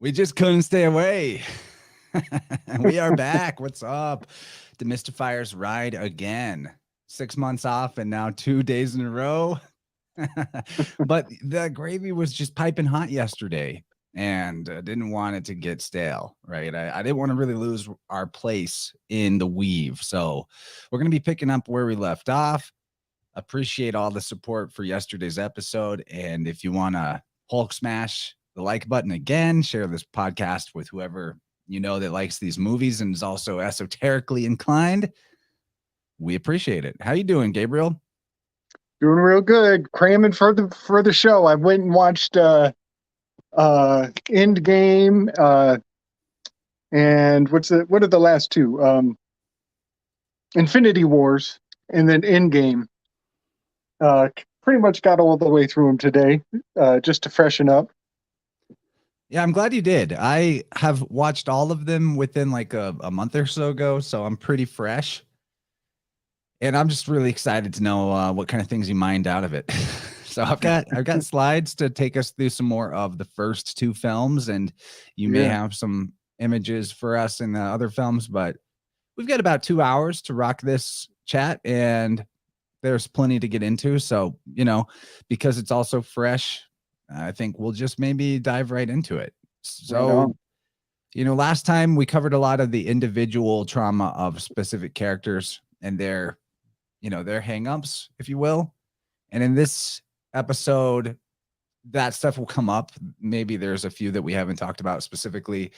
We just couldn't stay away. We are back. What's up? DeMystifiers ride again. 6 months off and now 2 days in a row. But the gravy was just piping hot yesterday and didn't want it to get stale, right? I didn't want to really lose our place in the weave. So we're going to be picking up where we left off. Appreciate all the support for yesterday's episode. And if you want to Hulk smash the like button again, share this podcast with whoever you know that likes these movies and is also esoterically inclined. We appreciate it. How you doing, Gabriel? Doing real good. Cramming for the show. I went and watched Endgame and what are the last two? Infinity Wars and then Endgame. Pretty much got all the way through them today, just to freshen up. Yeah, I'm glad you did. I have watched all of them within like a month or so ago, so I'm pretty fresh. And I'm just really excited to know what kind of things you mined out of it. So I've got slides to take us through some more of the first two films, and you may have some images for us in the other films, but we've got about 2 hours to rock this chat, and there's plenty to get into. So, because it's also fresh, I think we'll just maybe dive right into it. So, last time we covered a lot of the individual trauma of specific characters and their hangups, if you will. And in this episode, that stuff will come up. Maybe there's a few that we haven't talked about specifically,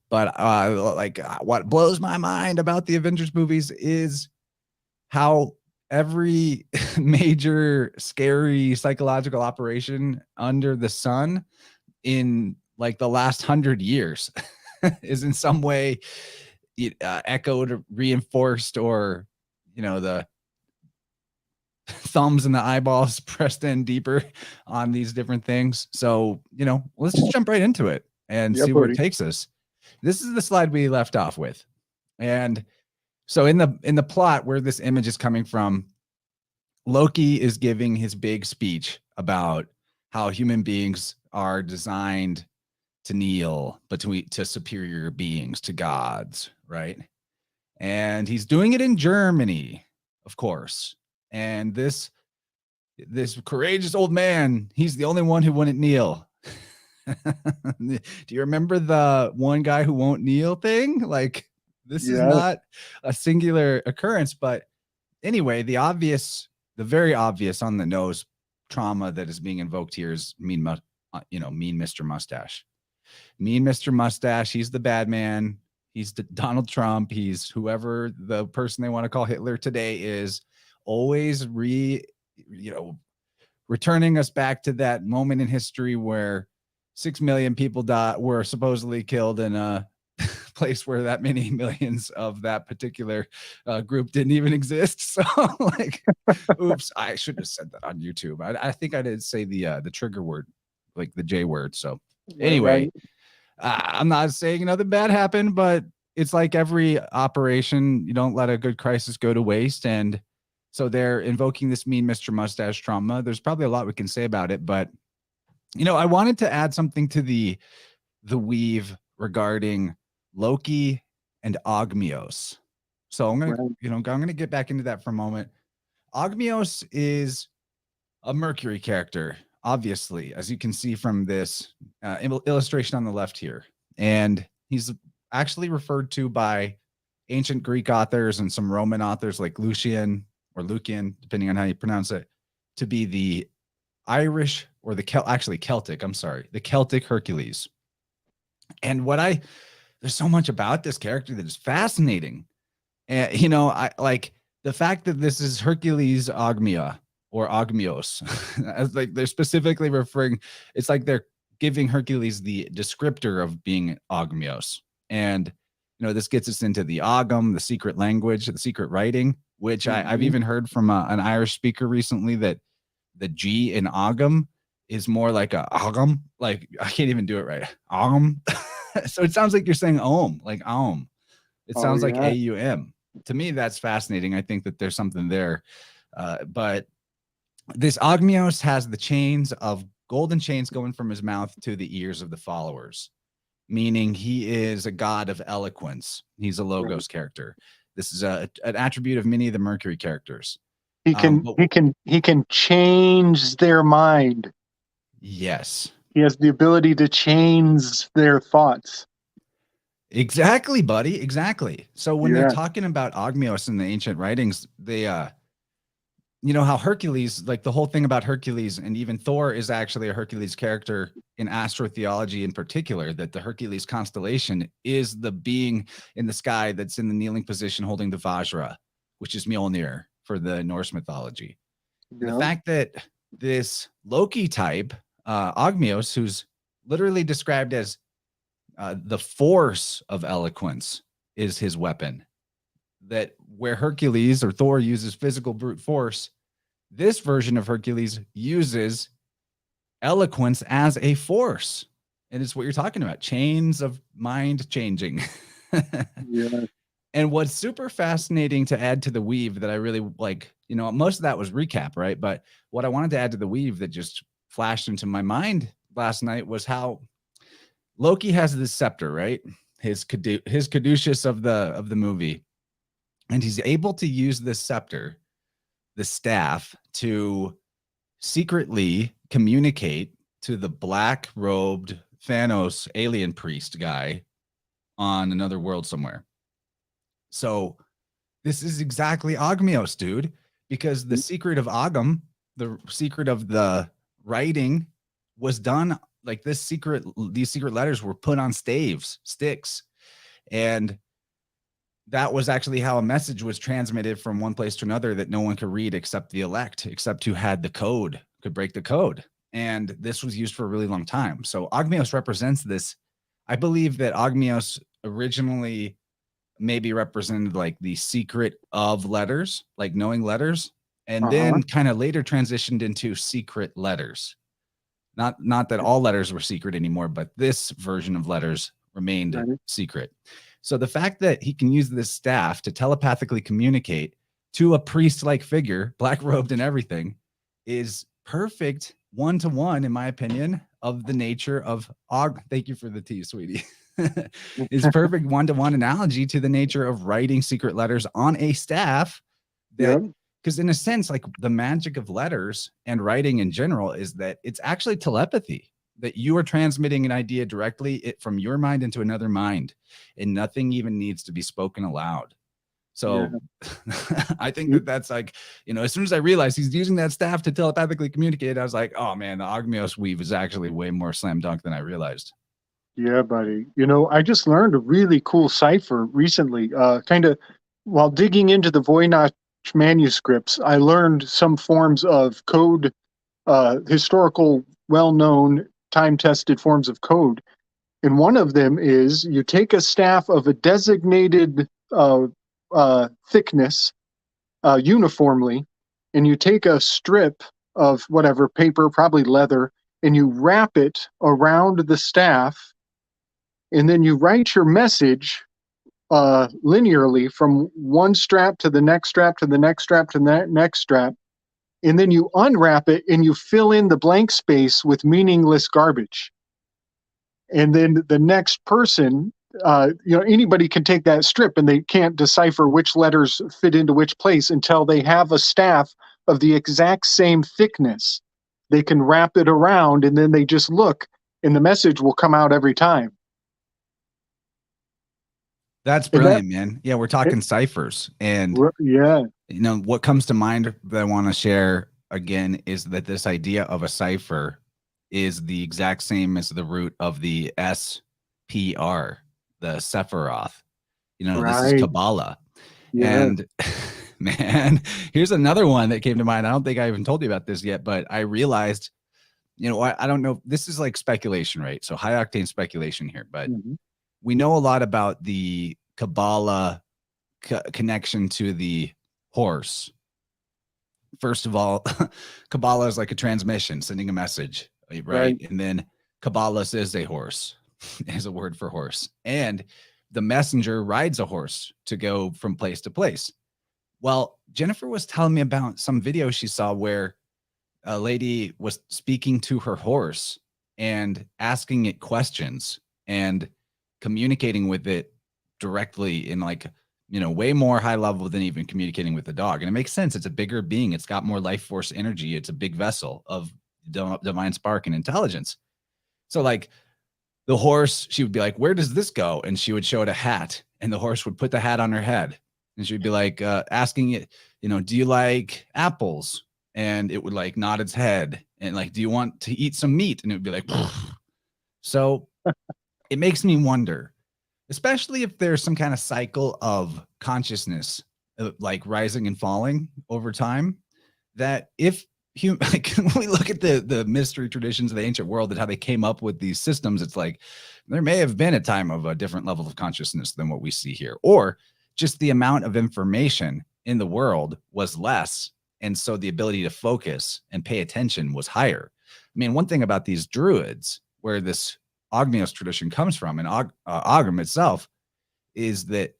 but what blows my mind about the Avengers movies is how every major scary psychological operation under the sun in like the last 100 years is in some way echoed, reinforced, or the thumbs and the eyeballs pressed in deeper on these different things. So let's just jump right into it and see where it takes us. This is the slide we left off with, and so in the plot where this image is coming from, Loki is giving his big speech about how human beings are designed to kneel to superior beings, to gods, right? And he's doing it in Germany, of course. And this courageous old man, he's the only one who wouldn't kneel. Do you remember the one guy who won't kneel thing? Like, this is not a singular occurrence, but anyway, the very obvious on the nose trauma that is being invoked here is mean Mr. Mustache. Mean Mr. Mustache, he's the bad man. He's Donald Trump. He's whoever the person they want to call Hitler today is, always returning us back to that moment in history where 6 million people were supposedly killed in a place where that many millions of that particular group didn't even exist. So oops, I should have said that on YouTube. I think I did say the trigger word, like the J word. So anyway, I'm not saying nothing bad happened, but it's like every operation, you don't let a good crisis go to waste. And so they're invoking this mean Mr. Mustache trauma. There's probably a lot we can say about it, but I wanted to add something to the weave regarding Loki and Agnios. So I'm gonna get back into that for a moment. Agnios is a Mercury character, obviously, as you can see from this illustration on the left here, and he's actually referred to by ancient Greek authors and some Roman authors like Lucian, depending on how you pronounce it, to be the Irish or the Celtic. I'm sorry, the Celtic Hercules. And there's so much about this character that is fascinating. And I like the fact that this is Hercules Agnia or Agnios, as like they're specifically referring. It's like they're giving Hercules the descriptor of being Agnios, and this gets us into the Agam, the secret language, the secret writing, which I've even heard from an Irish speaker recently that the G in Agam is more like a Agam. Like, I can't even do it right. Agam. So it sounds like you're saying Om, like Om. It sounds like AUM. To me, that's fascinating. I think that there's something there. But this Agnios has the chains of golden chains going from his mouth to the ears of the followers. meaning he is a god of eloquence. He's a logos character. This is an attribute of many of the Mercury characters. He can change their mind. Yes. He has the ability to change their thoughts. Exactly, buddy. Exactly. So when they're talking about Agnios in the ancient writings, they you know how Hercules, like the whole thing about Hercules and even Thor is actually a Hercules character in astrotheology in particular, that the Hercules constellation is the being in the sky that's in the kneeling position holding the Vajra, which is Mjolnir for the Norse mythology. The fact that this Loki type, Agnios, who's literally described as the force of eloquence, is his weapon. That where Hercules or Thor uses physical brute force, this version of Hercules uses eloquence as a force. And it's what you're talking about, chains of mind changing. And what's super fascinating to add to the weave that I really like, you know, most of that was recap, right? But what I wanted to add to the weave that just flashed into my mind last night was how Loki has this scepter, right? His caduceus of the movie. And he's able to use this scepter, the staff, to secretly communicate to the black-robed Thanos alien priest guy on another world somewhere. So this is exactly Agnios, dude, because the secret of Agam, the secret of the writing, was done like this secret. These secret letters were put on sticks, and that was actually how a message was transmitted from one place to another that no one could read except the elect, except who had the code, could break the code. And this was used for a really long time. So Agnios represents this. I believe that Agnios originally maybe represented like the secret of letters, like knowing letters, and then kind of later transitioned into secret letters. Not that all letters were secret anymore, but this version of letters remained secret. So the fact that he can use this staff to telepathically communicate to a priest-like figure, black-robed and everything, is perfect one-to-one, in my opinion, of the nature of Thank you for the tea, sweetie. Is perfect one-to-one analogy to the nature of writing secret letters on a staff. Because in a sense, like the magic of letters and writing in general is that it's actually telepathy, that you are transmitting an idea directly from your mind into another mind, and nothing even needs to be spoken aloud. So I think that that's like, you know, as soon as I realized he's using that staff to telepathically communicate, I was like, oh man, the Agnios weave is actually way more slam dunk than I realized. Yeah, buddy. You know, I just learned a really cool cipher recently. Kind of while digging into the Voynich manuscripts, I learned some forms of code, historical, well-known, time-tested forms of code. And one of them is you take a staff of a designated thickness uniformly, and you take a strip of whatever paper, probably leather, and you wrap it around the staff, and then you write your message linearly from one strap to the next strap to the next strap to the next strap, and then you unwrap it and you fill in the blank space with meaningless garbage. And then the next person, you know, anybody can take that strip and they can't decipher which letters fit into which place until they have a staff of the exact same thickness. They can wrap it around and then they just look and the message will come out every time. That's brilliant, man. Yeah, we're talking ciphers. And you know, what comes to mind that I want to share again is that this idea of a cipher is the exact same as the root of the SPR, the Sephiroth. You know, this is Kabbalah. And man, here's another one that came to mind. I don't think I even told you about this yet, but I realized, you know, I don't know. This is like speculation, right? So high octane speculation here, but we know a lot about the Kabbalah connection to the horse. First of all, Kabbalah is like a transmission, sending a message, right? And then Kabbalah is a horse, is a word for horse. And the messenger rides a horse to go from place to place. Well, Jennifer was telling me about some video she saw where a lady was speaking to her horse and asking it questions. And communicating with it directly in like, way more high level than even communicating with the dog. And it makes sense. It's a bigger being. It's got more life force energy. It's a big vessel of divine spark and intelligence. So like the horse, she would be like, where does this go? And she would show it a hat, and the horse would put the hat on her head. And she'd be like, asking it, do you like apples? And it would like nod its head. And like, do you want to eat some meat? And it would be like, so it makes me wonder, especially if there's some kind of cycle of consciousness, like rising and falling over time, that if like when we look at the mystery traditions of the ancient world and how they came up with these systems, it's like there may have been a time of a different level of consciousness than what we see here, or just the amount of information in the world was less, and so the ability to focus and pay attention was higher. I mean, one thing about these druids, where this Agnios tradition comes from, and Ogrim itself, is that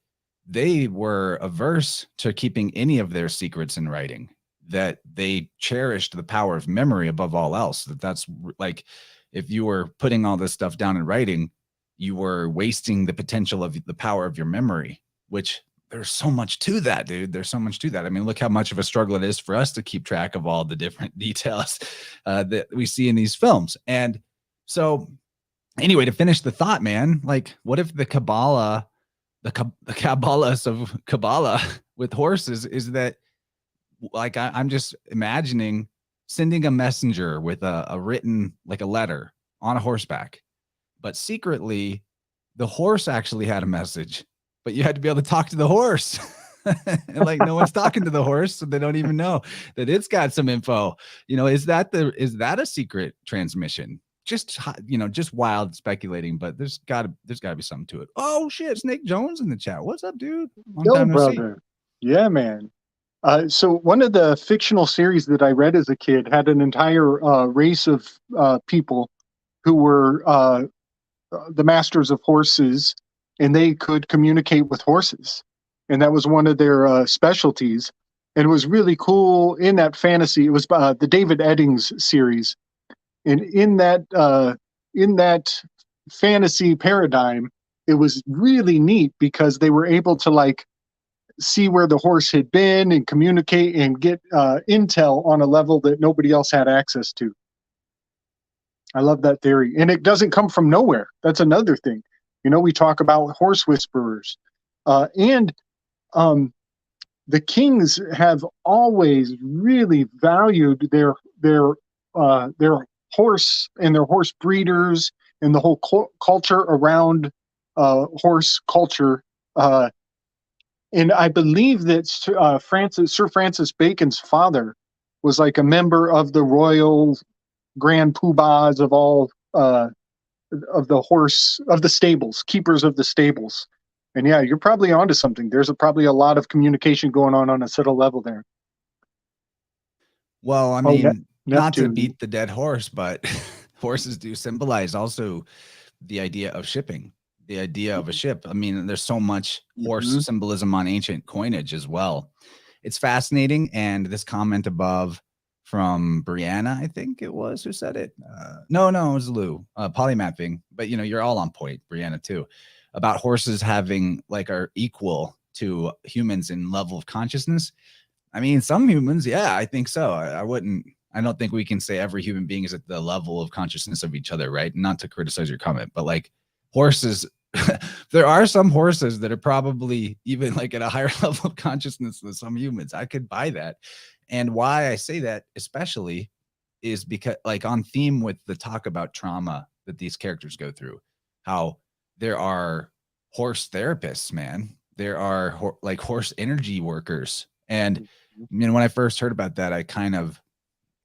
they were averse to keeping any of their secrets in writing, that they cherished the power of memory above all else. That's like, if you were putting all this stuff down in writing, you were wasting the potential of the power of your memory, which there's so much to that, dude. There's so much to that. I mean, look how much of a struggle it is for us to keep track of all the different details that we see in these films. And so anyway, to finish the thought, man, like what if the Kabbalah, the Kabbalahs of Kabbalah with horses is that, like, I'm just imagining sending a messenger with a written, like a letter on a horseback, but secretly the horse actually had a message, but you had to be able to talk to the horse. And like no one's talking to the horse, so they don't even know that it's got some info. Is that a secret transmission? Just just wild speculating, but there's gotta be something to it. Oh shit, Snake Jones in the chat. What's up, dude? Long time no see. Yeah, man. So one of the fictional series that I read as a kid had an entire race of people who were the masters of horses, and they could communicate with horses, and that was one of their specialties. And it was really cool in that fantasy. It was the David Eddings series, and in that fantasy paradigm, it was really neat because they were able to like see where the horse had been and communicate and get intel on a level that nobody else had access to. I love that theory. And it doesn't come from nowhere. That's another thing. We talk about horse whisperers. And the kings have always really valued their horse and their horse breeders and the whole culture around horse culture. And I believe that Sir Francis Bacon's father was like a member of the royal grand poobahs of all of the stables, keepers of the stables. And yeah, you're probably onto something. There's probably a lot of communication going on a subtle level there. Well, I mean, not to beat the dead horse, but horses do symbolize also the idea of shipping, the idea of a ship. I mean, there's so much horse symbolism on ancient coinage as well. It's fascinating. And this comment above from Brianna, I think it was, who said it. No, it was Lou, polymathing. But you're all on point, Brianna too, about horses having like are equal to humans in level of consciousness. I mean, some humans, yeah, I think so. I don't think we can say every human being is at the level of consciousness of each other, right? Not to criticize your comment, but like horses, there are some horses that are probably even like at a higher level of consciousness than some humans. I could buy that. And why I say that especially is because like on theme with the talk about trauma that these characters go through, how there are horse therapists, man. There are like horse energy workers. And when I first heard about that, I kind of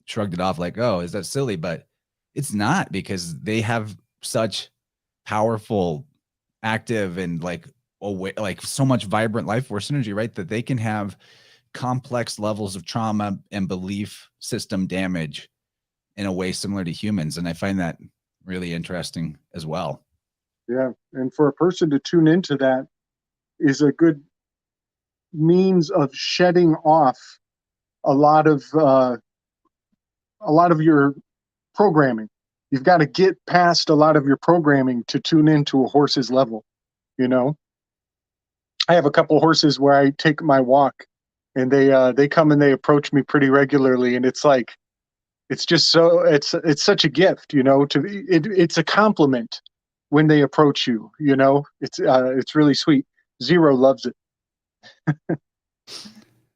shrugged it off like, oh, is that silly? But it's not, because they have such powerful, active, and like so much vibrant life force energy, right? That they can have complex levels of trauma and belief system damage in a way similar to humans. And I find that really interesting as well. Yeah. And for a person to tune into that is a good means of shedding off a lot of your programming. you've got to get past a lot of your programming to tune into a horse's level. You know, I have a couple horses where I take my walk, and they come and they approach me pretty regularly, and it's like it's just so it's such a gift, you know. It's a compliment when they approach you. You know, it's really sweet. Zero loves it.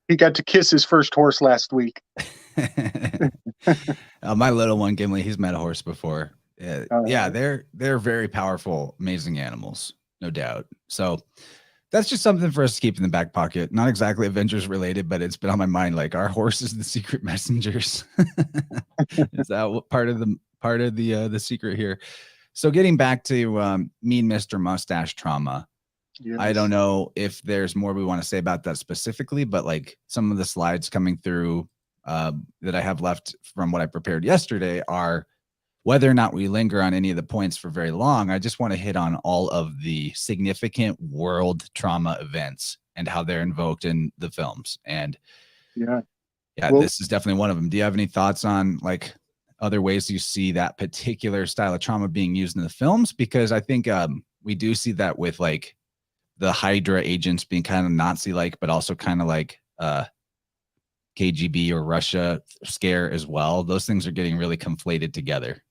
He got to kiss his first horse last week. My little one, Gimli, he's met a horse before. Yeah, they're very powerful, amazing animals, no doubt. So that's just something for us to keep in the back pocket. Not exactly Avengers related, but it's been on my mind. Like, our horses, the secret messengers. Is that part of the secret here? So getting back to Mean Mr. Mustache trauma. Yes. I don't know if there's more we want to say about that specifically, but like some of the slides coming through that I have left from what I prepared yesterday are, whether or not we linger on any of the points for very long, I just want to hit on all of the significant world trauma events and how they're invoked in the films. And yeah, well, this is definitely one of them. Do you have any thoughts on like other ways you see that particular style of trauma being used in the films? Because I think we do see that with like the Hydra agents being kind of Nazi-like, but also kind of like KGB or Russia scare as well. Those things are getting really conflated together.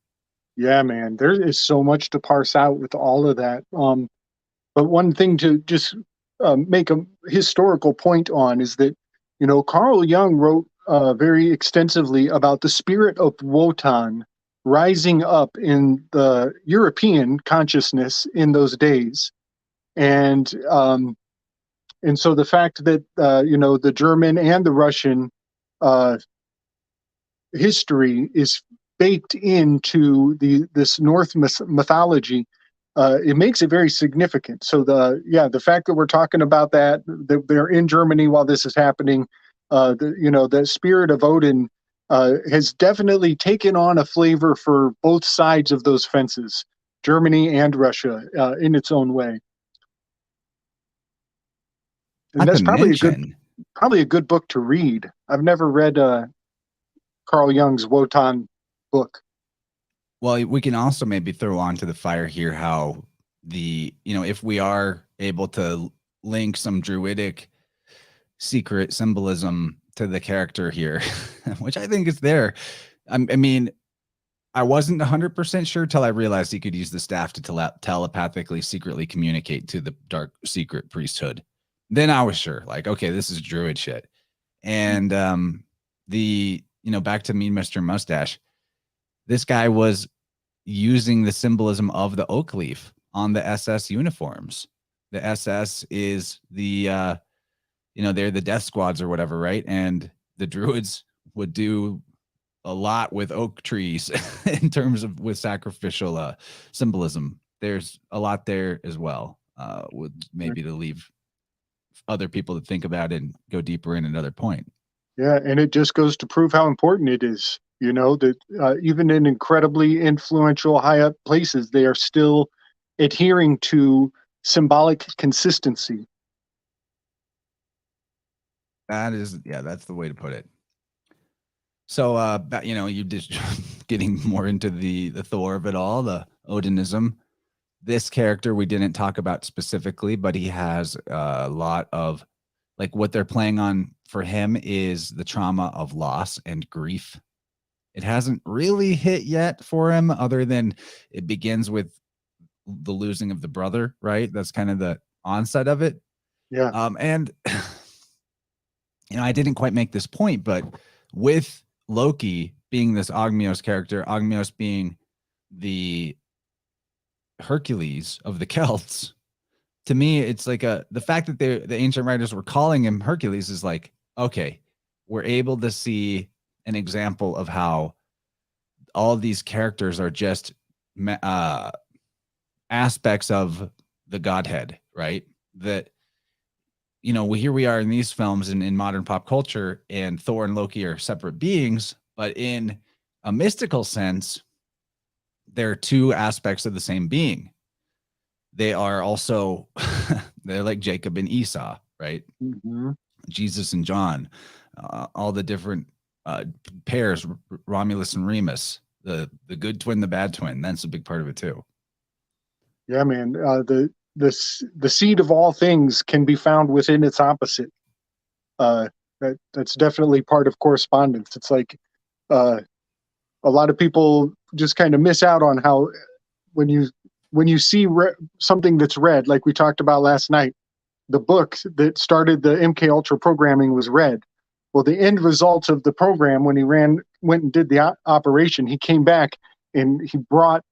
Yeah, man, there is so much to parse out with all of that. But one thing to just make a historical point on is that, you know, Carl Jung wrote very extensively about the spirit of Wotan rising up in the European consciousness in those days. And so the fact that, you know, the German and the Russian history is baked into this Norse mythology, it makes it very significant. So the fact that we're talking about that they're in Germany while this is happening, the spirit of Odin has definitely taken on a flavor for both sides of those fences, Germany and Russia, in its own way. And that's probably a good book to read. I've never read Carl Jung's Wotan book. Well, we can also maybe throw onto the fire here how if we are able to link some druidic secret symbolism to the character here, which I think is there. I mean, I wasn't 100% sure till I realized he could use the staff to telepathically secretly communicate to the dark secret priesthood. Then I was sure, like, okay, this is druid shit. And back to Mean Mr. Mustache, this guy was using the symbolism of the oak leaf on the SS uniforms. The SS is they're the death squads or whatever, right? And the druids would do a lot with oak trees in terms of with sacrificial symbolism. There's a lot there as well. With maybe to leave other people to think about it and go deeper in another point. Yeah, and it just goes to prove how important it is, you know, that even in incredibly influential high up places, they are still adhering to symbolic consistency. That's the way to put it. So, you just getting more into the Thor of it all, the Odinism. This character we didn't talk about specifically, but he has a lot of, like, what they're playing on for him is the trauma of loss and grief. It hasn't really hit yet for him, other than it begins with the losing of the brother, right? That's kind of the onset of it. Yeah. And I didn't quite make this point, but with Loki being this Agnios character, Agnios being the Hercules of the Celts, to me, it's like the fact that the ancient writers were calling him Hercules is like, okay, we're able to see an example of how all of these characters are just aspects of the Godhead, right? That, here we are in these films and in modern pop culture, and Thor and Loki are separate beings, but in a mystical sense, they're two aspects of the same being. They are also, they're like Jacob and Esau, right? Mm-hmm. Jesus and John, all the different pairs, Romulus and Remus, the good twin, the bad twin. That's a big part of it too. Yeah, man. The seed of all things can be found within its opposite. That's definitely part of correspondence. It's like a lot of people just kind of miss out on how when you see something that's red, like we talked about last night, the book that started the MK Ultra programming was red. Well, the end result of the program, when he went and did the operation, he came back and he brought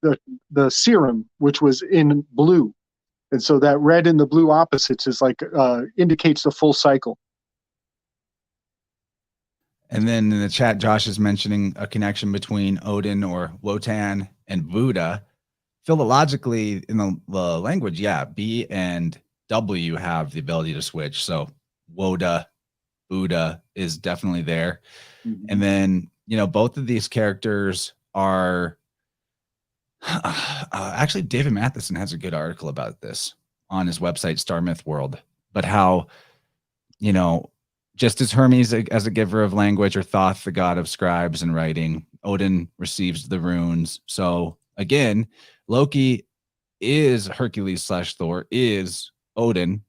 the serum, which was in blue. And so that red and the blue opposites is like indicates the full cycle. And then in the chat, Josh is mentioning a connection between Odin or Wotan and Buddha. Philologically, in the language, yeah, B and W have the ability to switch. So Woda, Buddha is definitely there. Mm-hmm. And then, both of these characters are actually, David Matheson has a good article about this on his website, Star Myth World, but how, just as Hermes as a giver of language, or Thoth, the god of scribes and writing, Odin receives the runes. So again, Loki is Hercules / Thor, is Odin.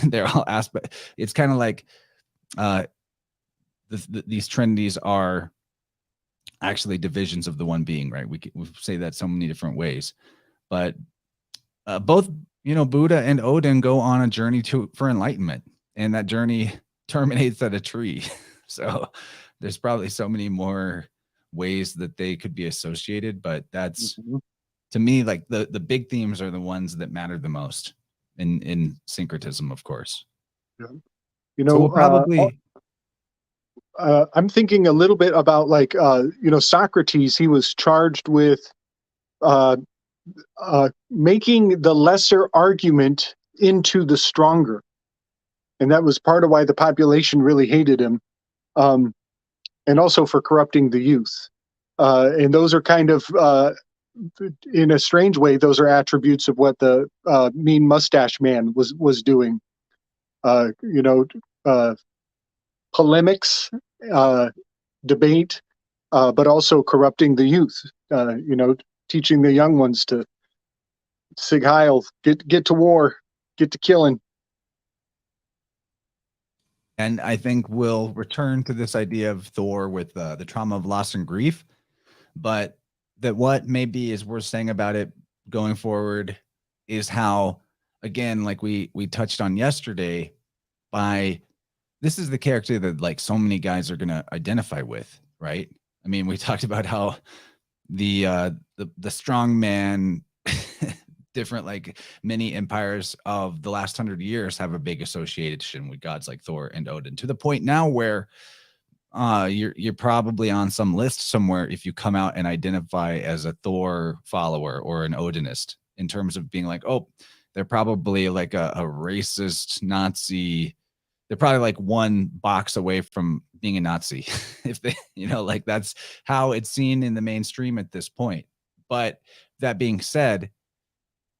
They're all aspect. It's kind of like these trinities are actually divisions of the one being, right? We say that so many different ways, but both, Buddha and Odin go on a journey for enlightenment, and that journey terminates at a tree. So there's probably so many more ways that they could be associated, but that's to me, like the big themes are the ones that matter the most in syncretism, of course. Yeah. So we'll probably I'm thinking a little bit about like Socrates. He was charged with making the lesser argument into the stronger, and that was part of why the population really hated him, and also for corrupting the youth. And those are kind of, in a strange way, those are attributes of what the mean mustache man was doing. Polemics, debate, but also corrupting the youth. Teaching the young ones to sig heil, get to war, get to killing. And I think we'll return to this idea of Thor with the trauma of loss and grief, but that what maybe is worth saying about it going forward is how, again, like we touched on yesterday, this is the character that like so many guys are going to identify with, right? I mean, we talked about how the strong man, different like many empires of the last 100 years have a big association with gods like Thor and Odin, to the point now where you're probably on some list somewhere if you come out and identify as a Thor follower or an Odinist, in terms of being like, oh, they're probably like a racist Nazi. They're probably like one box away from being a Nazi. If they, like that's how it's seen in the mainstream at this point. But that being said,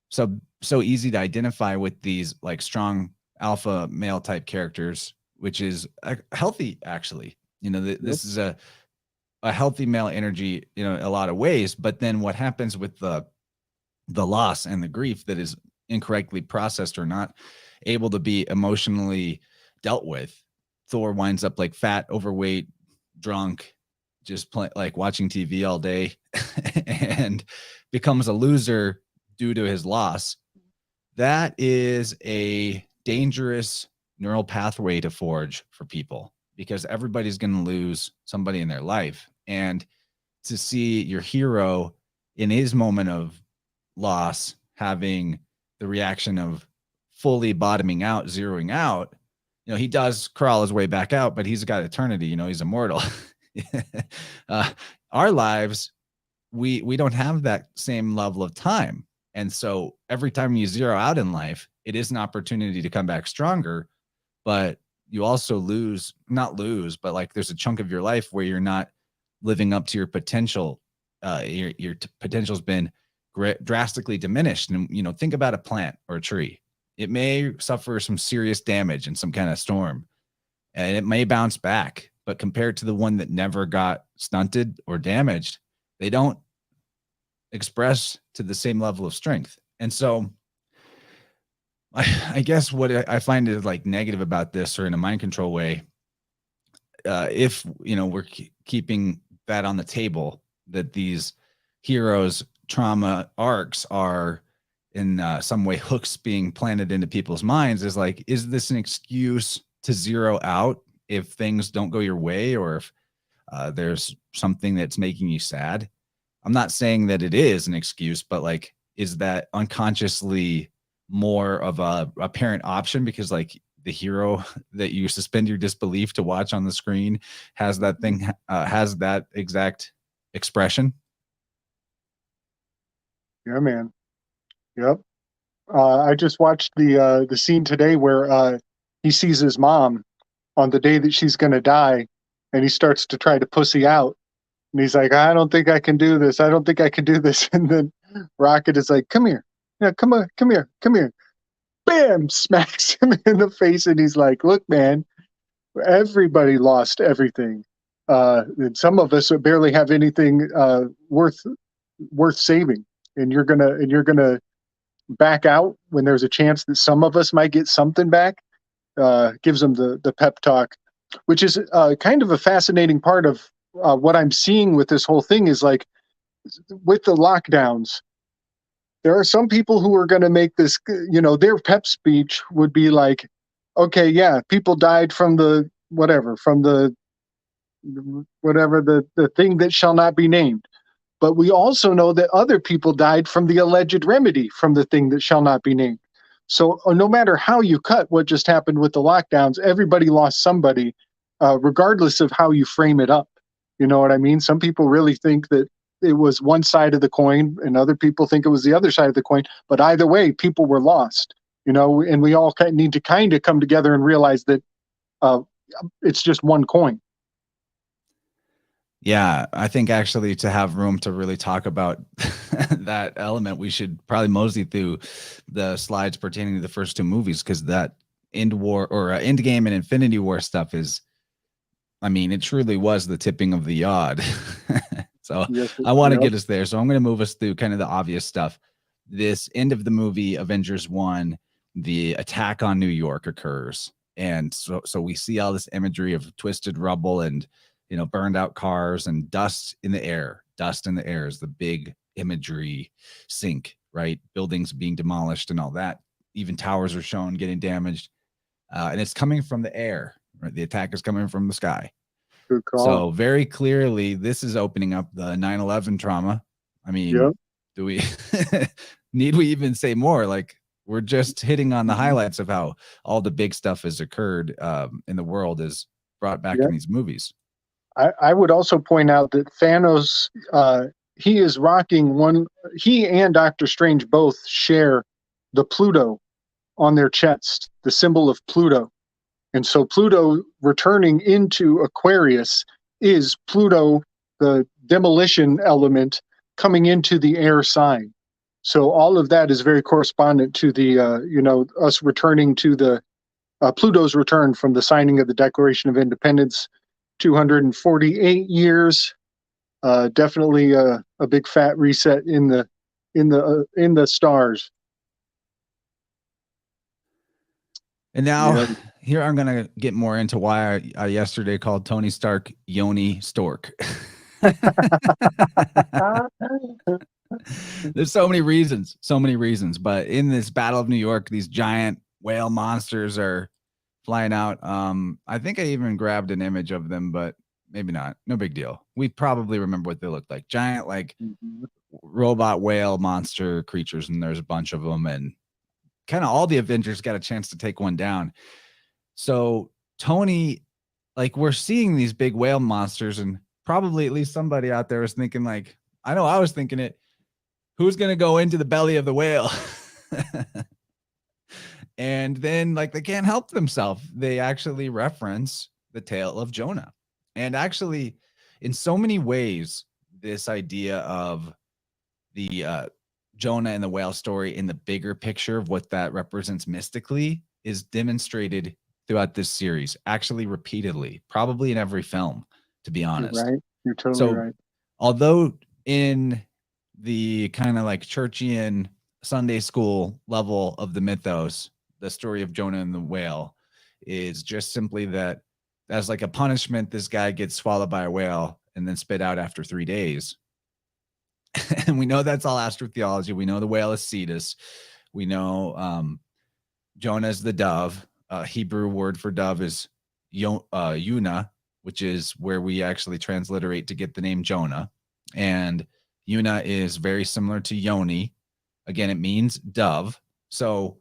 so easy to identify with these like strong alpha male type characters, which is healthy, actually. This is a healthy male energy, in a lot of ways. But then what happens with the loss and the grief that is incorrectly processed or not able to be emotionally dealt with, Thor winds up like fat, overweight, drunk, just like watching TV all day and becomes a loser due to his loss. That is a dangerous neural pathway to forge for people, because everybody's going to lose somebody in their life. And to see your hero in his moment of loss having the reaction of fully bottoming out, zeroing out, he does crawl his way back out, but he's got eternity, he's immortal. Our lives, we don't have that same level of time. And so every time you zero out in life, it is an opportunity to come back stronger, but you also not lose, but like there's a chunk of your life where you're not living up to your potential. Your potential's been drastically diminished. And, think about a plant or a tree. It may suffer some serious damage in some kind of storm, and it may bounce back, but compared to the one that never got stunted or damaged, they don't express to the same level of strength. And so I guess what I find is like negative about this, or in a mind control way, if we're keeping that on the table, that these heroes' trauma arcs are in some way hooks being planted into people's minds, is like, is this an excuse to zero out if things don't go your way, or if there's something that's making you sad? I'm not saying that it is an excuse, but like, is that unconsciously more of a apparent option because like the hero that you suspend your disbelief to watch on the screen has that thing, has that exact expression? Yeah, man. Yep. I just watched the scene today where he sees his mom on the day that she's going to die, and he starts to try to pussy out, and he's like, "I don't think I can do this. I don't think I can do this." And then Rocket is like, "Come here, yeah, come on, come here, come here." Bam! Smacks him in the face, and he's like, "Look, man, everybody lost everything. And some of us barely have anything worth saving, and you're gonna back out when there's a chance that some of us might get something back." Gives them the pep talk, which is kind of a fascinating part of what I'm seeing with this whole thing. Is like, with the lockdowns, there are some people who are going to make this, their pep speech would be like, okay, yeah, people died from the the thing that shall not be named. But we also know that other people died from the alleged remedy from the thing that shall not be named. So no matter how you cut what just happened with the lockdowns, everybody lost somebody, regardless of how you frame it up. You know what I mean? Some people really think that it was one side of the coin, and other people think it was the other side of the coin. But either way, people were lost. And we all need to kind of come together and realize that it's just one coin. Yeah, I think actually to have room to really talk about that element, we should probably mosey through the slides pertaining to the first two movies, because that End War or End Game and Infinity War stuff is, I mean, it truly was the tipping of the odd. So Yes, I want to yep, get us there. So I'm going to move us through kind of the obvious stuff. This end of the movie, Avengers 1, the attack on New York occurs. And so we see all this imagery of twisted rubble and, burned out cars and dust in the air. Dust in the air is the big imagery sink, right? Buildings being demolished and all that. Even towers are shown getting damaged. And it's coming from the air, right? The attack is coming from the sky. good call. So very clearly, this is opening up the 9/11 trauma. I mean, Yep. do we need we even say more? Like, we're just hitting on the highlights of how all the big stuff has occurred in the world, is brought back in these movies. I would also point out that Thanos, he is rocking he and Doctor Strange both share the Pluto on their chest, the symbol of Pluto. And so Pluto returning into Aquarius is Pluto, the demolition element, coming into the air sign. So all of that is very correspondent to the, us returning to the Pluto's return from the signing of the Declaration of Independence, 248 years. Definitely a big fat reset in the stars. And now here I'm going to get more into why I yesterday called Tony Stark Yoni Stork. There's so many reasons. But in this Battle of New York, these giant whale monsters are flying out. I think I even grabbed an image of them, but maybe not. No big deal. We probably remember what they look like. Giant, like robot whale monster creatures, and there's a bunch of them, and kind of all the Avengers got a chance to take one down. So Tony, like, we're seeing these big whale monsters, and probably at least somebody out there was thinking, like, I know I was thinking it, who's going to go into the belly of the whale? And then, like, they can't help themselves. They actually reference the tale of Jonah. And actually, in so many ways, this idea of the Jonah and the whale story in the bigger picture of what that represents mystically is demonstrated throughout this series, actually repeatedly, probably in every film, to be honest. You're right. You're totally right. Although in the kind of like churchian Sunday school level of the mythos, the story of Jonah and the whale is just simply that as like a punishment, this guy gets swallowed by a whale and then spit out after 3 days. And we know that's all astrotheology. We know the whale is Cetus. We know Jonah is the dove. Hebrew word for dove is Yuna, which is where we actually transliterate to get the name Jonah. And Yuna is very similar to Yoni. Again, it means dove. So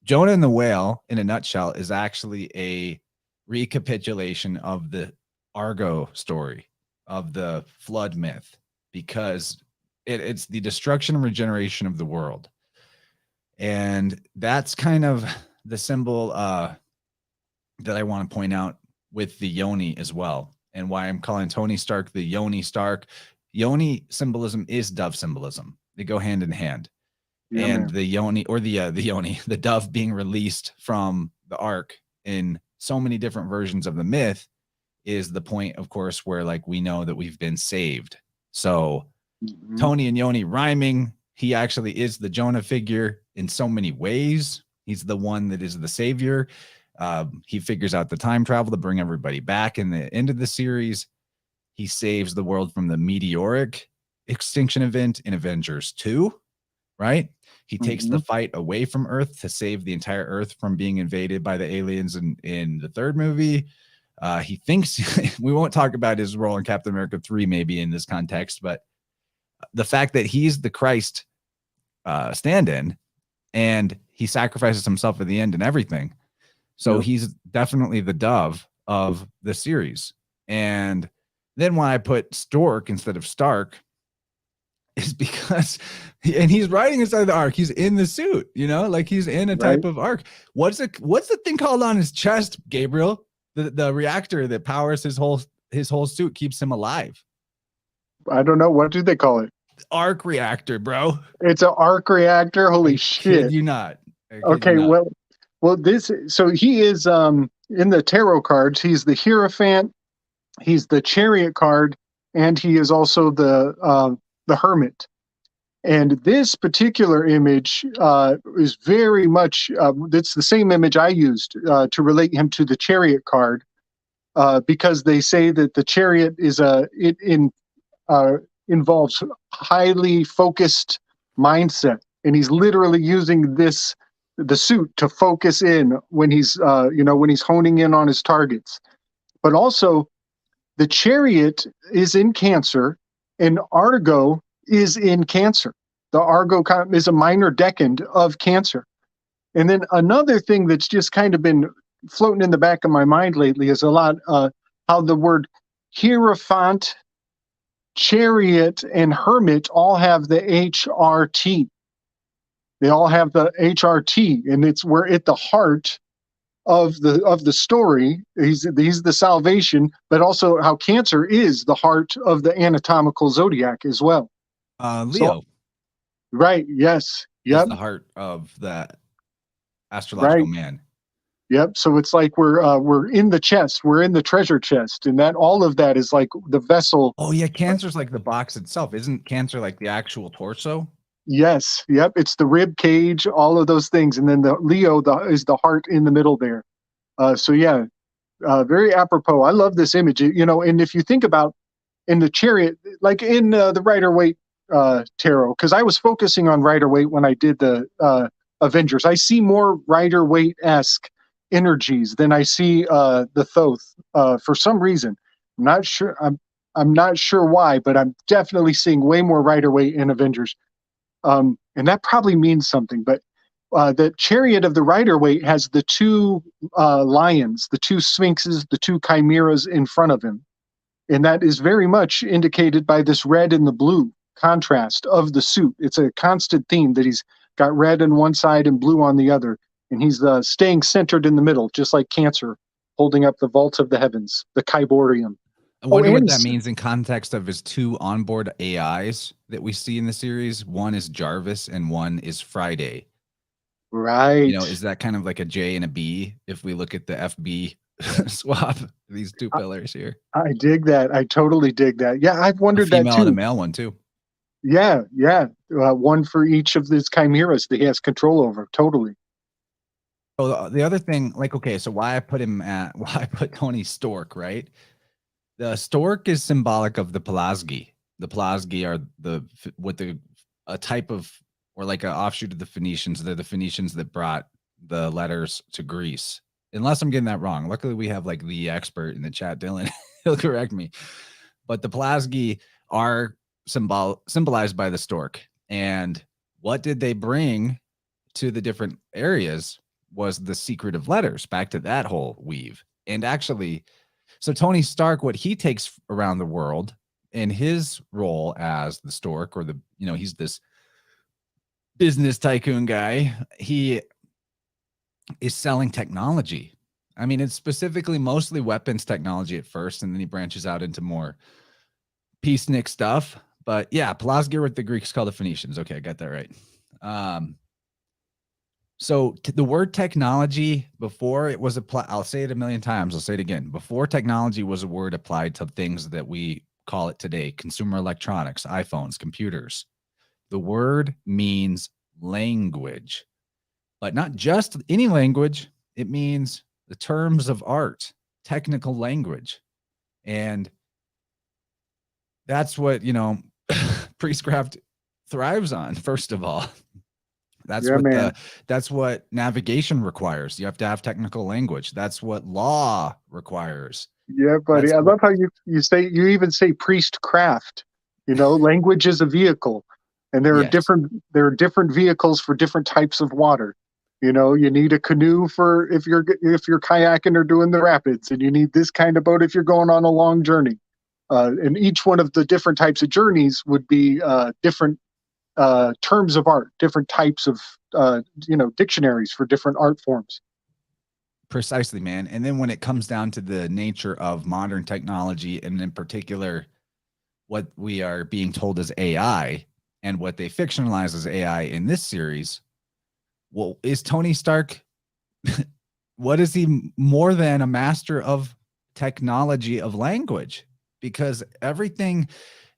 Jonah and the whale, in a nutshell, is actually a recapitulation of the Argo story, of the flood myth, because it's the destruction and regeneration of the world. And that's kind of the symbol that I want to point out with the Yoni as well, and why I'm calling Tony Stark the Yoni Stark. Yoni symbolism is dove symbolism. They go hand in hand. Yeah, and man. the Yoni, or the Yoni, the dove being released from the ark in so many different versions of the myth is the point, of course, where like we know that we've been saved. So Tony and Yoni rhyming, he actually is the Jonah figure in so many ways. He's the one that is the savior. He figures out the time travel to bring everybody back. In the end of the series, he saves the world from the meteoric extinction event in Avengers 2, right? He takes the fight away from Earth to save the entire Earth from being invaded by the aliens in the third movie. He thinks, we won't talk about his role in Captain America 3 maybe in this context, but the fact that he's the Christ stand-in and he sacrifices himself at the end and everything. So he's definitely the dove of the series. And then when I put Stork instead of Stark, is because he's riding inside the ark. He's in the suit, you know, like he's in a type of ark. What's the thing called on his chest, Gabriel? The reactor that powers his whole suit, keeps him alive. I don't know. What do they call it? Arc reactor, bro. It's an arc reactor. Holy shit. Kid you not. Okay, you not. well, so he is in the tarot cards, he's the Hierophant, he's the Chariot card, and he is also the Hermit. And this particular image is very much, it's the same image I used to relate him to the Chariot card, because they say that the Chariot is involves highly focused mindset, and he's literally using the suit to focus in when he's when he's honing in on his targets. But also the Chariot is in Cancer, and Argo is in Cancer. The Argo is a minor decade of Cancer. And then another thing that's just kind of been floating in the back of my mind lately is a lot how the word Hierophant, Chariot, and Hermit all have the HRT. They all have the HRT, and we're at the heart of the story. He's the salvation, but also how Cancer is the heart of the anatomical zodiac as well. Leo. So, right. Yes. Yep. Is the heart of that astrological man. Yep. So it's like we're in the chest, we're in the treasure chest, and that all of that is like the vessel. Oh yeah, Cancer's like the box itself. Isn't Cancer like the actual torso? Yes. Yep. It's the rib cage, all of those things, and then the Leo is the heart in the middle there. So yeah, very apropos. I love this image. And if you think about in the Chariot, like in the Rider-Waite tarot, because I was focusing on Rider-Waite when I did the Avengers. I see more Rider-Waite-esque energies than I see the Thoth for some reason. I'm not sure. I'm not sure why, but I'm definitely seeing way more Rider-Waite in Avengers. And that probably means something. But the Chariot of the Rider-Waite has the two lions, the two sphinxes, the two chimeras in front of him. And that is very much indicated by this red and the blue contrast of the suit. It's a constant theme that he's got red on one side and blue on the other. And he's staying centered in the middle, just like Cancer, holding up the vault of the heavens, the Kyborium. I wonder what that means in context of his two onboard AIs that we see in the series. One is Jarvis and one is Friday. Right. Is that kind of like a J and a B if we look at the FB swap, these two pillars here? I dig that. I totally dig that. Yeah, I've wondered a female that too. and a male one too. Yeah, yeah. One for each of these chimeras that he has control over. Totally. So the other thing, like, okay, so why I put him at why I put Tony Stork, right? The stork is symbolic of the Pelasgi. The Pelasgi are a type of, or like an offshoot of the Phoenicians. They're the Phoenicians that brought the letters to Greece. Unless I'm getting that wrong. Luckily, we have like the expert in the chat, Dylan. He'll correct me. But the Pelasgi are symbolized by the stork. And what did they bring to the different areas was the secret of letters, back to that whole weave. And actually, so Tony Stark, what he takes around the world in his role as the stork, or he's this business tycoon guy, he is selling technology. I mean, it's specifically mostly weapons technology at first, and then he branches out into more peacenik stuff. But yeah, Pelasgi, what the Greeks call the Phoenicians. Okay, I got that right. So the word technology, before it was applied, I'll say it a million times, I'll say it again. Before technology was a word applied to things that we call it today, consumer electronics, iPhones, computers, the word means language, but not just any language. It means the terms of art, technical language. And that's what, priestcraft thrives on, first of all. That's what navigation requires. You have to have technical language. That's what law requires. Yeah, buddy. I love how you even say priestcraft. Language is a vehicle, and there are different vehicles for different types of water. You need a canoe for if you're kayaking or doing the rapids, and you need this kind of boat if you're going on a long journey. And each one of the different types of journeys would be different terms of art, different types of dictionaries for different art forms. Precisely, man. And then when it comes down to the nature of modern technology, and in particular what we are being told as AI and what they fictionalize as AI in this series, well, is Tony Stark what is he more than a master of technology of language? Because everything,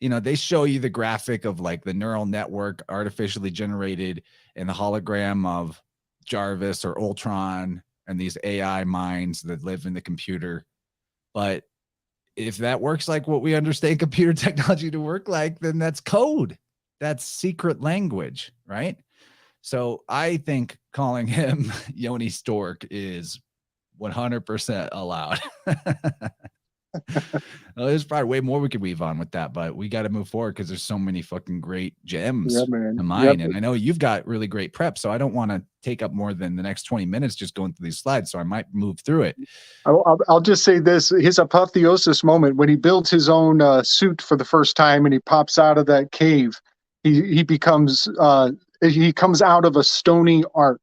they show you the graphic of like the neural network artificially generated and the hologram of Jarvis or Ultron and these AI minds that live in the computer. But if that works like what we understand computer technology to work like, then that's code. That's secret language, right? So I think calling him Yoni Stork is 100% allowed. Well, there's probably way more we could weave on with that, but we got to move forward because there's so many fucking great gems to mine. Yep. And I know you've got really great prep, so I don't want to take up more than the next 20 minutes just going through these slides. So I might move through it. I'll just say this: his apotheosis moment when he builds his own suit for the first time and he pops out of that cave, he comes out of a stony ark,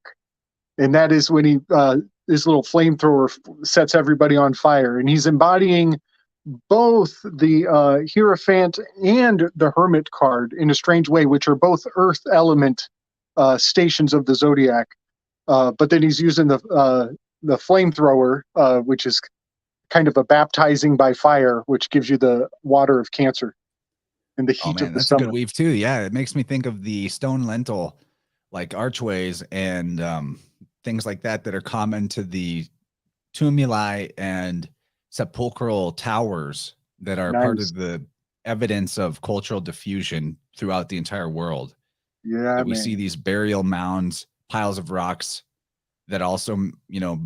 and that is when his little flamethrower sets everybody on fire, and he's embodying both the Hierophant and the Hermit card in a strange way, which are both earth element stations of the zodiac. But then he's using the flamethrower, which is kind of a baptizing by fire, which gives you the water of Cancer and the heat of the summer. That's a good weave too. Yeah, it makes me think of the stone lentil, like archways and things like that are common to the tumuli and sepulchral towers that are part of the evidence of cultural diffusion throughout the entire world. Yeah, we see these burial mounds, piles of rocks that also,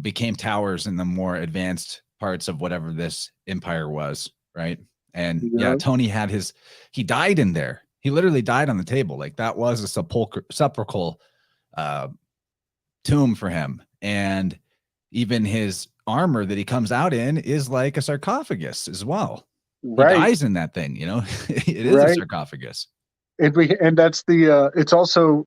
became towers in the more advanced parts of whatever this empire was, right? And Tony he died in there. He literally died on the table. Like that was a sepulchral tomb for him. And even his armor that he comes out in is like a sarcophagus as well. Right. He dies in that thing, it is a sarcophagus. And that's it's also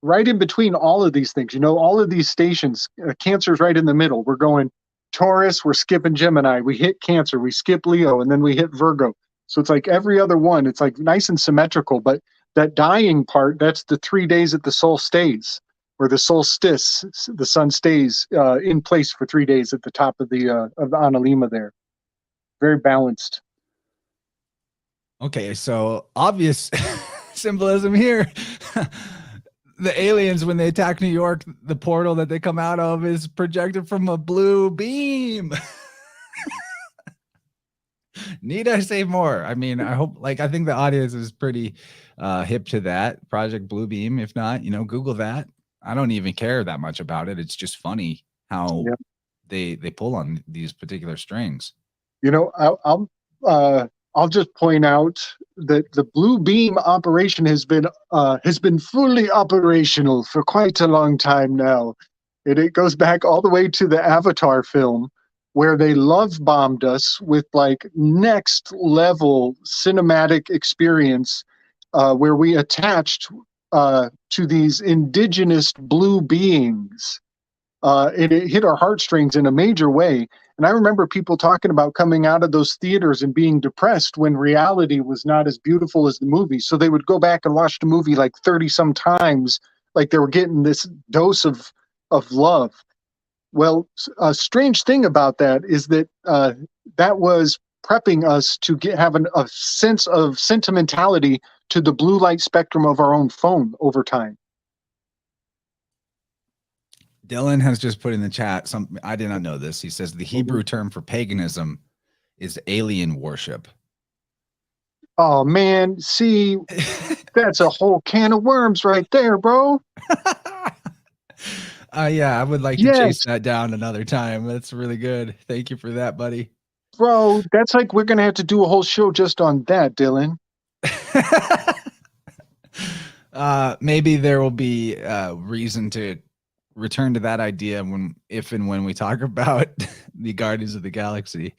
right in between all of these things, all of these stations. Cancer's right in the middle. We're going Taurus, we're skipping Gemini, we hit Cancer, we skip Leo, and then we hit Virgo. So it's like every other one, it's like nice and symmetrical. But that dying part, that's the 3 days that the soul stays, or the solstice, the sun stays in place for 3 days at the top of the Analima there. Very balanced. Okay, so obvious. Symbolism here. The aliens, when they attack New York, the portal that they come out of is projected from a blue beam. Need I say more? I mean, I hope, like, I think the audience is pretty hip to that Project Blue Beam. If not, Google that. I don't even care that much about it. It's just funny how they pull on these particular strings. I'll just point out that the Blue Beam operation has been fully operational for quite a long time now. It goes back all the way to the Avatar film, where they love bombed us with like next level cinematic experience, where we attached to these indigenous blue beings. It hit our heartstrings in a major way. And I remember people talking about coming out of those theaters and being depressed when reality was not as beautiful as the movie. So they would go back and watch the movie like 30 some times, like they were getting this dose of love. Well, a strange thing about that is that that was prepping us to have a sense of sentimentality to the blue light spectrum of our own phone over time. Dylan has just put in the chat something. I did not know this. He says the Hebrew term for paganism is alien worship. Oh man, see, that's a whole can of worms right there, bro. Yeah, I would like to chase that down another time. That's really good. Thank you for that, buddy. Bro, that's like we're gonna have to do a whole show just on that, Dylan. Maybe there will be reason to return to that idea if and when we talk about the Guardians of the Galaxy.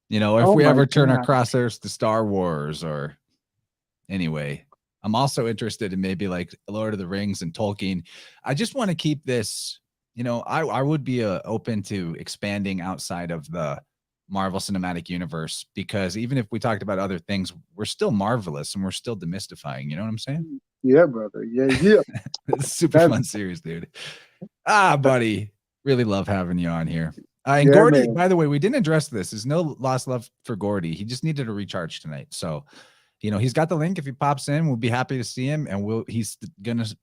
If we ever turn our crosshairs to Star Wars or anyway. I'm also interested in maybe like Lord of the Rings and Tolkien. I just want to keep this, I would be open to expanding outside of the Marvel Cinematic Universe, because even if we talked about other things, we're still marvelous and we're still demystifying. You know what I'm saying? Yeah, brother. Yeah. It's super fun series, dude. Buddy. Really love having you on here. And Gordy, by the way, we didn't address this. There's no lost love for Gordy. He just needed a recharge tonight. So, he's got the link. If he pops in, we'll be happy to see him. And he's going to,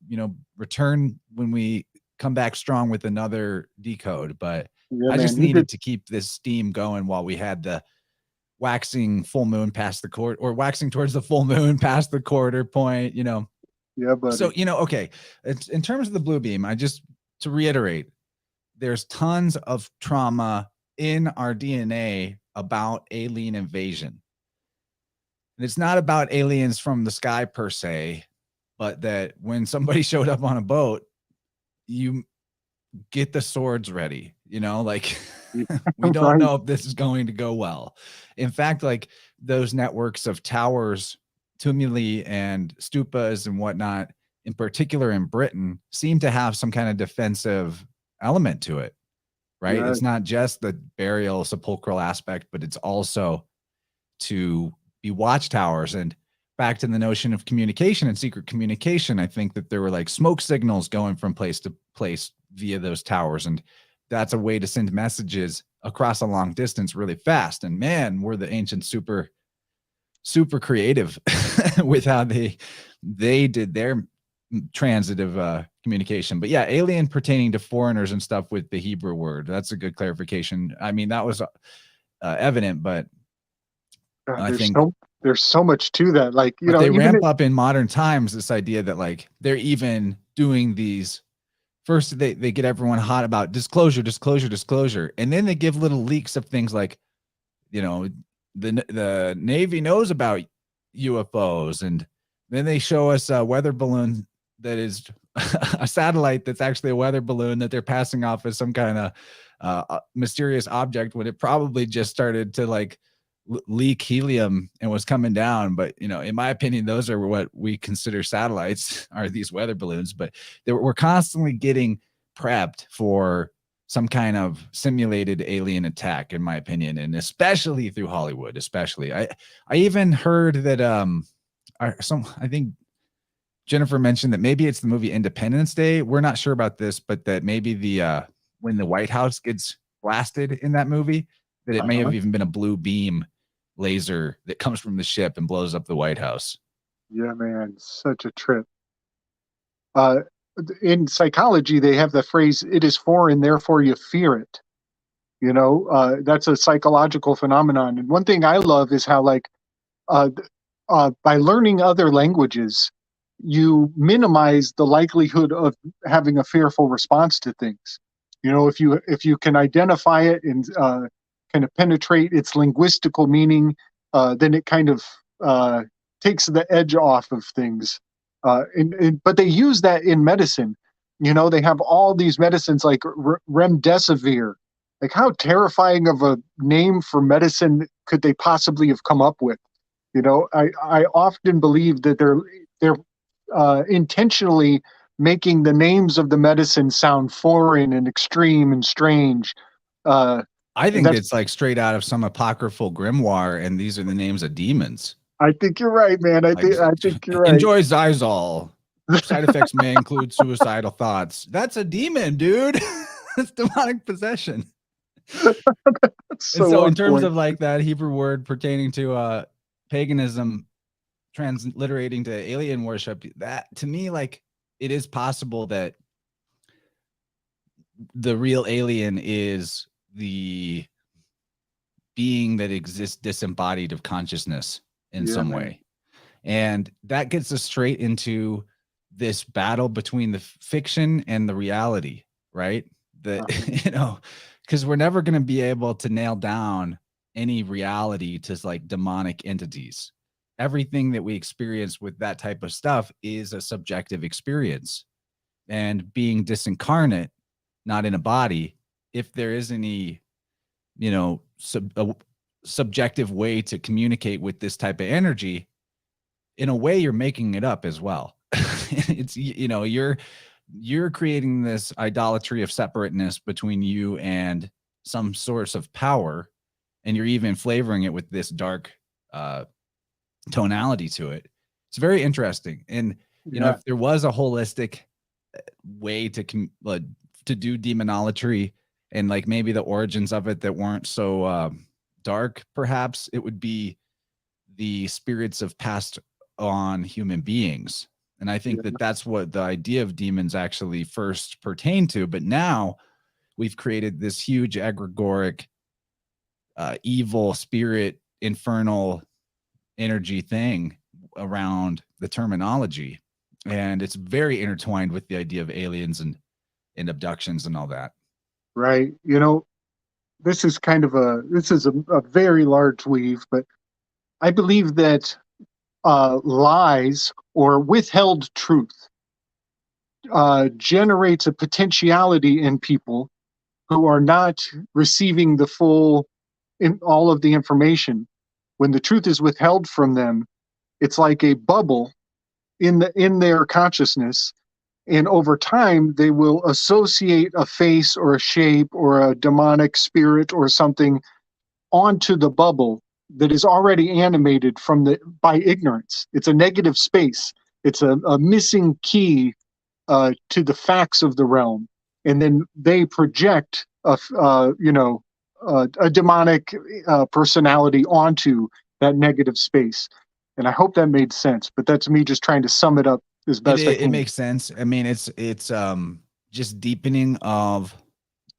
return when we come back strong with another decode. But I just needed to keep this steam going while we had the waxing full moon past the quarter, or waxing towards the full moon past the quarter point, Yeah, buddy. So, okay. In terms of the blue beam, to reiterate, there's tons of trauma in our DNA about alien invasion. And it's not about aliens from the sky per se, but that when somebody showed up on a boat, you get the swords ready, we don't know if this is going to go well. In fact, like those networks of towers, tumuli and stupas and whatnot, in particular in Britain, seem to have some kind of defensive element to it, right? Yeah. It's not just the burial sepulchral aspect, but it's also to be watchtowers. And back to the notion of communication and secret communication, I think that there were like smoke signals going from place to place via those towers. And that's a way to send messages across a long distance really fast. And man, were the ancients super creative with how they did their transitive communication. But yeah, alien pertaining to foreigners and stuff with the Hebrew word. That's a good clarification. I mean, that was evident, but I think there's so much to that. Like, they ramp up in modern times, this idea that like they're even doing these. First, they get everyone hot about disclosure. And then they give little leaks of things like, the Navy knows about UFOs. And then they show us a weather balloon that is a satellite that's actually a weather balloon that they're passing off as some kind of mysterious object, when it probably just started to like leak helium and was coming down. But in my opinion, those are what we consider satellites, are these weather balloons. But we're constantly getting prepped for some kind of simulated alien attack, in my opinion, and especially through Hollywood. I even heard that I think Jennifer mentioned that maybe it's the movie Independence Day. We're not sure about this, but that maybe when the White House gets blasted in that movie, that it may have even been a blue beam laser that comes from the ship and blows up the White House. Yeah, man, such a trip. Uh, in psychology, they have the phrase "it is foreign, therefore you fear it." That's a psychological phenomenon. And one thing I love is how, like, uh, by learning other languages, you minimize the likelihood of having a fearful response to things. If you can identify it and kind of penetrate its linguistical meaning, then it kind of takes the edge off of things. But they use that in medicine. They have all these medicines like remdesivir. Like, how terrifying of a name for medicine could they possibly have come up with? I often believe that they're intentionally making the names of the medicine sound foreign and extreme and strange. Uh, I and think that's it's like straight out of some apocryphal grimoire, and these are the names of demons. I think you're right, man. I Like, think I think you're right. enjoy Xyzal. Side effects may include suicidal thoughts. That's a demon, dude. That's demonic possession. That's And so so, in on terms point. of like that Hebrew word pertaining to paganism, transliterating to alien worship, that to me, like, it is possible that the real alien is the being that exists disembodied of consciousness in Yeah, some man. way. And that gets us straight into this battle between the fiction and the reality, right? That, Uh-huh. because we're never going to be able to nail down any reality to like demonic entities. Everything that we experience with that type of stuff is a subjective experience. And being disincarnate, not in a body, if there is any, a subjective way to communicate with this type of energy, in a way you're making it up as well. It's, you're creating this idolatry of separateness between you and some source of power, and you're even flavoring it with this dark tonality to it. It's very interesting. And Yeah. if there was a holistic way to do demonolatry, and like maybe the origins of it that weren't so dark, perhaps it would be the spirits of past on human beings. And I think Yeah. that that's what the idea of demons actually first pertained to. But now we've created this huge egregoric, evil spirit, infernal energy thing around the terminology. And it's very intertwined with the idea of aliens and abductions and all that. Right. This is a very large weave, but I believe that lies or withheld truth generates a potentiality in people who are not receiving the full in all of the information. When the truth is withheld from them, it's like a bubble in their consciousness, and over time they will associate a face or a shape or a demonic spirit or something onto the bubble that is already animated by ignorance. It's a negative space. It's a missing key to the facts of the realm, and then they project a demonic personality onto that negative space. And I hope that made sense. But that's me just trying to sum it up as best I It can. makes sense. I mean, it's just deepening of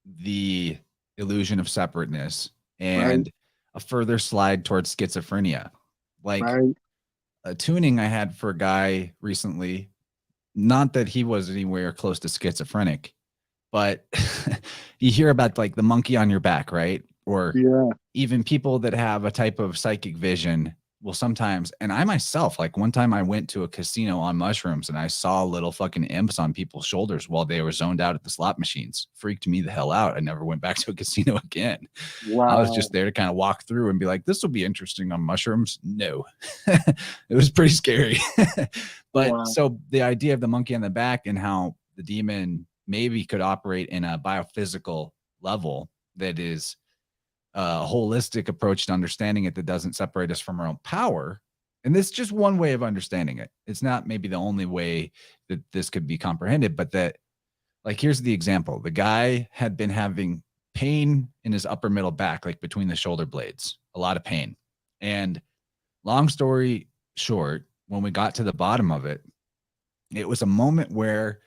the illusion of separateness Right, and a further slide towards schizophrenia. Like right, a tuning I had for a guy recently, not that he was anywhere close to schizophrenic, but you hear about like the monkey on your back, right? Or yeah, even people that have a type of psychic vision will sometimes, and I myself, like one time I went to a casino on mushrooms and I saw little fucking imps on people's shoulders while they were zoned out at the slot machines. Freaked me the hell out. I never went back to a casino again. I was wow, just there to kind of walk through and be like, this will be interesting on mushrooms. No, it was pretty scary. But wow, so the idea of the monkey on the back and how the demon maybe could operate in a biophysical level that is a holistic approach to understanding it that doesn't separate us from our own power. And this is just one way of understanding it. It's not maybe the only way that this could be comprehended, but that, like, here's the example. The guy had been having pain in his upper middle back, like between the shoulder blades, a lot of pain. And long story short, when we got to the bottom of it, it was a moment where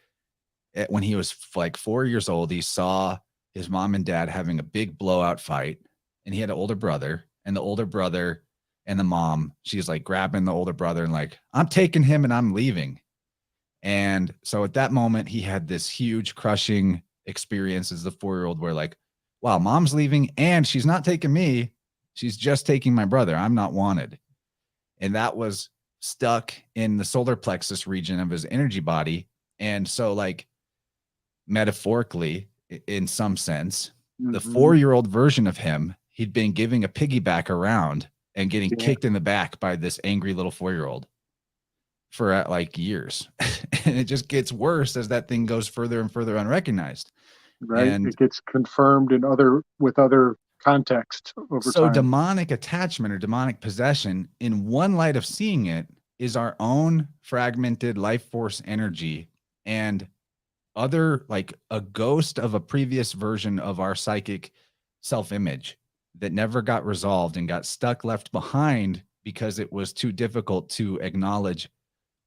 when he was like 4 years old, he saw his mom and dad having a big blowout fight, and he had an older brother, and the older brother and the mom, she's like grabbing the older brother and like, I'm taking him and I'm leaving. And so at that moment, he had this huge crushing experience as the 4-year-old where like, wow, mom's leaving and she's not taking me. She's just taking my brother. I'm not wanted. And that was stuck in the solar plexus region of his energy body. And so like metaphorically, in some sense, the 4-year-old version of him, he'd been giving a piggyback around and getting kicked in the back by this angry little 4-year-old for like years. And it just gets worse as that thing goes further and further unrecognized. Right. And it gets confirmed in with other context over so time. demonic attachment or demonic possession, in one light of seeing it, is our own fragmented life force energy and other, like a ghost of a previous version of our psychic self-image that never got resolved and got stuck, left behind because it was too difficult to acknowledge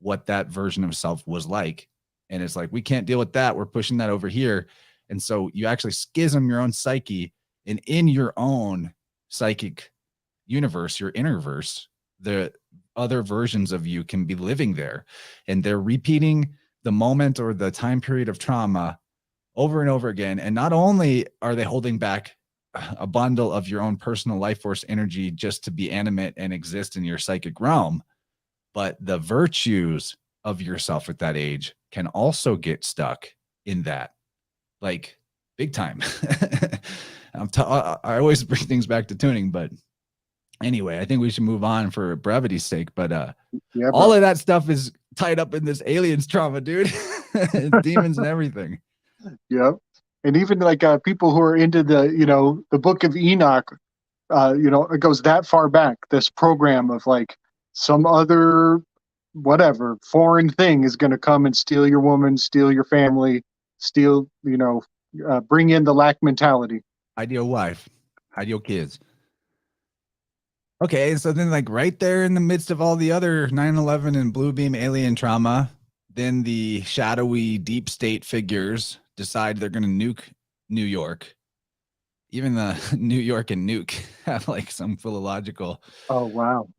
what that version of self was like. And it's like, we can't deal with that. We're pushing that over here. And so you actually schism your own psyche, and in your own psychic universe, your InnerVerse, the other versions of you can be living there, and they're repeating the moment or the time period of trauma over and over again. And not only are they holding back a bundle of your own personal life force energy just to be animate and exist in your psychic realm, but the virtues of yourself at that age can also get stuck in that, like big time. I always bring things back to tuning, but anyway, I think we should move on for brevity's sake. But all of that stuff is tied up in this aliens trauma, dude. Demons and everything. Yep. And even like people who are into the book of Enoch, it goes that far back, this program of like some other whatever foreign thing is going to come and steal your woman, steal your family, steal, bring in the lack mentality. Ideal wife, ideal kids. Okay, so then like right there in the midst of all the other 9/11 and blue beam alien trauma, then the shadowy deep state figures decide they're going to nuke New York. Even the New York and nuke have like some philological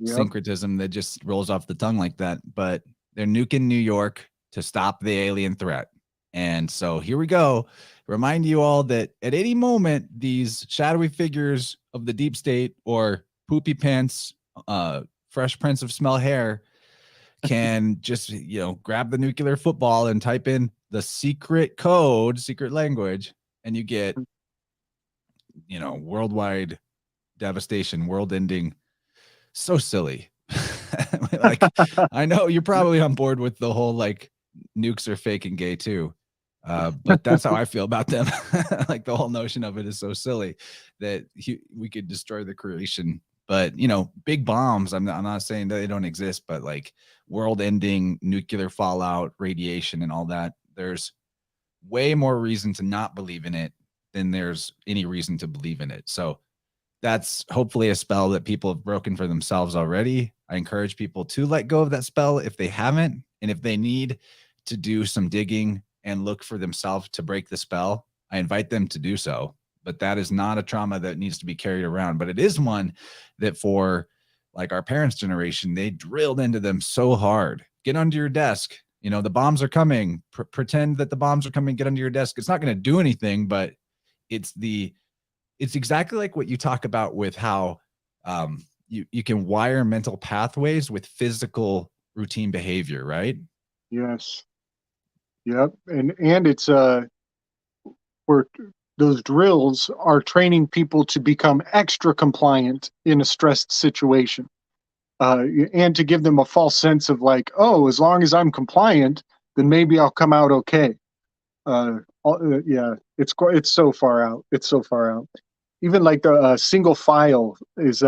syncretism that just rolls off the tongue like that. But they're nuking New York to stop the alien threat. And so here we go. Remind you all that at any moment, these shadowy figures of the deep state or poopy pants, fresh prince of smell hair can just, grab the nuclear football and type in the secret code, secret language, and you get, worldwide devastation, world ending. So silly. Like, I know you're probably on board with the whole, like, nukes are fake and gay too. But that's how I feel about them. Like the whole notion of it is so silly that we could destroy the creation. But, big bombs, I'm not saying that they don't exist, but like world ending nuclear fallout, radiation and all that, there's way more reason to not believe in it than there's any reason to believe in it. So that's hopefully a spell that people have broken for themselves already. I encourage people to let go of that spell if they haven't, and if they need to do some digging and look for themselves to break the spell, I invite them to do so. But that is not a trauma that needs to be carried around. But it is one that for like our parents' generation, they drilled into them so hard. Get under your desk. The bombs are coming. Pretend that the bombs are coming. Get under your desk. It's not going to do anything, but it's exactly like what you talk about with how you can wire mental pathways with physical routine behavior, right? Yes. Yep. And it's where those drills are training people to become extra compliant in a stressed situation. And to give them a false sense of like, oh, as long as I'm compliant, then maybe I'll come out okay. Yeah, it's so far out. It's so far out. Even like the single file is,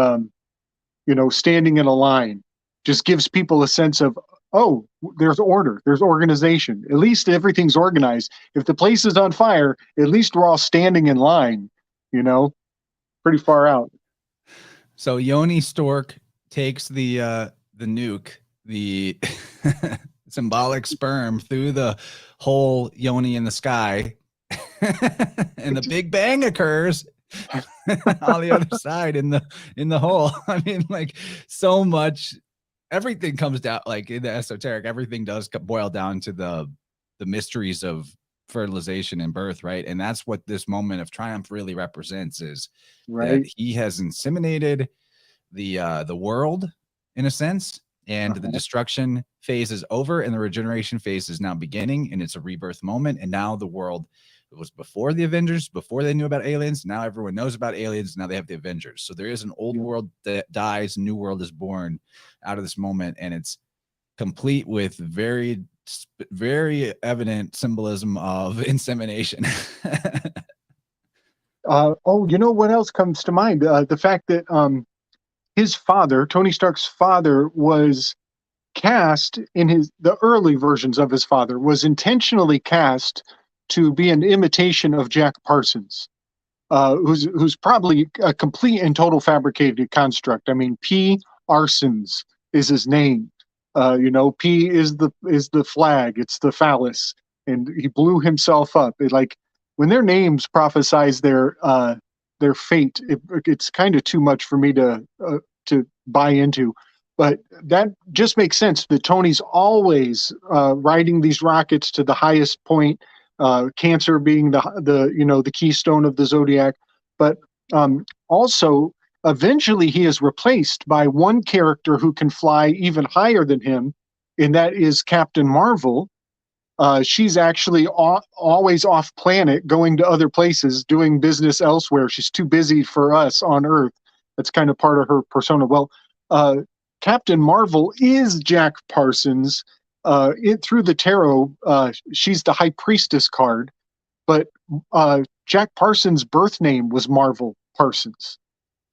standing in a line just gives people a sense of, oh, there's order, there's organization. At least everything's organized. If the place is on fire, at least we're all standing in line, pretty far out. So Yoni Stork takes the nuke the symbolic sperm through the whole yoni in the sky, and the Big Bang occurs on the other side in the hole. I mean, like, so much, everything comes down, like in the esoteric, everything does boil down to the mysteries of fertilization and birth, right? And that's what this moment of triumph really represents, is that he has inseminated the world in a sense, and the destruction phase is over and the regeneration phase is now beginning, and it's a rebirth moment. And now the world, it was before the Avengers, before they knew about aliens. Now everyone knows about aliens. Now they have the Avengers. So there is an old world that dies, new world is born out of this moment, and it's complete with very, very evident symbolism of insemination. You know what else comes to mind? The fact that his father, Tony Stark's father, was cast in the early versions of his father, was intentionally cast to be an imitation of Jack Parsons, who's probably a complete and total fabricated construct. I mean, P. Arsons is his name. P is the flag, it's the phallus, and he blew himself up. Like, when their names prophesize their fate, it's kind of too much for me to buy into. But that just makes sense that Tony's always riding these rockets to the highest point, Cancer being the keystone of the zodiac. But also, eventually he is replaced by one character who can fly even higher than him, and that is Captain Marvel. She's actually always off planet, going to other places, doing business elsewhere. She's too busy for us on Earth. That's kind of part of her persona. Well, Captain Marvel is Jack Parsons. Through the tarot, she's the High Priestess card, but Jack Parsons' birth name was Marvel Parsons.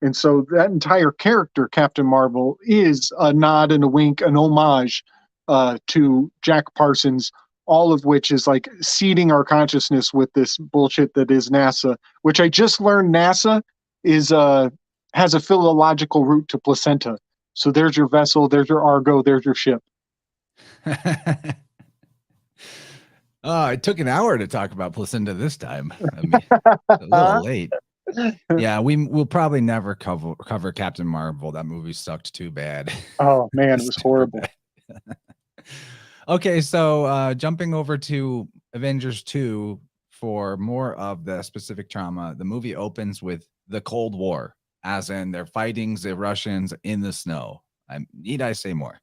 And so that entire character, Captain Marvel, is a nod and a wink, an homage to Jack Parsons, all of which is like seeding our consciousness with this bullshit that is NASA, which I just learned NASA has a philological root to placenta. So there's your vessel, there's your Argo, there's your ship. It took an hour to talk about placenta this time. I mean, a little late. Yeah, we'll probably never cover Captain Marvel. That movie sucked too bad. Oh man, it was horrible. Okay, so jumping over to Avengers 2 for more of the specific trauma. The movie opens with the Cold War, as in they're fighting the Russians in the snow. Need I say more?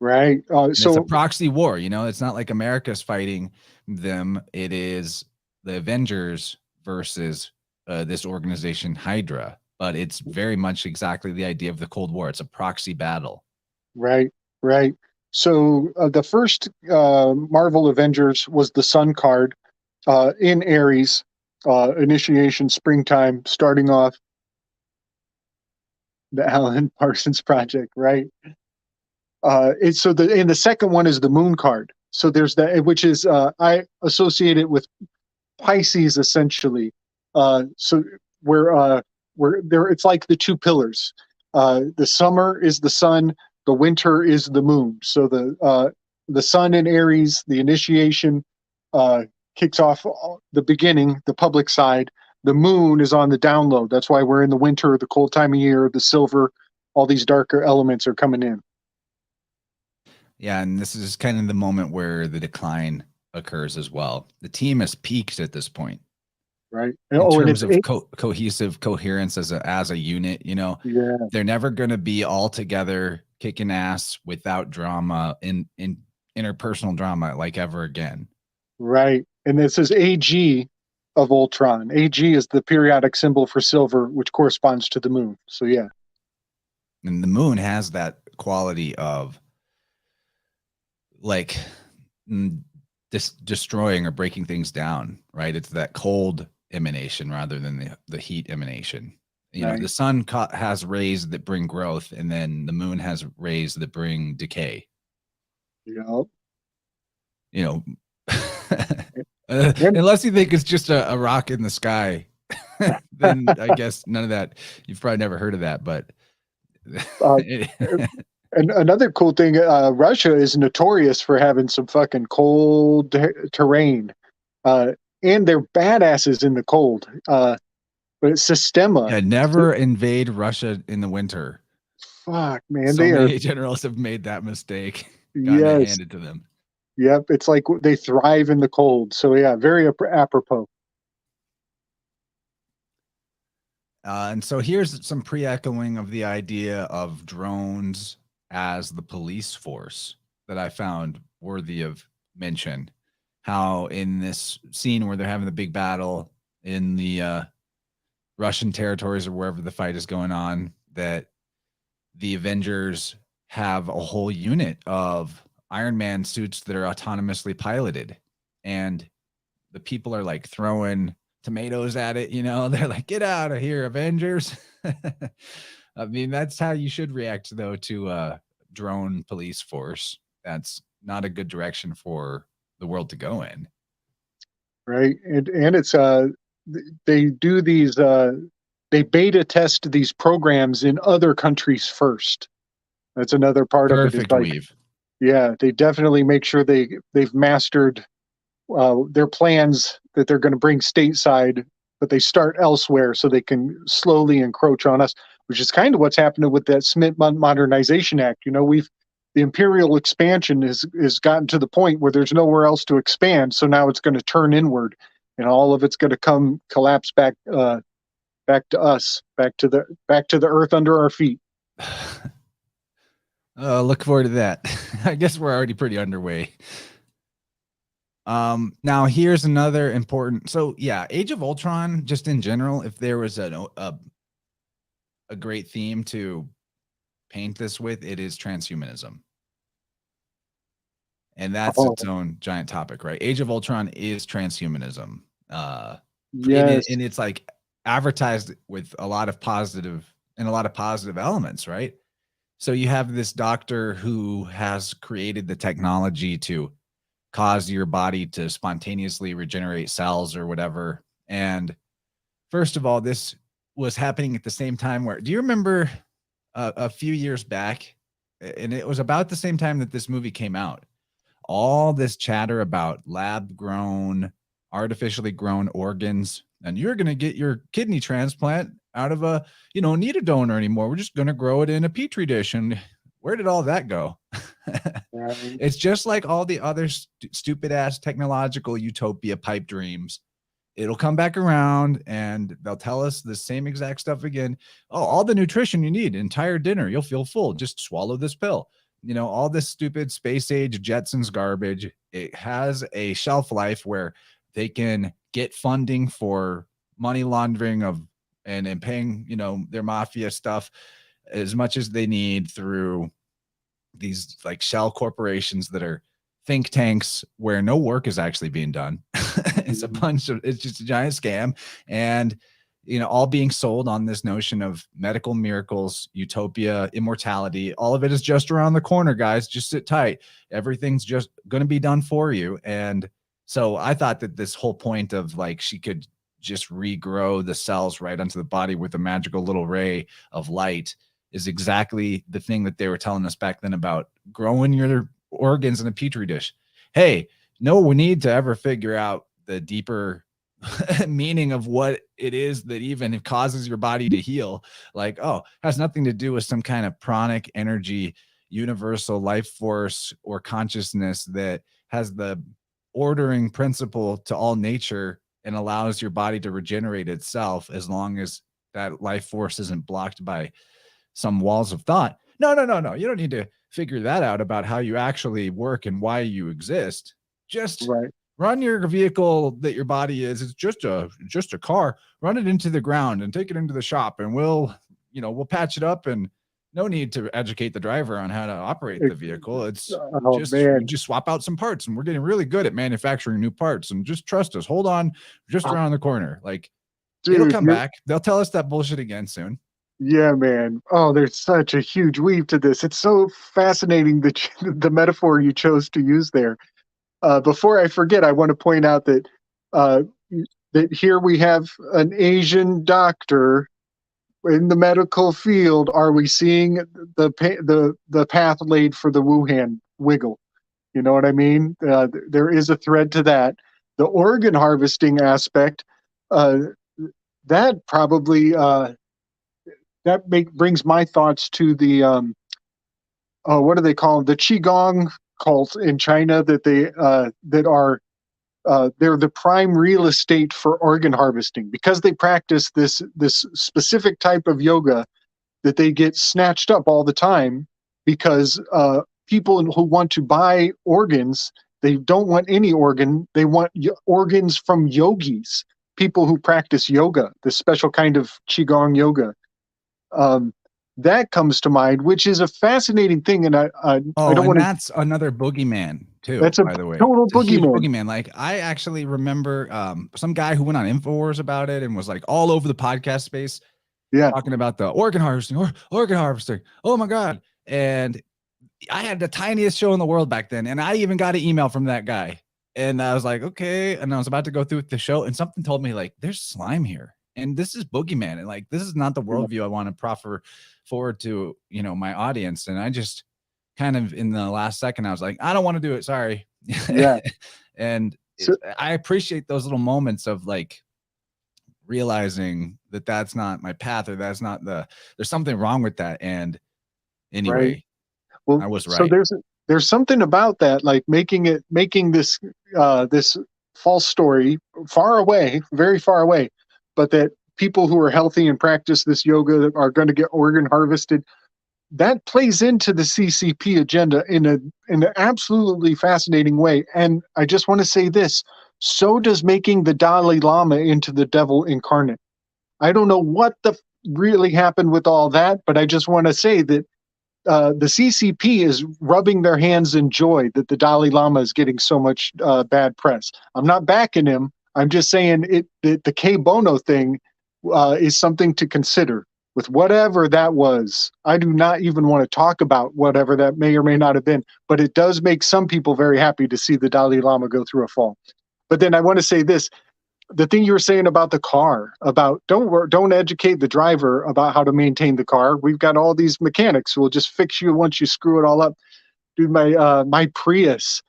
Right. So it's a proxy war. It's not like America's fighting them. It is the Avengers versus this organization Hydra, but it's very much exactly the idea of the Cold War. It's a proxy battle. Right. So the first Marvel Avengers was the Sun card in Aries, initiation, springtime, starting off the Alan Parsons Project, right? And the second one is the Moon card. So there's that, which is I associate it with Pisces essentially. So we're there. It's like the two pillars. The summer is the sun. The winter is the moon. So the sun in Aries, the initiation, kicks off the beginning, the public side. The moon is on the download. That's why we're in the winter, the cold time of year, the silver, all these darker elements are coming in. Yeah, and this is kind of the moment where the decline occurs as well. The team has peaked at this point. Right. In terms of cohesive coherence as a unit, they're never going to be all together kicking ass without drama in interpersonal drama like ever again. Right. And this is AG of Ultron. AG is the periodic symbol for silver, which corresponds to the moon. So yeah. And the moon has that quality of like destroying or breaking things down, right? It's that cold emanation rather than the heat emanation. The sun has rays that bring growth, and then the moon has rays that bring decay. Yep. Unless you think it's just a rock in the sky, then I guess none of that. You've probably never heard of that, but And another cool thing, Russia is notorious for having some fucking cold terrain, uh, and they're badasses in the cold. But it's Sistema. Yeah, never invade Russia in the winter. Fuck, man, So they are. many generals have made that mistake, gotten it Yes, handed to them. yep. It's like they thrive in the cold. So yeah, very apropos. And so here's some pre-echoing of the idea of drones as the police force that I found worthy of mention. How in this scene where they're having the big battle in the Russian territories or wherever the fight is going on, that the Avengers have a whole unit of Iron Man suits that are autonomously piloted. And the people are like throwing tomatoes at it, you know, they're like, get out of here, Avengers. I mean, that's how you should react though to a drone police force. That's not a good direction for the world to go in. Right, and it's they do these they beta test these programs in other countries first. That's another part of it. Is Perfect like, weave. yeah, they definitely make sure they've mastered their plans that they're going to bring stateside, but they start elsewhere so they can slowly encroach on us, which is kind of what's happening with that Smith Modernization Act. You know, the imperial expansion is gotten to the point where there's nowhere else to expand, so now it's going to turn inward, and all of it's going to come collapse back back to us, back to the earth under our feet. Look forward to that. I guess we're already pretty underway. Now here's another important. So yeah, Age of Ultron, just in general, if there was a great theme to paint this with, it is transhumanism. And that's its own giant topic, right? Age of Ultron is transhumanism. Yes, and it's like advertised with a lot of positive elements, right? So you have this doctor who has created the technology to cause your body to spontaneously regenerate cells or whatever. And first of all, this was happening at the same time where, do you remember a few years back, and it was about the same time that this movie came out, all this chatter about lab grown, artificially grown organs, and you're going to get your kidney transplant out of a, need a donor anymore. We're just going to grow it in a petri dish. And where did all that go? right. It's just like all the other stupid ass technological utopia pipe dreams. It'll come back around and they'll tell us the same exact stuff again. Oh, all the nutrition you need, entire dinner, you'll feel full. Just swallow this pill. All this stupid space age Jetsons garbage. It has a shelf life where they can get funding for money laundering of and paying, their mafia stuff as much as they need through these like shell corporations that are think tanks where no work is actually being done. It's just a giant scam. And, all being sold on this notion of medical miracles, utopia, immortality. All of it is just around the corner, guys. Just sit tight. Everything's just going to be done for you. And so I thought that this whole point of like she could just regrow the cells right onto the body with a magical little ray of light is exactly the thing that they were telling us back then about growing your organs in a petri dish. Hey, no need to ever figure out the deeper meaning of what it is that even causes your body to heal. Like, oh, has nothing to do with some kind of pranic energy, universal life force or consciousness that has the ordering principle to all nature and allows your body to regenerate itself as long as that life force isn't blocked by some walls of thought. No. You don't need to figure that out about how you actually work and why you exist. Just Right. run your vehicle that your body is. It's just a car. Run it into the ground and take it into the shop, and we'll patch it up. And no need to educate the driver on how to operate the vehicle. It's Oh just we man, just swap out some parts, and we're getting really good at manufacturing new parts. And just trust us. Hold on, just around the corner. Like it'll dude, come back. They'll tell us that bullshit again soon. yeah, man. Oh, there's such a huge weave to this. It's so fascinating that the metaphor you chose to use there. Before I forget, I want to point out uh, that here we have an Asian doctor in the medical field, are we seeing the path laid for the Wuhan wiggle? You know what I mean? There is a thread to that. The organ harvesting aspect, uh, that probably brings my thoughts to the what do they call them? The qigong cult in China that are they're the prime real estate for organ harvesting because they practice this specific type of yoga that they get snatched up all the time because people who want to buy organs, they don't want any organ, they want organs from yogis, people who practice yoga, the special kind of qigong yoga. um, that comes to mind, which is a fascinating thing, and I Oh, don't and want to. that's another boogeyman too, That's a by the way. total It's a huge boogeyman. boogeyman. Like I actually remember some guy who went on InfoWars about it and was like all over the podcast space Yeah, talking about the organ harvesting or organ harvesting. Oh my God. And I had the tiniest show in the world back then. And I even got an email from that guy. And I was like, okay. And I was about to go through the show and something told me like, there's slime here. And this is boogeyman. And like, this is not the worldview I want to proffer forward to, you know, my audience. And I just kind of in the last second, I was like, I don't want to do it. Sorry. yeah. And So, I appreciate those little moments of like realizing that that's not my path or that's not there's something wrong with that. And right. anyway, Well, I was so right. there's something about that, like making this false story far away, very far away, but that people who are healthy and practice this yoga are going to get organ harvested. That plays into the CCP agenda in an absolutely fascinating way. And I just want to say this: so does making the Dalai Lama into the devil incarnate. I don't know what really happened with all that, but I just want to say that the CCP is rubbing their hands in joy that the Dalai Lama is getting so much bad press. I'm not backing him. I'm just saying the K Bono thing is something to consider. With whatever that was, I do not even want to talk about whatever that may or may not have been, but it does make some people very happy to see the Dalai Lama go through a fall. But then I want to say this: the thing you were saying about the car, about don't educate the driver about how to maintain the car. We've got all these mechanics who will just fix you once you screw it all up. Dude, my Prius,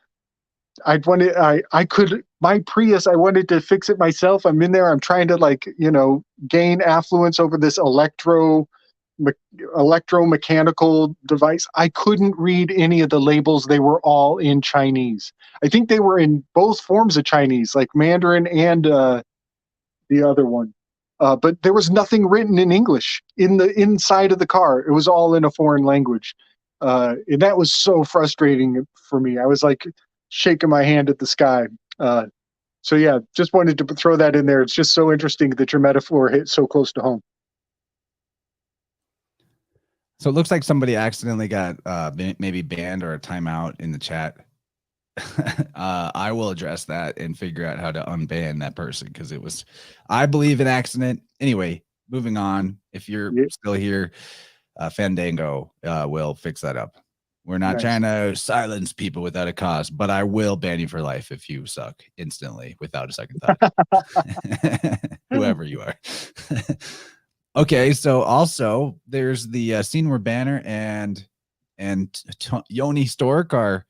my Prius, I wanted to fix it myself. I'm in there, I'm trying to, like, gain affluence over this electromechanical device. I couldn't read any of the labels. They were all in Chinese. I think they were in both forms of Chinese, like Mandarin and the other one. But there was nothing written in English in the inside of the car. It was all in a foreign language. And that was so frustrating for me. I was like shaking my hand at the sky. So yeah, just wanted to throw that in there. It's just so interesting that your metaphor hit so close to home. So it looks like somebody accidentally got maybe banned or a timeout in the chat. I will address that and figure out how to unban that person because it was, I believe, an accident. Anyway, moving on. If you're still here, Fandango will fix that up. We're not trying to silence people without a cause, but I will ban you for life if you suck instantly without a second thought. Whoever you are. Okay, so also there's the scene where Banner and Yoni Stork are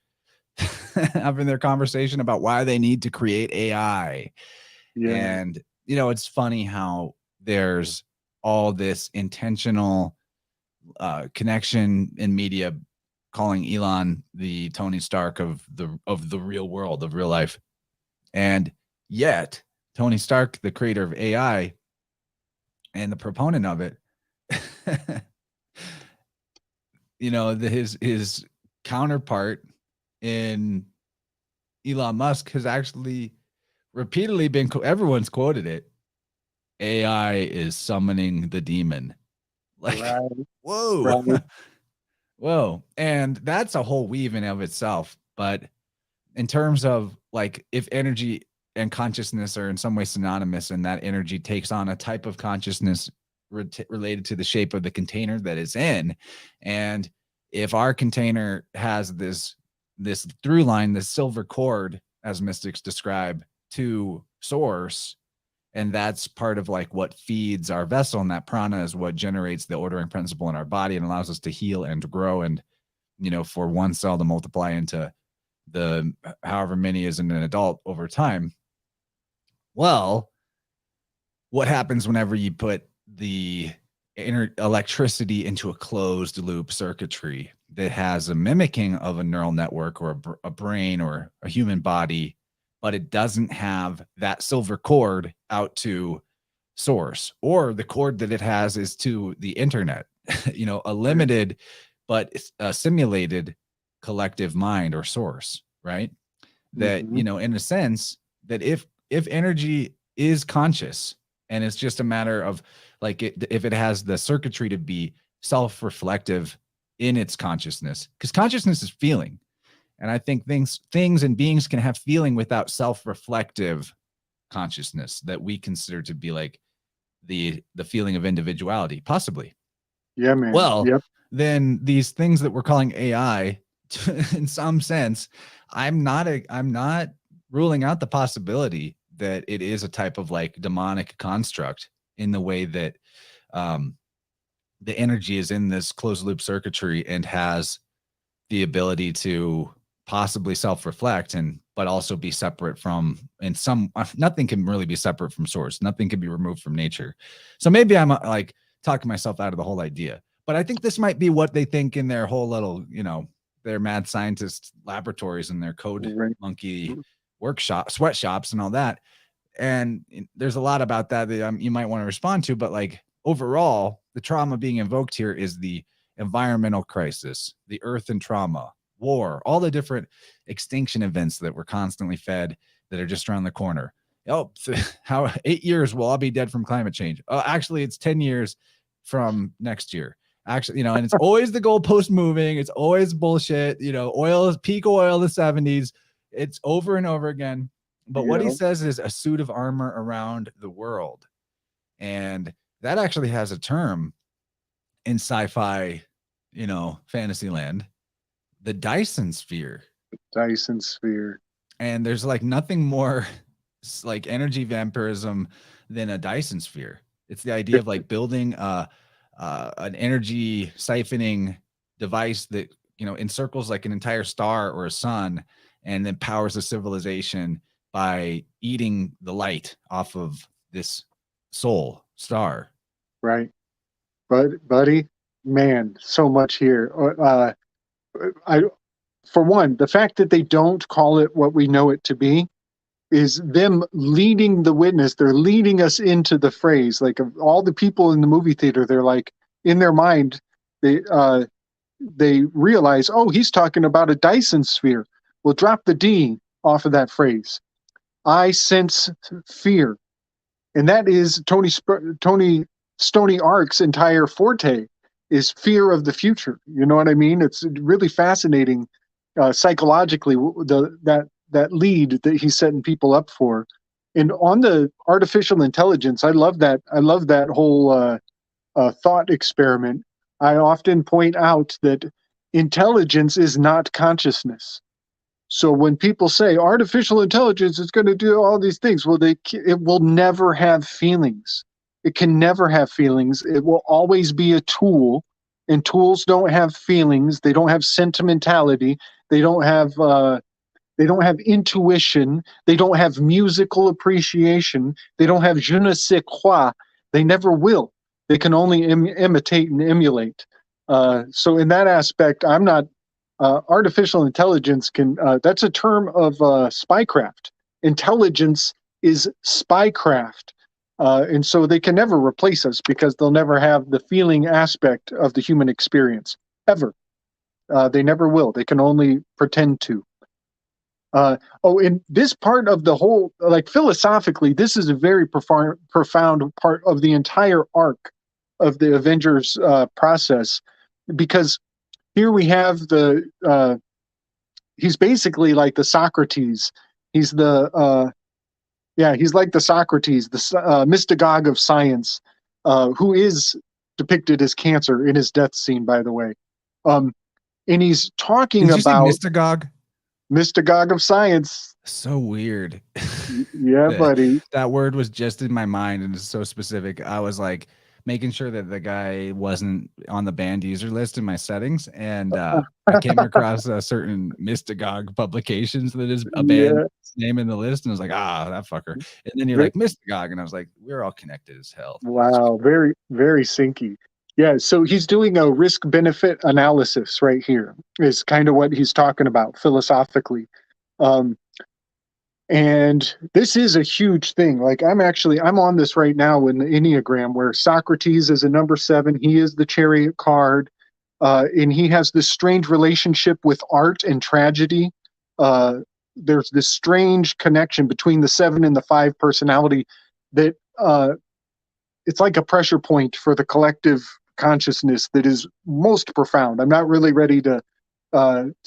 having their conversation about why they need to create AI. Yeah. And, it's funny how there's all this intentional connection in media calling Elon the Tony Stark of the real world, of real life. And yet Tony Stark, the creator of AI and the proponent of it, his counterpart in Elon Musk has actually repeatedly been, everyone's quoted it, AI is summoning the demon. Like, right. Whoa. Right. Whoa. And that's a whole weave in of itself. But in terms of like, if energy and consciousness are in some way synonymous and that energy takes on a type of consciousness related to the shape of the container that it's in. And if our container has this through line, this silver cord, as mystics describe, to source, And that's part of like what feeds our vessel, and that prana is what generates the ordering principle in our body and allows us to heal and grow, and for one cell to multiply into the however many is in an adult over time. Well, what happens whenever you put the electricity into a closed loop circuitry that has a mimicking of a neural network or a brain or a human body, but it doesn't have that silver cord out to source, or the cord that it has is to the internet, a limited but simulated collective mind or source, right? That, in a sense, that if energy is conscious, and it's just a matter of like if it has the circuitry to be self-reflective in its consciousness, because consciousness is feeling. And I think things and beings can have feeling without self-reflective consciousness that we consider to be like the feeling of individuality, possibly. Yeah, man. Well, then these things that we're calling AI, in some sense, I'm not ruling out the possibility that it is a type of like demonic construct in the way that the energy is in this closed loop circuitry and has the ability to possibly self-reflect but also be separate from, nothing can really be separate from source. Nothing can be removed from nature. So maybe I'm like talking myself out of the whole idea, but I think this might be what they think in their whole little, their mad scientist laboratories and their code monkey sweatshops and all that. And there's a lot about that you might want to respond to, but like overall, the trauma being invoked here is the environmental crisis, the earth and trauma, war, all the different extinction events that we're constantly fed that are just around the corner. Oh, how 8 years will all be dead from climate change. Oh, actually, it's 10 years from next year. Actually, and it's always the goalpost moving. It's always bullshit. Oil, peak oil, the 70s. It's over and over again. But what he says is a suit of armor around the world. And that actually has a term in sci-fi, fantasy land, the Dyson sphere. Dyson sphere. And there's like nothing more like energy vampirism than a Dyson sphere. It's the idea of like building an energy siphoning device that, encircles like an entire star or a sun and then powers a civilization by eating the light off of this soul star. Right. But buddy, man, so much here. For one, the fact that they don't call it what we know it to be is them leading the witness. They're leading us into the phrase. Like of all the people in the movie theater, they're like in their mind, they realize, oh, he's talking about a Dyson sphere. We'll drop the D off of that phrase. I sense fear. And that is Tony Stoney Ark's entire forte is fear of the future. You know what I mean? It's really fascinating psychologically, that lead that he's setting people up for. And on the artificial intelligence, I love that whole thought experiment. I often point out that intelligence is not consciousness. So when people say artificial intelligence is going to do all these things, well, it will never have feelings. It can never have feelings. It will always be a tool, and tools don't have feelings. They don't have sentimentality. They don't have intuition. They don't have musical appreciation. They don't have je ne sais quoi. They never will. They can only imitate and emulate. So in that aspect, I'm not. Artificial intelligence that's a term of spycraft. Intelligence is spycraft. And so they can never replace us because they'll never have the feeling aspect of the human experience, ever. They never will. They can only pretend to. In this part of the whole, like philosophically, this is a very profound part of the entire arc of the Avengers process, because here we have he's basically like the Socrates. He's he's like the Socrates, the mystagogue of science, who is depicted as cancer in his death scene, by the way. And he's talking Did you about say mystagogue? Mystagogue of science. So weird. Yeah, that, buddy. that word was just in my mind and it's so specific. I was like making sure that the guy wasn't on the banned user list in my settings, and I came across a certain Mystagogue publications that is a banned Yeah. name in the list, and I was like, that fucker. And then you're Ve- like Mystagogue, and I was like, we're all connected as hell. Wow. Very, very syncy. Yeah. So he's doing a risk benefit analysis right here, is kind of what he's talking about philosophically. Um, and this is a huge thing. Like I'm on this right now in the Enneagram, where Socrates is a number 7. He is the chariot card. And he has this strange relationship with art and tragedy. There's this strange connection between the 7 and the 5 personality that it's like a pressure point for the collective consciousness that is most profound. I'm not really ready to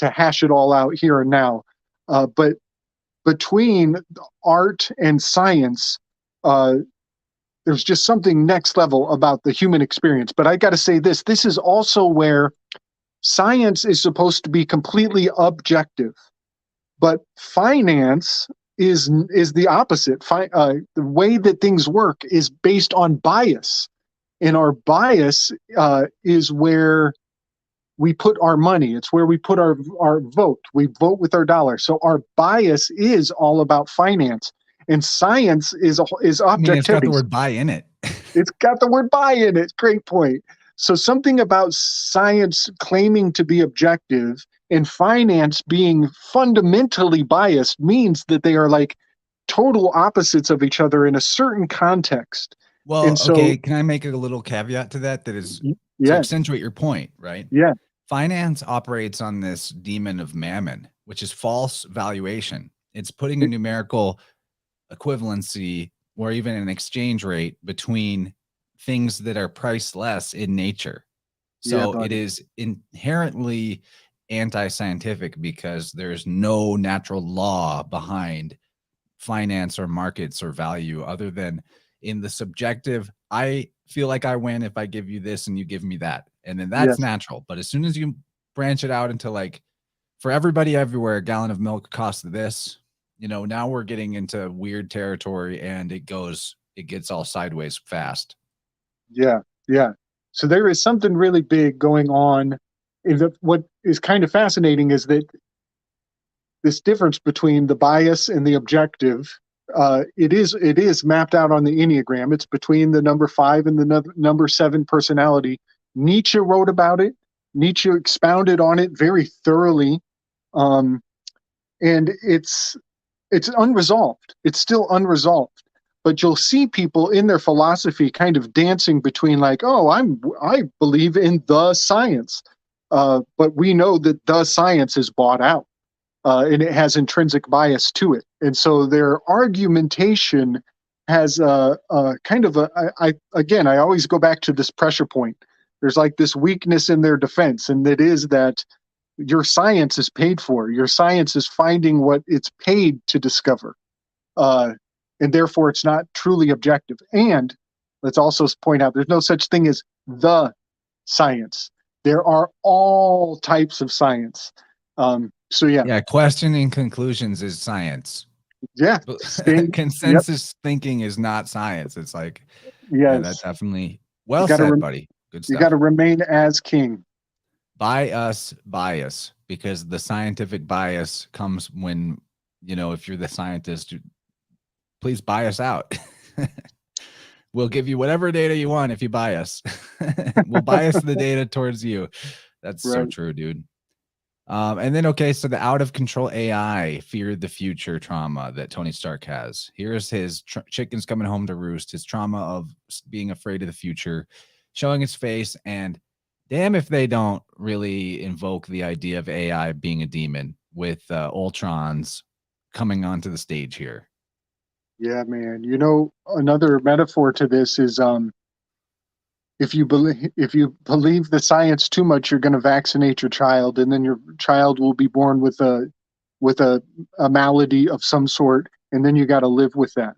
hash it all out here and now, but between art and science, there's just something next level about the human experience. But I got to say this is also where science is supposed to be completely objective, but finance is the opposite. The way that things work is based on bias, and our bias is where we put our money. It's where we put our vote. We vote with our dollar. So our bias is all about finance, and science is I mean, it's got objectivity. the word "buy" in it. It's got the word buy in it. Great point. So something about science claiming to be objective and finance being fundamentally biased means that they are like total opposites of each other in a certain context. Well, And so, okay, can I make a little caveat to that? That is to yeah, accentuate your point, right? yeah, Finance operates on this demon of mammon, which is false valuation. It's putting a numerical equivalency or even an exchange rate between things that are priceless in nature. yeah, So it buddy. is inherently anti-scientific because there's no natural law behind finance or markets or value other than in the subjective. I feel like I win if I give you this and you give me that, and then that's Yes, natural. But as soon as you branch it out into like, for everybody everywhere, a gallon of milk costs this, now we're getting into weird territory, and it gets all sideways fast. yeah, yeah. So there is something really big going on. What is kind of fascinating is that this difference between the bias and the objective, it is mapped out on the Enneagram. It's between the number 5 and the number 7 personality. Nietzsche wrote about it. Nietzsche expounded on it very thoroughly, um, and it's unresolved. It's still unresolved. But you'll see people in their philosophy kind of dancing between like, oh, I believe in the science, but we know that the science is bought out, and it has intrinsic bias to it. And so their argumentation has a kind of I always go back to this pressure point. There's like this weakness in their defense, and that is that your science is paid for. Your science is finding what it's paid to discover. And therefore it's not truly objective. And let's also point out there's no such thing as the science. There are all types of science. So Yeah, questioning conclusions is science. yeah, yep, Consensus thinking is not science. It's like, yeah, that yes. definitely You well got to said, buddy. Good you got to stuff. remain as king. Buy us bias, because the scientific bias comes when, if you're the scientist, please buy us out. We'll give you whatever data you want if you buy us. We'll bias the data towards you. That's so Right. true, dude. And then, okay, so the out of control AI feared the future trauma that Tony Stark has. Here's his chickens coming home to roost, his trauma of being afraid of the future, showing its face. And damn if they don't really invoke the idea of AI being a demon with Ultrons coming onto the stage here. Yeah, man. Another metaphor to this is if you believe the science too much, you're going to vaccinate your child, and then your child will be born with a malady of some sort, and then you got to live with that.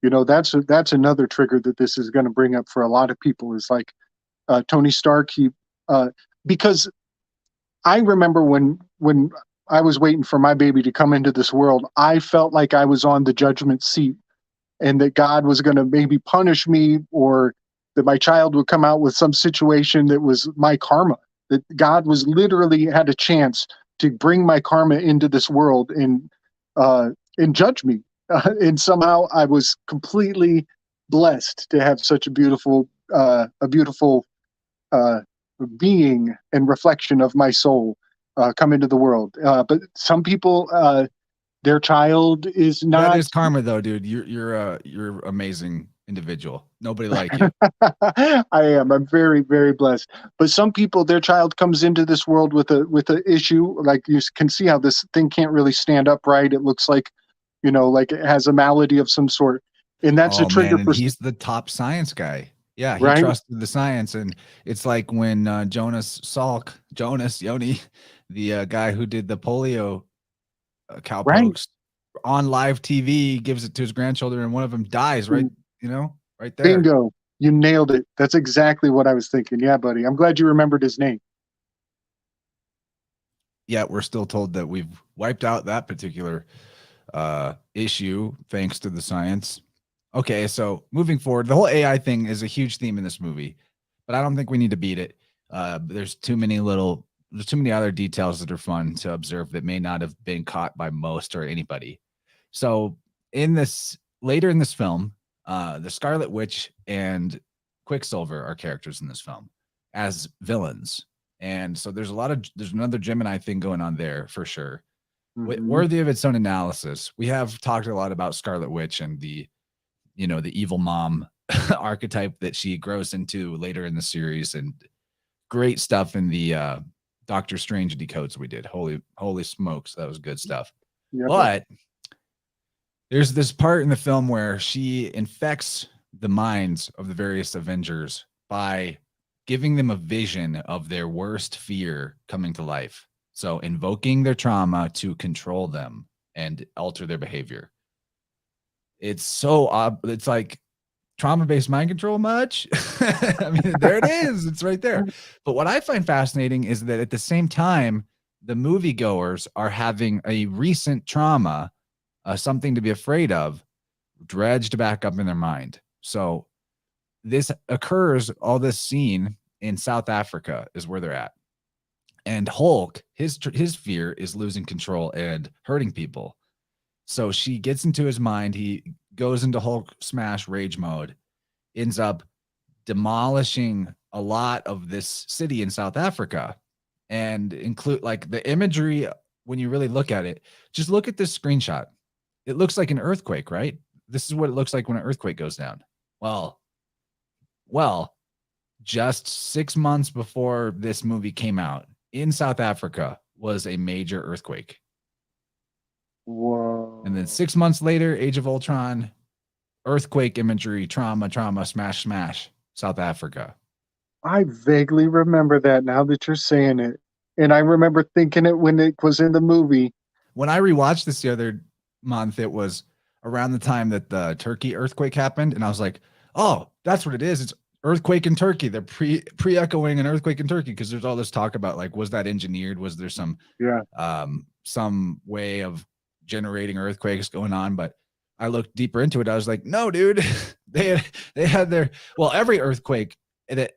That's another trigger that this is going to bring up for a lot of people, is like Tony Stark. Because I remember when I was waiting for my baby to come into this world, I felt like I was on the judgment seat and that God was going to maybe punish me, or that my child would come out with some situation that was my karma. That God was literally had a chance to bring my karma into this world and judge me. And somehow I was completely blessed to have such a beautiful uh, being and reflection of my soul come into the world. But some people, their child is That not. is karma, though, dude. You're amazing individual. Nobody like you. I am. I'm very, very blessed. But some people, their child comes into this world with a issue. Like you can see how this thing can't really stand upright. It looks like, like it has a malady of some sort, and that's a Oh trigger man, and for he's the top science guy. Yeah, he right. trusted the science, and it's like when Jonas Yoni, the guy who did the polio Right. cowpokes on live TV, gives it to his grandchildren, and one of them dies. Right, right there. Bingo. You nailed it. That's exactly what I was thinking. Yeah, buddy. I'm glad you remembered his name. Yeah, we're still told that we've wiped out that particular issue thanks to the science. Okay, so moving forward, the whole AI thing is a huge theme in this movie, but I don't think we need to beat it. There's too many other details that are fun to observe that may not have been caught by most or anybody. So later in this film, the Scarlet Witch and Quicksilver are characters in this film as villains. And so there's another Gemini thing going on there for sure. Worthy of its own analysis. We have talked a lot about Scarlet Witch and the evil mom archetype that she grows into later in the series, and great stuff in the Doctor Strange decodes we did. Holy smokes, that was good stuff. Yeah, but there's this part in the film where she infects the minds of the various Avengers by giving them a vision of their worst fear coming to life. So invoking their trauma to control them and alter their behavior. It's so it's like trauma-based mind control much? I mean, there it is. It's right there. But what I find fascinating is that at the same time, the moviegoers are having a recent trauma, something to be afraid of, dredged back up in their mind. So this occurs, all this scene in South Africa is where they're at. And Hulk, his fear is losing control and hurting people. So she gets into his mind. He goes into Hulk smash rage mode, ends up demolishing a lot of this city in South Africa, and include like the imagery. When you really look at it, just look at this screenshot. It looks like an earthquake, right? This is what it looks like when an earthquake goes down. Well, just 6 months before this movie came out in South Africa was a major earthquake. Whoa. And then 6 months later, Age of Ultron, earthquake imagery, trauma, smash, South Africa. I vaguely remember that now that you're saying it. And I remember thinking it when it was in the movie. When I rewatched this the other month, it was around the time that the Turkey earthquake happened. And I was like, oh, that's what it is. It's earthquake in Turkey. They're pre-echoing an earthquake in Turkey, because there's all this talk about like, was that engineered? Was there some way of generating earthquakes going on? But I looked deeper into it. I was like, no, dude, they had their, every earthquake,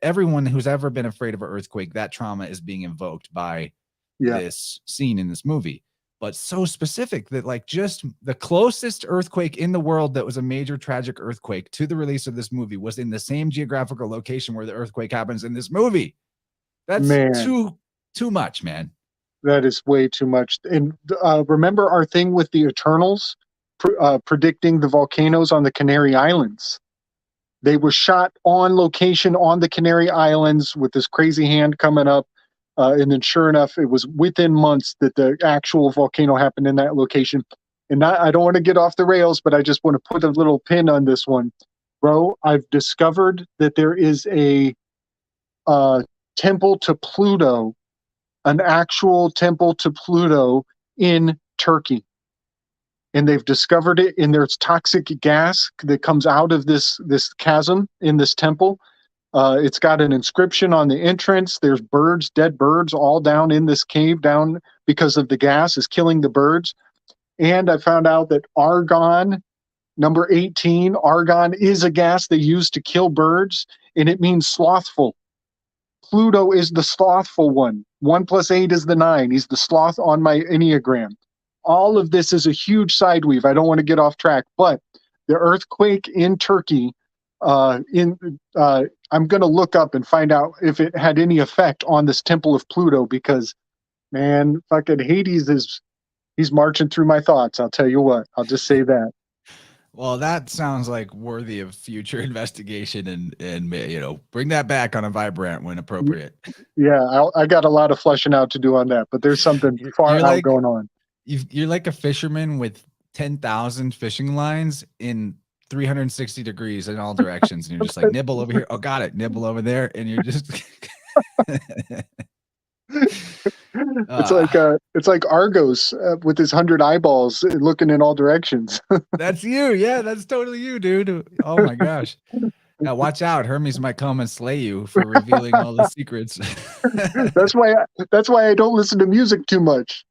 everyone who's ever been afraid of an earthquake, that trauma is being invoked by this scene in this movie. But so specific that like just the closest earthquake in the world that was a major tragic earthquake to the release of this movie was in the same geographical location where the earthquake happens in this movie. That's too much, man. That is way too much. And remember our thing with the Eternals predicting the volcanoes on the Canary Islands? They were shot on location on the Canary Islands with this crazy hand coming up. And then sure enough, it was within months that the actual volcano happened in that location. And I don't want to get off the rails, but I just want to put a little pin on this one. Bro, I've discovered that there is a temple to Pluto, an actual temple to Pluto in Turkey. And they've discovered it, and there's toxic gas that comes out of this chasm in this temple. It's got an inscription on the entrance. There's birds, dead birds, all down in this cave, down because of the gas is killing the birds. And I found out that argon, number 18, argon is a gas they use to kill birds, and it means slothful. Pluto is the slothful one. 1 + 8 is the 9. He's the sloth on my Enneagram. All of this is a huge side weave. I don't want to get off track, but the earthquake in Turkey, I'm going to look up and find out if it had any effect on this temple of Pluto, because, man, fucking Hades he's marching through my thoughts. I'll tell you what. I'll just say that. Well, that sounds like worthy of future investigation, and bring that back on a Vibrant when appropriate. Yeah, I got a lot of fleshing out to do on that, but there's something far out going on. You're like a fisherman with 10,000 fishing lines in 360 degrees in all directions, and you're just like, nibble over here. Oh, got it. Nibble over there, and you're just. It's like Argos with his 100 eyeballs looking in all directions. That's you. Yeah, that's totally you, dude. Oh my gosh. Now watch out. Hermes might come and slay you for revealing all the secrets. That's why I don't listen to music too much.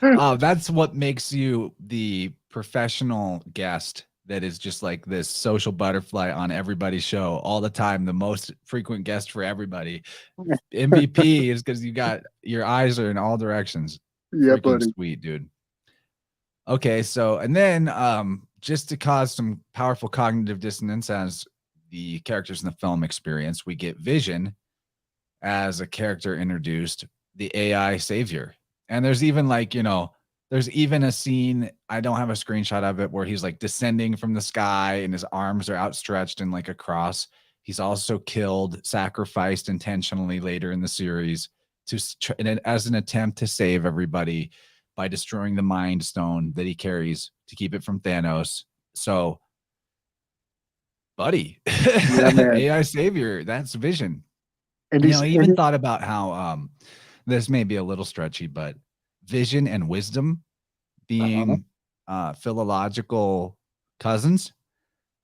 That's what makes you the professional guest that is just like this social butterfly on everybody's show all the time, the most frequent guest for everybody. MVP is because your eyes are in all directions. Yeah, freaking buddy. Sweet, dude. Okay, so and then just to cause some powerful cognitive dissonance as the characters in the film experience, we get Vision as a character introduced, the AI savior. And there's even there's even a scene, I don't have a screenshot of it, where he's like descending from the sky and his arms are outstretched in like a cross. He's also killed, sacrificed intentionally later in the series as an attempt to save everybody by destroying the Mind Stone that he carries to keep it from Thanos. So, buddy, yeah, AI savior, that's Vision. And I even thought about how this may be a little stretchy, but Vision and Wisdom being philological cousins,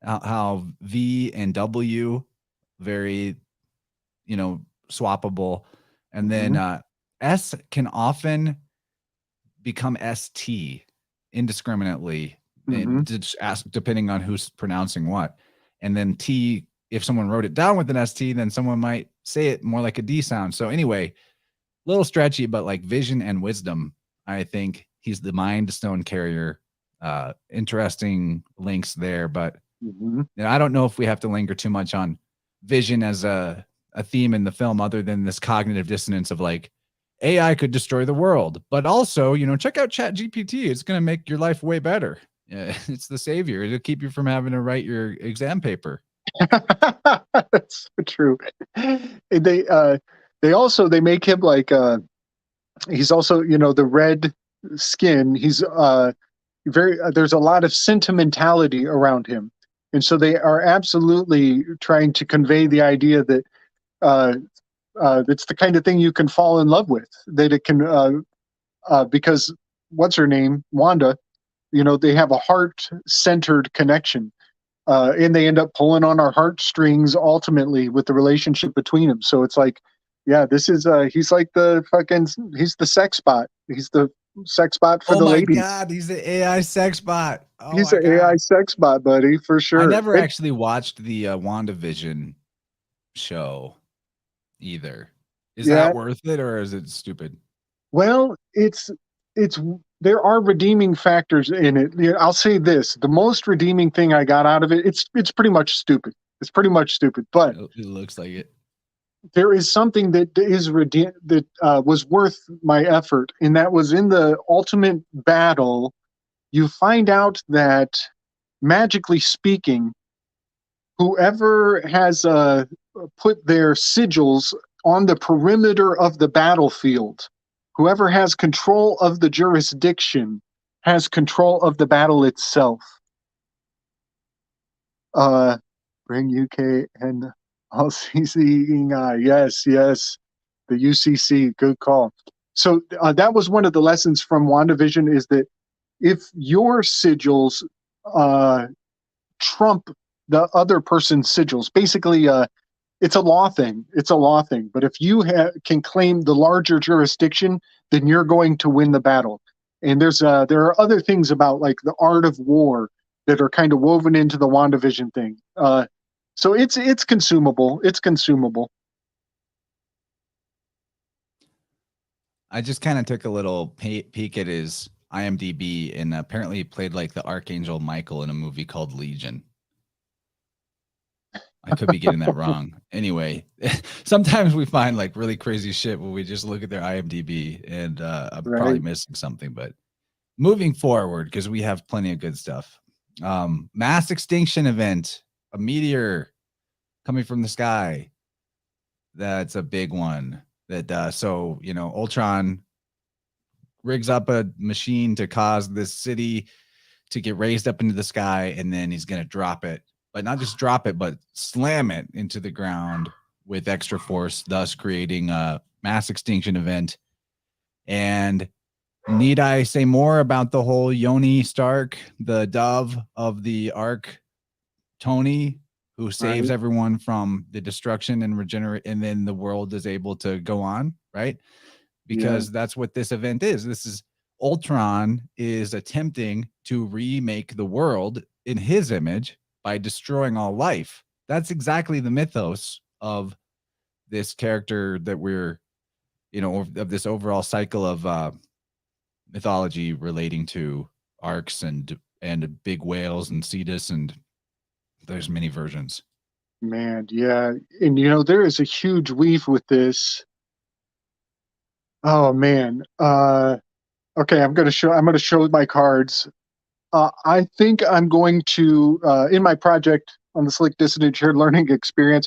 how V and W very, swappable, and then S can often become ST indiscriminately, depending on who's pronouncing what. And then T, if someone wrote it down with an ST, then someone might say it more like a D sound. So anyway, little stretchy, but like Vision and Wisdom, I think he's the Mind Stone carrier. Interesting links there, but I don't know if we have to linger too much on Vision as a theme in the film, other than this cognitive dissonance of like, AI could destroy the world, but also, check out ChatGPT. It's going to make your life way better. Yeah, it's the savior. It'll keep you from having to write your exam paper. That's so true. They make him like he's also, the red skin. He's there's a lot of sentimentality around him, and so they are absolutely trying to convey the idea that it's the kind of thing you can fall in love with. That it can because what's her name, Wanda, they have a heart-centered connection. And they end up pulling on our heartstrings ultimately with the relationship between them. So it's like, yeah, this is he's like he's the sex bot. He's the sex bot for the ladies. Oh my God, he's the AI sex bot. Oh, he's an AI sex bot, buddy, for sure. I never actually watched the WandaVision show either. Is that worth it, or is it stupid? Well, it's there are redeeming factors in it. I'll say this: the most redeeming thing I got out of it, it's pretty much stupid. It's pretty much stupid, but it looks like it. There is something that is that was worth my effort, and that was in the ultimate battle. You find out that, magically speaking, whoever has put their sigils on the perimeter of the battlefield, whoever has control of the jurisdiction, has control of the battle itself. Bring UK and LCC. Yes. The UCC, good call. So that was one of the lessons from WandaVision, is that if your sigils trump the other person's sigils. Basically, it's a law thing. It's a law thing. But if you can claim the larger jurisdiction, then you're going to win the battle. And there are other things about like the art of war that are kind of woven into the WandaVision thing. So it's consumable. It's consumable. I just kind of took a little peek at his IMDb, and apparently he played like the Archangel Michael in a movie called Legion. I could be getting that wrong. Anyway, sometimes we find like really crazy shit when we just look at their IMDb, and I'm probably missing something. But moving forward, because we have plenty of good stuff. Mass extinction event, a meteor coming from the sky. That's a big one. That so Ultron rigs up a machine to cause this city to get raised up into the sky, and then he's gonna drop it. But not just drop it, but slam it into the ground with extra force, thus creating a mass extinction event. And need I say more about the whole Yoni Stark, the dove of the Ark, Tony, who saves everyone from the destruction and regenerate, and then the world is able to go on, right? Because that's what this event is. This is Ultron is attempting to remake the world in his image by destroying all life. That's exactly the mythos of this character that we're, of this overall cycle of mythology relating to arcs and big whales and Cetus, and there's many versions. Man, yeah. And there is a huge weave with this. Oh man. Okay, I'm gonna show my cards. I think I'm going to, in my project on the Slick Dissident Shared Learning Experience,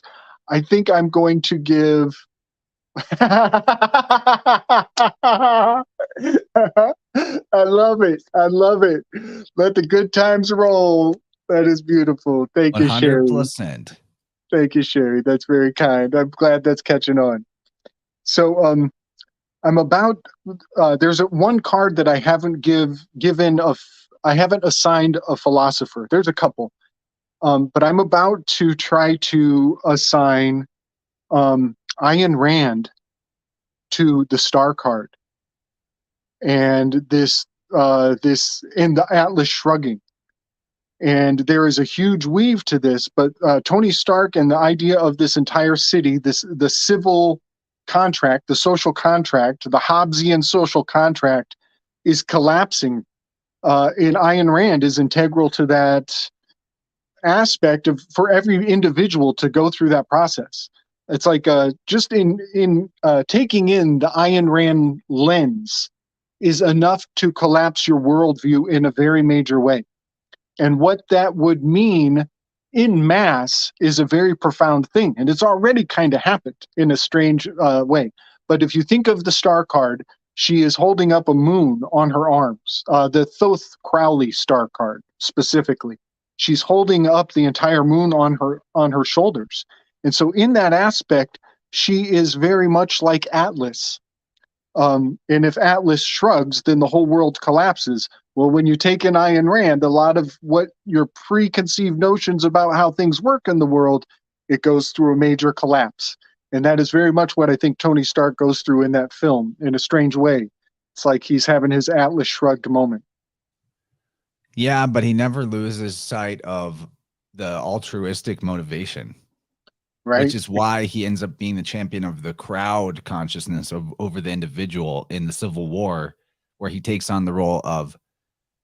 I think I'm going to give. I love it. I love it. Let the good times roll. That is beautiful. Thank you, Sherry. 100%. Thank you, Sherry. That's very kind. I'm glad that's catching on. So, I'm about. There's one card that I haven't given a. I haven't assigned a philosopher. There's a couple, but I'm about to try to assign Ayn Rand to the star card, and this in the Atlas Shrugging. And there is a huge weave to this, but Tony Stark and the idea of this entire city, the civil contract, the social contract, the Hobbesian social contract is collapsing. And Ayn Rand is integral to that aspect of for every individual to go through that process. It's like just in taking in the Ayn Rand lens is enough to collapse your worldview in a very major way. And what that would mean in mass is a very profound thing. And it's already kind of happened in a strange way. But if you think of the star card, she is holding up a moon on her arms, the Thoth Crowley star card specifically. She's holding up the entire moon on her shoulders. And so in that aspect, she is very much like Atlas. And if Atlas shrugs, then the whole world collapses. Well, when you take in Ayn Rand, a lot of what your preconceived notions about how things work in the world, it goes through a major collapse. And that is very much what I think Tony Stark goes through in that film in a strange way. It's like he's having his Atlas shrugged moment. Yeah, but he never loses sight of the altruistic motivation. Right. Which is why he ends up being the champion of the crowd consciousness over the individual in the Civil War, where he takes on the role of,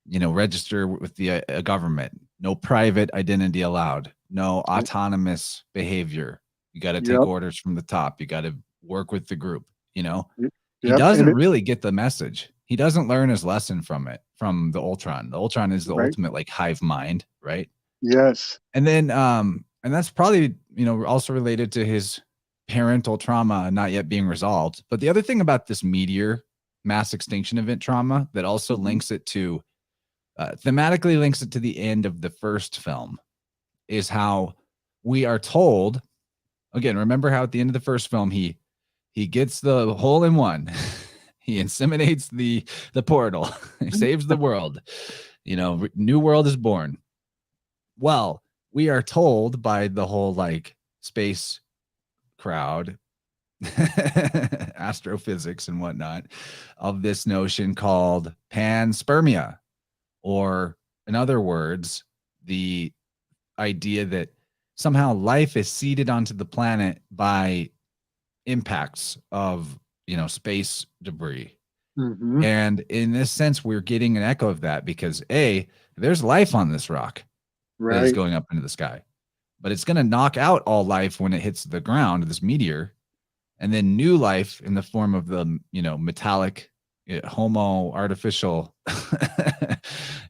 register with the government, no private identity allowed, no autonomous behavior. You got to take orders from the top. You got to work with the group. He doesn't really get the message. He doesn't learn his lesson from the Ultron. The Ultron is the ultimate like hive mind, right? Yes. And then, and that's probably, also related to his parental trauma not yet being resolved. But the other thing about this meteor mass extinction event trauma that also links it to, thematically links it to the end of the first film is how we are told, again, remember how at the end of the first film, he gets the hole in one. He inseminates the portal. He saves the world. New world is born. Well, we are told by the whole like space crowd, astrophysics and whatnot, of this notion called panspermia, or in other words, the idea that somehow life is seeded onto the planet by impacts of, space debris. Mm-hmm. And in this sense, we're getting an echo of that because there's life on this rock that is Right. going up into the sky, but it's going to knock out all life when it hits the ground, this meteor, and then new life in the form of the, metallic homo artificial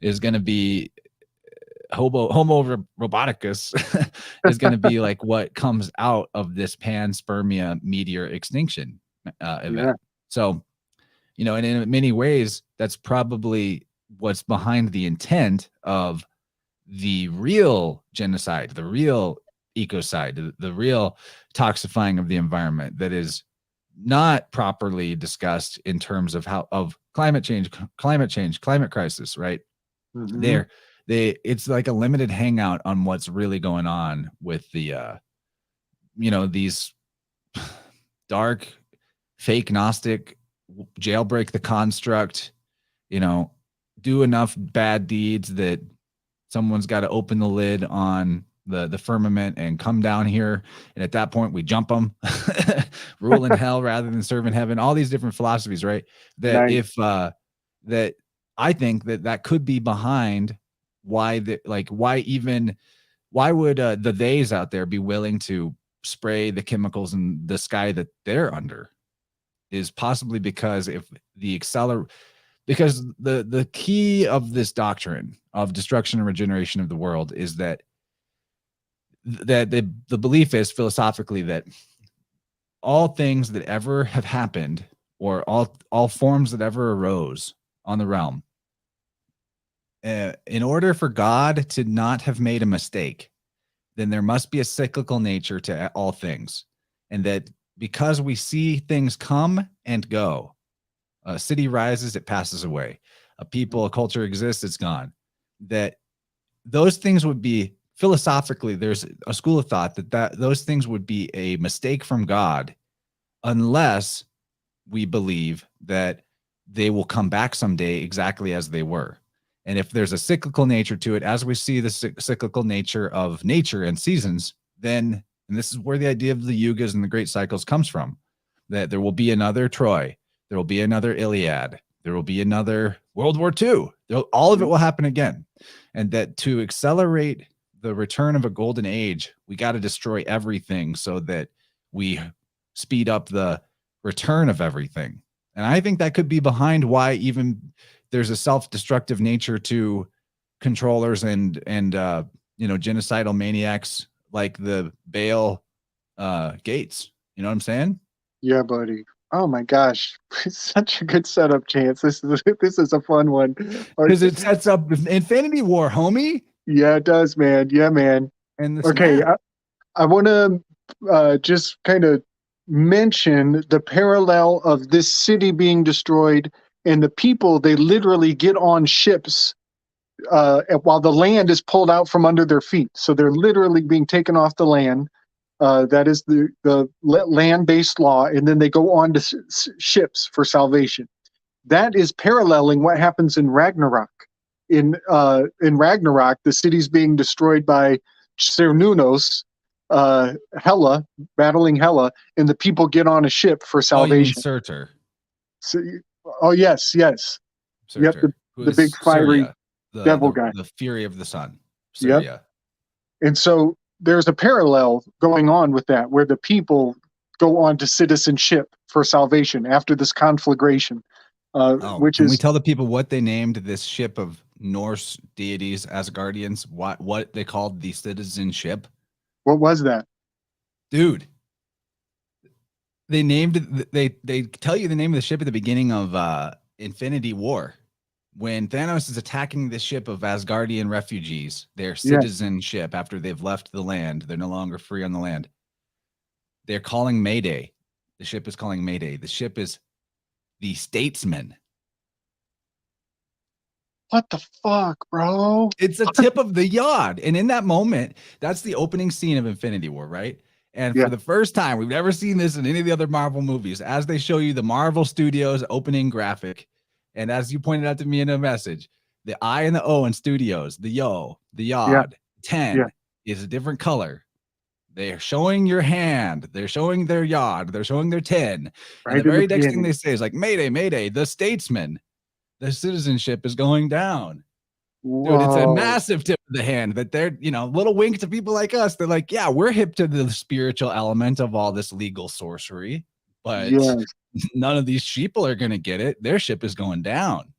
is going to be homo roboticus is going to be like what comes out of this panspermia meteor extinction event. Yeah. So, and in many ways, that's probably what's behind the intent of the real genocide, the real ecocide, the real toxifying of the environment that is not properly discussed in terms of climate change, climate crisis, right? Mm-hmm. It's like a limited hangout on what's really going on with the these dark, fake Gnostic, jailbreak the construct, do enough bad deeds that someone's got to open the lid on the firmament and come down here. And at that point we jump them, rule in hell rather than serve in heaven, all these different philosophies, right? That Nice. if that I think that could be behind why why would the theys out there be willing to spray the chemicals in the sky that they're under, is possibly because if because the key of this doctrine of destruction and regeneration of the world is that the belief is philosophically that all things that ever have happened, or all forms that ever arose on the realm, in order for God to not have made a mistake, then there must be a cyclical nature to all things. And that because we see things come and go, a city rises, it passes away. A people, a culture exists, it's gone. That those things would be philosophically, there's a school of thought that those things would be a mistake from God, unless we believe that they will come back someday exactly as they were. And if there's a cyclical nature to it, as we see the cyclical nature of nature and seasons, then, and this is where the idea of the yugas and the great cycles comes from, that there will be another Troy, there will be another Iliad, there will be another World War II. All of it will happen again. And that to accelerate the return of a golden age, we got to destroy everything so that we speed up the return of everything. And I think that could be behind why even there's a self-destructive nature to controllers and genocidal maniacs like the Baal Gates. You know what I'm saying? Yeah, buddy. Oh my gosh, it's such a good setup, Chance. This is a fun one. Because it sets up Infinity War, homie. Yeah, it does, man. Yeah, man. And the Okay, snap. I want to just kind of mention the parallel of this city being destroyed and the people. They literally get on ships while the land is pulled out from under their feet. So they're literally being taken off the land. That is the land-based law, and then they go on to ships for salvation. That is paralleling what happens in Ragnarok. In Ragnarok, the city's being destroyed by Cernunnos, Hela, battling Hela, and the people get on a ship for Oh, you mean salvation. Surtur? So, oh yes, yes. Surtur, Yep, the big fiery devil guy. The fury of the sun. Yep. Surya. And so there's a parallel going on with that, where the people go on to citizenship for salvation after this conflagration. Which can is, we tell the people what they named this ship of Norse deities, Asgardians? What they called the citizenship? what was that? Dude, they tell you the name of the ship at the beginning of Infinity War, when Thanos is attacking the ship of Asgardian refugees, their citizenship after they've left the land. They're no longer free on the land. They're calling Mayday. The ship is calling Mayday. The ship is the Statesman. What the fuck, bro? It's a tip of the yod. And in that moment, that's the opening scene of Infinity War, right? And Yeah. for the first time, we've never seen this in any of the other Marvel movies, as they show you the Marvel Studios opening graphic. And as you pointed out to me in a message, the I and the O in studios, the Yeah. yod, 10 Yeah. is a different color. They're showing your hand. They're showing their yod. They're showing their 10. And the Right in the very next thing beginning. they say is like, Mayday, Mayday, the statesman, the citizenship is going down. Dude, it's a Whoa. massive tip of the hand that they're, little wink to people like us. They're like, yeah, we're hip to the spiritual element of all this legal sorcery, but Yes. none of these sheeple are going to get it. Their ship is going down.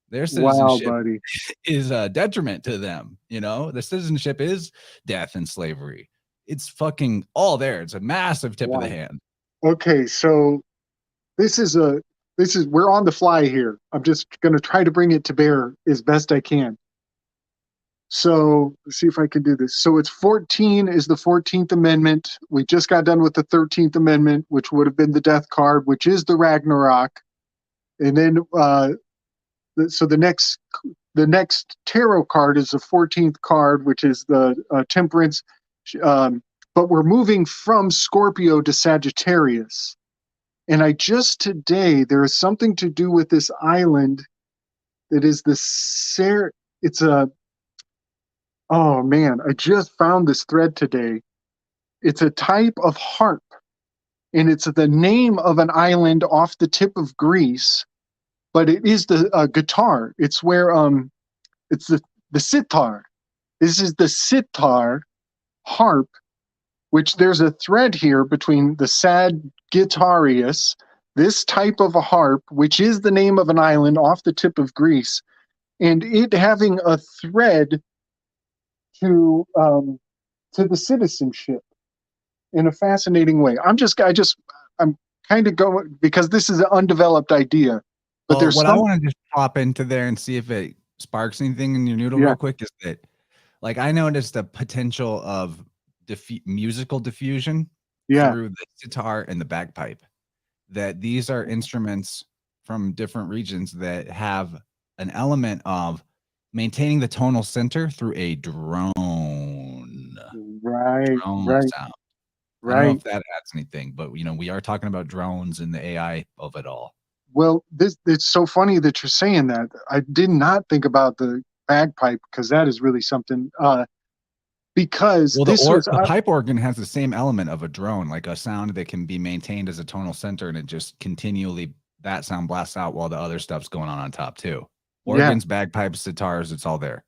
Their Wow, citizenship buddy. is a detriment to them. The citizenship is death and slavery. It's fucking all there. It's a massive tip of the Wow. hand. Okay, so this is we're on the fly here. I'm just gonna try to bring it to bear as best I can. So let's see if I can do this. So it's 14 is the 14th Amendment. We just got done with the 13th Amendment, which would have been the death card, which is the Ragnarok. And then so the next tarot card is the 14th card, which is the Temperance. But we're moving from Scorpio to Sagittarius. And I just today, there is something to do with this island that is it's a, oh man, I just found this thread today. It's a type of harp, and it's the name of an island off the tip of Greece, but it is the guitar. It's where, it's the sitar. This is the sitar harp, which there's a thread here between the Sagittarius, this type of a harp, which is the name of an island off the tip of Greece, and it having a thread to the citizenship in a fascinating way. I'm kind of going because this is an undeveloped idea, but Well, there's what I some. want to just pop into there and see if it sparks anything in your noodle Yeah, real quick is that, like, I noticed the potential of musical diffusion yeah, through the sitar and the bagpipe. That these are instruments from different regions that have an element of maintaining the tonal center through a drone right, sound. I don't know right. if that adds anything, but we are talking about drones and the AI of it all. Well, it's so funny that you're saying that. I did not think about the bagpipe because that is really something. Because Well, this was the pipe organ has the same element of a drone, like a sound that can be maintained as a tonal center, and it just continually that sound blasts out while the other stuff's going on top too. yeah, Organs, bagpipes, sitars, it's all there.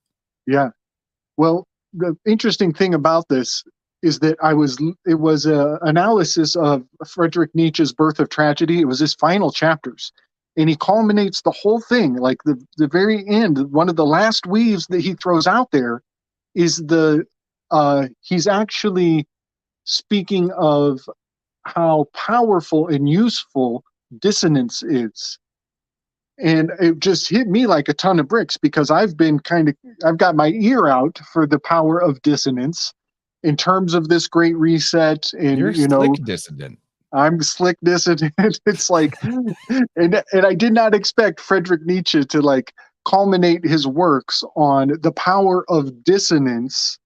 yeah. Well, the interesting thing about this is that it was a analysis of Friedrich Nietzsche's Birth of Tragedy. It was his final chapters, and he culminates the whole thing, like the very end. One of the last weaves that he throws out there is he's actually speaking of how powerful and useful dissonance is. And it just hit me like a ton of bricks because I've got my ear out for the power of dissonance in terms of this great reset. And, You're slick dissident. I'm slick dissident. It's like, and I did not expect Friedrich Nietzsche to like culminate his works on the power of dissonance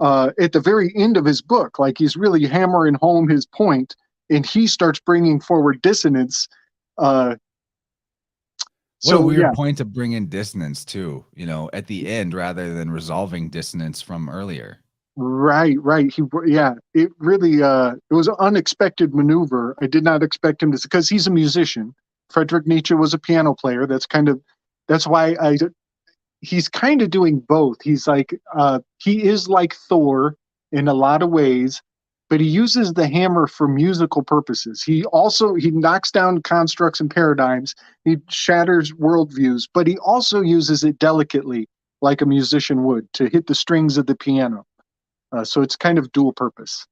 at the very end of his book. Like he's really hammering home his point, and he starts bringing forward dissonance. What a weird Yeah, point to bring in dissonance too, at the end rather than resolving dissonance from earlier. right. It really it was an unexpected maneuver. I did not expect him to, because he's a musician. Friedrich Nietzsche was a piano player. That's why he's kind of doing both. He's like he is like Thor in a lot of ways, but he uses the hammer for musical purposes. He knocks down constructs and paradigms. He shatters worldviews, but he also uses it delicately, like a musician would, to hit the strings of the piano. So it's kind of dual purpose.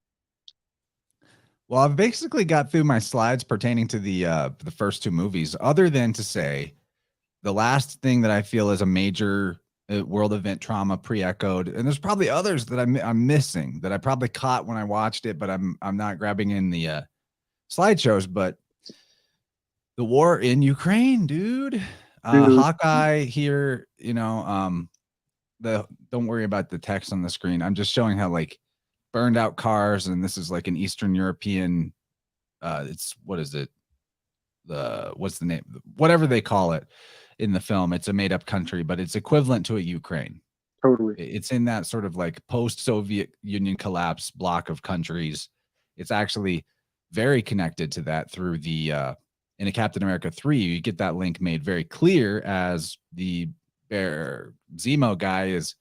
Well, I've basically got through my slides pertaining to the first two movies, other than to say the last thing that I feel is a major world event trauma pre-echoed, and there's probably others that I'm missing that I probably caught when I watched it, but I'm not grabbing in the slideshows. But the war in Ukraine, dude. Dude, Hawkeye here, don't worry about the text on the screen. I'm just showing how like burned out cars, and this is like an Eastern European, it's what is it? What's the name? Whatever they call it in the film. It's a made up country, but it's equivalent to a Ukraine. totally. It's in that sort of like post-Soviet Union collapse block of countries. It's actually very connected to that through the in a Captain America 3, you get that link made very clear as the Zemo guy is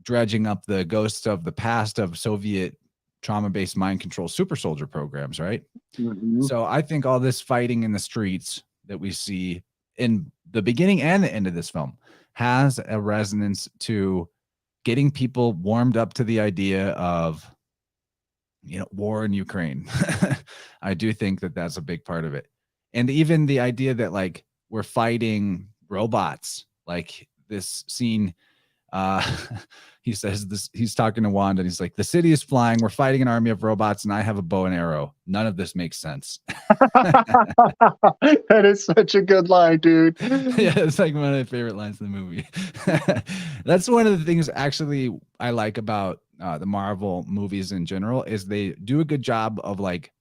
dredging up the ghosts of the past of Soviet trauma-based mind control super soldier programs, right? Mm-hmm. So I think all this fighting in the streets that we see in the beginning and the end of this film has a resonance to getting people warmed up to the idea of, war in Ukraine. I do think that that's a big part of it. And even the idea that like we're fighting robots, like this scene, he says this, he's talking to Wanda and he's like, the city is flying. We're fighting an army of robots and I have a bow and arrow. None of this makes sense. That is such a good line, dude. Yeah, it's like one of my favorite lines in the movie. That's one of the things actually I like about the Marvel movies in general is they do a good job of like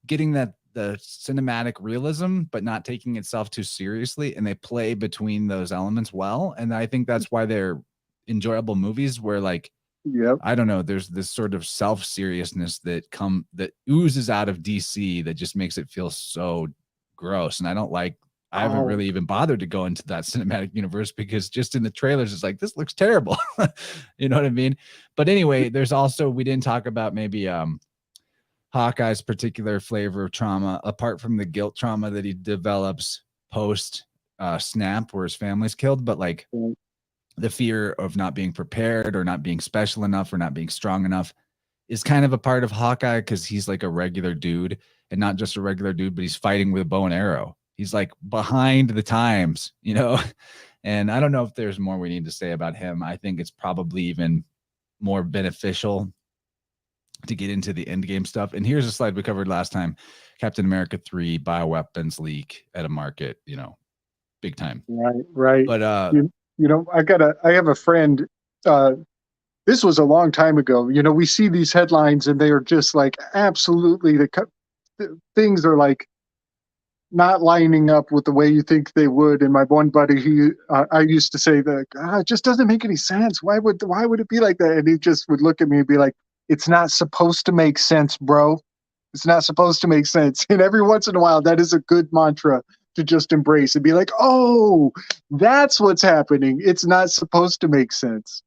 getting that the cinematic realism, but not taking itself too seriously. And they play between those elements well. And I think that's why they're enjoyable movies where like, Yep. I don't know, there's this sort of self-seriousness that oozes out of DC that just makes it feel so gross. And I haven't really even bothered to go into that cinematic universe because just in the trailers, it's like, this looks terrible. You know what I mean? But anyway, there's also, we didn't talk about maybe Hawkeye's particular flavor of trauma, apart from the guilt trauma that he develops post snap where his family's killed, but like the fear of not being prepared or not being special enough or not being strong enough is kind of a part of Hawkeye because he's like a regular dude and not just a regular dude, but he's fighting with a bow and arrow. He's like behind the times, and I don't know if there's more we need to say about him. I think it's probably even more beneficial to get into the end game stuff. And here's a slide we covered last time. Captain America 3 bioweapons leak at a market, big time. Right. But I have a friend, this was a long time ago. We see these headlines and they are just like absolutely things are like not lining up with the way you think they would. And my one buddy, I used to say that it just doesn't make any sense. Why would it be like that? And he just would look at me and be like, it's not supposed to make sense, bro. It's not supposed to make sense. And every once in a while, that is a good mantra to just embrace and be like, oh, that's what's happening. It's not supposed to make sense.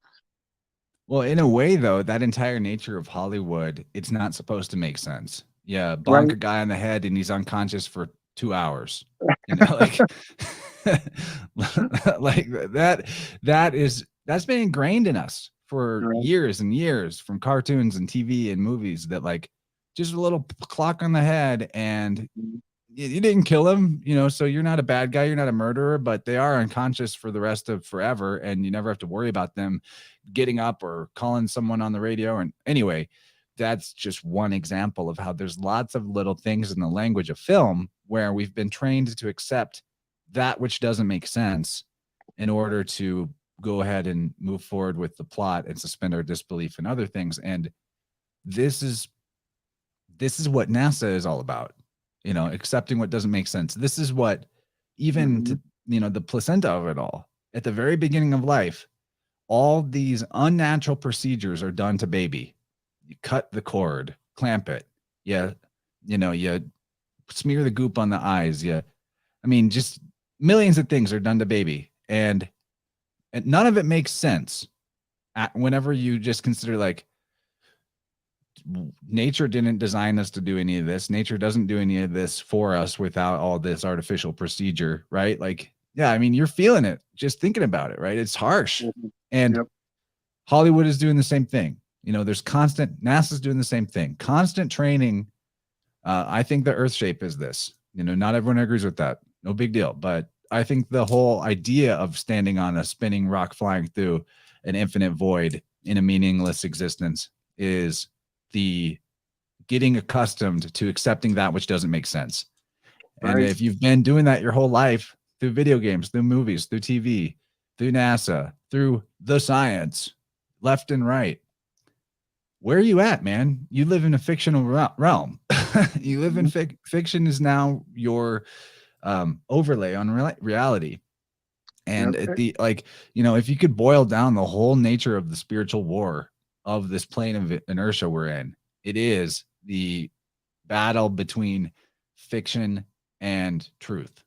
Well, in a way, though, that entire nature of Hollywood, it's not supposed to make sense. Yeah, bonk Right. a guy on the head and he's unconscious for 2 hours. Like, like that's been ingrained in us for years and years from cartoons and TV and movies that like just a little clock on the head and you didn't kill him, so you're not a bad guy. You're not a murderer, but they are unconscious for the rest of forever. And you never have to worry about them getting up or calling someone on the radio. And anyway, that's just one example of how there's lots of little things in the language of film where we've been trained to accept that which doesn't make sense in order to go ahead and move forward with the plot and suspend our disbelief in other things. And this is what NASA is all about. Accepting what doesn't make sense. This is what even the placenta of it all at the very beginning of life, all these unnatural procedures are done to baby. You cut the cord, clamp it. You smear the goop on the eyes. Just millions of things are done to baby. And none of it makes sense whenever you just consider like, nature didn't design us to do any of this. Nature doesn't do any of this for us without all this artificial procedure, right? Like, yeah, you're feeling it just thinking about it, right? It's harsh. And Hollywood is doing the same thing. There's NASA's doing the same thing. Constant training. I think the Earth shape is this. Not everyone agrees with that. No big deal. But I think the whole idea of standing on a spinning rock flying through an infinite void in a meaningless existence is the getting accustomed to accepting that which doesn't make sense. Right. And if you've been doing that your whole life, through video games, through movies, through TV, through NASA, through the science, left and right. Where are you at, man? You live in a fictional realm. You live in fiction is now your overlay on reality. And Yep. at the like, you know, if you could boil down the whole nature of the spiritual war of this plane of inertia we're in, it is the battle between fiction and truth,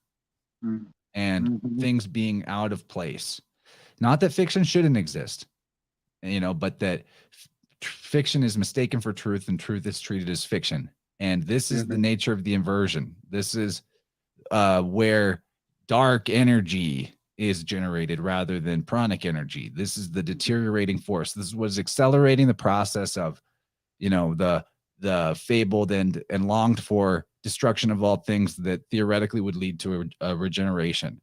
and things being out of place. Not that fiction shouldn't exist, you know, but that fiction is mistaken for truth and truth is treated as fiction. And this is the nature of the inversion. This is where dark energy is generated rather than pranic energy. This is the deteriorating force. This is what is accelerating the process of, you know, the fabled and longed for destruction of all things that theoretically would lead to a regeneration,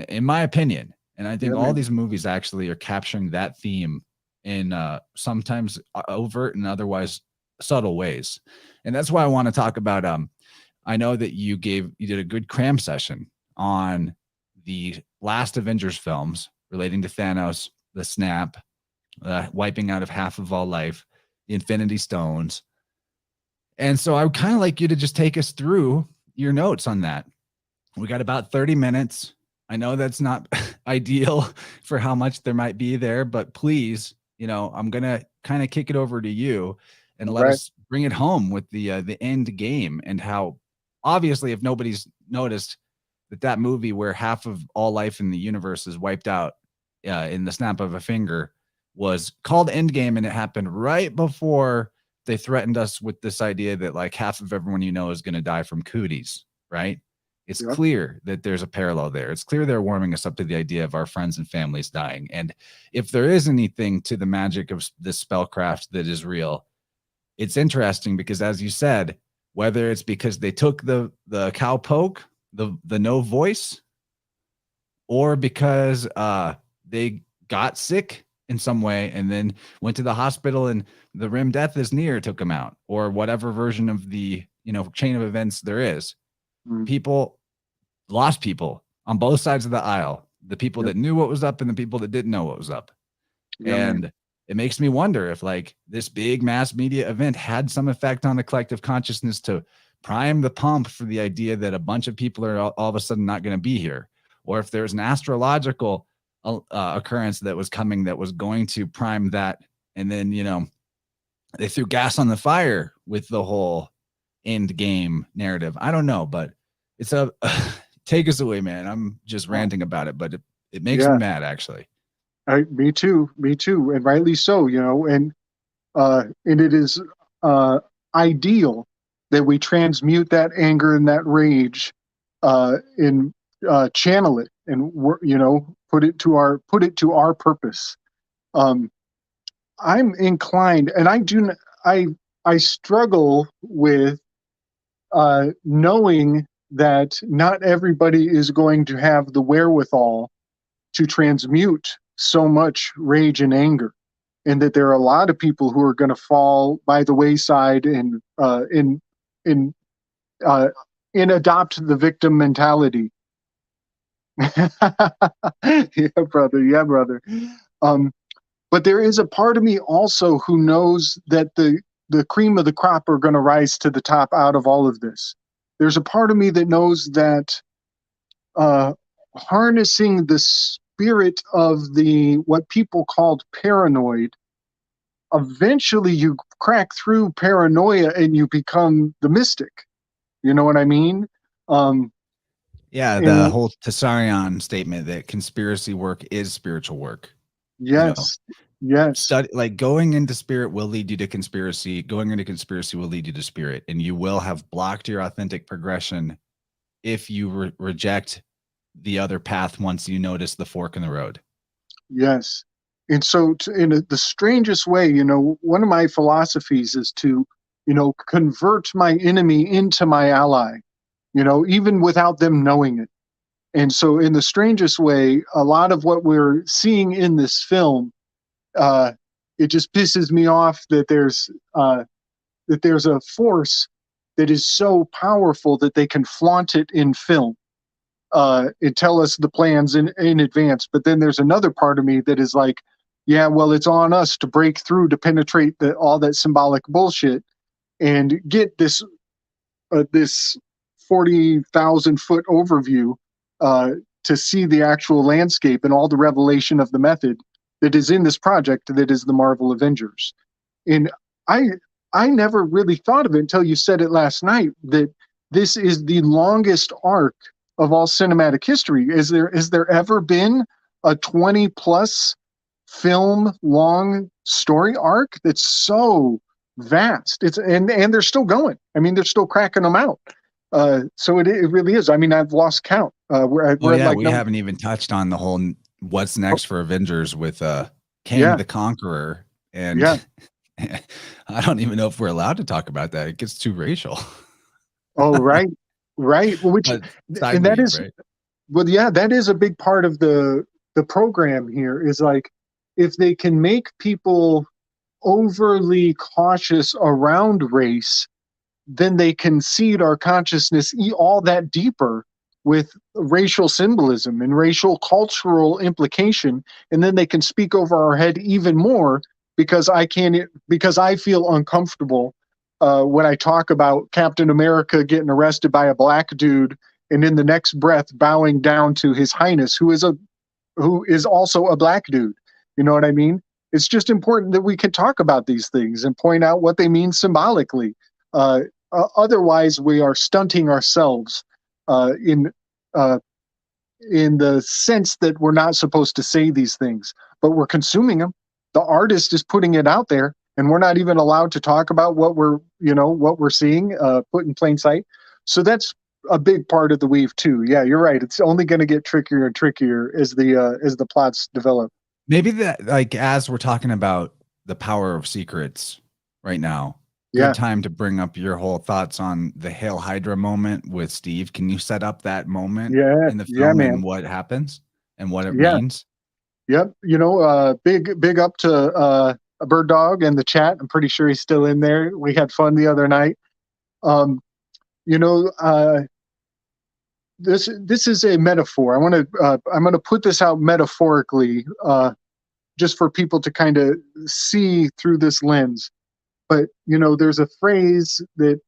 in my opinion. And I think all these movies actually are capturing that theme in sometimes overt and otherwise subtle ways. And that's why I want to talk about, I know that you did a good cram session on the last Avengers films relating to Thanos, the snap, wiping out of half of all life, the Infinity Stones. And so I would kind of like you to just take us through your notes on that. We got about 30 minutes. I know that's not ideal for how much there might be there, but please, you know, I'm going to kind of kick it over to you and let us bring it home with the end game, and how obviously, if nobody's noticed, that movie where half of all life in the universe is wiped out in the snap of a finger was called Endgame, and it happened right before they threatened us with this idea that like half of everyone you know is going to die from cooties, right? It's clear that there's a parallel there. It's clear they're warming us up to the idea of our friends and families dying. And if there is anything to the magic of this spellcraft that is real, it's interesting because, as you said, whether it's because they took the cowpoke, the no voice, or because they got sick in some way and then went to the hospital and the rim death is near, took them out, or whatever version of the, you know, chain of events there is. People lost people on both sides of the aisle, the people that knew what was up and the people that didn't know what was up. And it makes me wonder if like this big mass media event had some effect on the collective consciousness to prime the pump for the idea that a bunch of people are all of a sudden not going to be here, or if there's an astrological occurrence that was coming that was going to prime that. And then, you know, they threw gas on the fire with the whole end game narrative. I don't know, but it's take us away, man. I'm just ranting about it, but it makes me mad, actually. Me too, and rightly so. You know, and it is ideal that we transmute that anger and that rage, and channel it, and you know, put it to our purpose. I'm inclined, and I struggle with knowing that not everybody is going to have the wherewithal to transmute so much rage and anger, and that there are a lot of people who are going to fall by the wayside and adopt the victim mentality. Yeah, brother. But there is a part of me also who knows that the cream of the crop are going to rise to the top out of all of this. There's a part of me that knows that harnessing the spirit of what people called paranoid, eventually you crack through paranoia and you become the mystic. You know what I mean? Yeah, the whole Tessarion statement that conspiracy work is spiritual work. Yes. You know, yes. Like going into spirit will lead you to conspiracy. Going into conspiracy will lead you to spirit, and you will have blocked your authentic progression if you reject the other path once you notice the fork in the road. Yes. And so in the strangest way, you know, one of my philosophies is to, you know, convert my enemy into my ally, you know, even without them knowing it. And so in the strangest way, a lot of what we're seeing in this film, it just pisses me off that there's a force that is so powerful that they can flaunt it in film. and tell us the plans in advance. But then there's another part of me that is like, yeah, well, it's on us to break through, to penetrate all that symbolic bullshit and get this 40,000 foot overview to see the actual landscape and all the revelation of the method that is in this project that is the Marvel Avengers. And I never really thought of it until you said it last night, that this is the longest arc of all cinematic history. Is there ever been a 20 plus film long story arc that's so vast? And they're still going. I mean, they're still cracking them out. So it really is. I mean, I've lost count. We're like we haven't even touched on the whole what's next for Avengers with Kang the Conqueror, and I don't even know if we're allowed to talk about that. It gets too racial. Oh, right. Which and that is right? Well, yeah, that is a big part of the program here. Is like, if they can make people overly cautious around race, then they can seed our consciousness all that deeper with racial symbolism and racial cultural implication, and then they can speak over our head even more because I feel uncomfortable when I talk about Captain America getting arrested by a black dude, and in the next breath bowing down to His Highness, who is also a black dude. You know what I mean? It's just important that we can talk about these things and point out what they mean symbolically. Otherwise, we are stunting ourselves in the sense that we're not supposed to say these things, but we're consuming them. The artist is putting it out there, and we're not even allowed to talk about what we're seeing put in plain sight. So that's a big part of the weave too. Yeah, you're right. It's only going to get trickier and trickier as the plots develop. Maybe that, like, as we're talking about the power of secrets right now, good time to bring up your whole thoughts on the Hail Hydra moment with Steve. Can you set up that moment in the film and what happens and what it means? Yep. Big up to a bird dog in the chat. I'm pretty sure he's still in there. We had fun the other night. This is a metaphor. I'm going to put this out metaphorically, just for people to kind of see through this lens. But there's a phrase that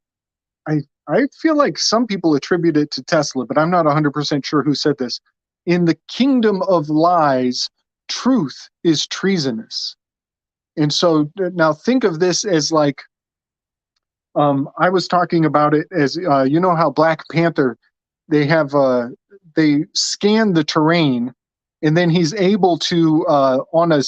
I feel like some people attribute it to Tesla, but I'm not 100% sure who said this. In the kingdom of lies, truth is treasonous. And so now think of this as like, I was talking about it as, how Black Panther, they scan the terrain, and then he's able to, on a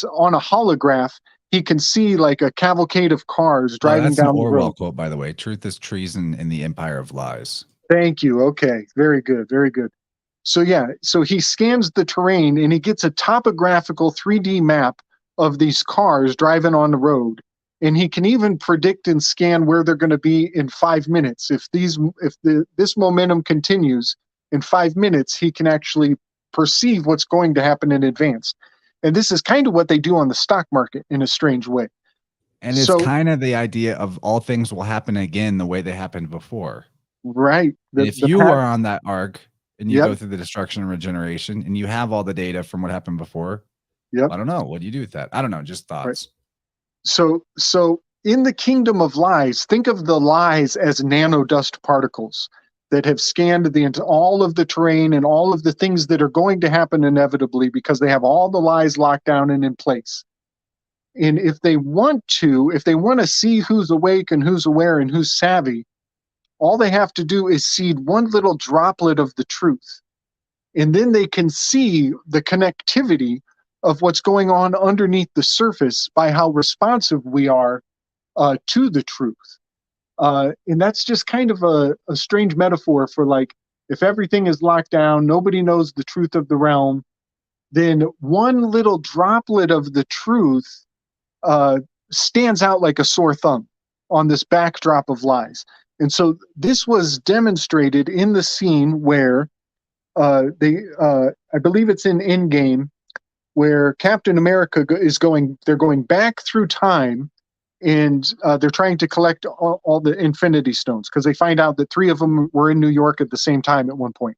holograph, he can see like a cavalcade of cars driving down the road. That's an Orwell quote, by the way. Truth is treason in the empire of lies. Thank you. Okay. Very good. Very good. So so he scans the terrain, and he gets a topographical 3D map of these cars driving on the road. And he can even predict and scan where they're going to be in 5 minutes. If this momentum continues, in 5 minutes, he can actually perceive what's going to happen in advance. And this is kind of what they do on the stock market in a strange way. And it's kind of the idea of all things will happen again the way they happened before. Right. If you are on that arc and you go through the destruction and regeneration, and you have all the data from what happened before, I don't know. What do you do with that? I don't know. Just thoughts. Right. So in the kingdom of lies, think of the lies as nanodust particles that have scanned all of the terrain and all of the things that are going to happen inevitably, because they have all the lies locked down and in place. And if they want to see who's awake and who's aware and who's savvy, all they have to do is seed one little droplet of the truth. And then they can see the connectivity of what's going on underneath the surface by how responsive we are to the truth. And that's just kind of a strange metaphor for, like, if everything is locked down, nobody knows the truth of the realm, then one little droplet of the truth stands out like a sore thumb on this backdrop of lies. And so this was demonstrated in the scene where I believe it's in Endgame, where Captain America they're going back through time, and they're trying to collect all the Infinity Stones, because they find out that 3 of them were in New York at the same time at one point.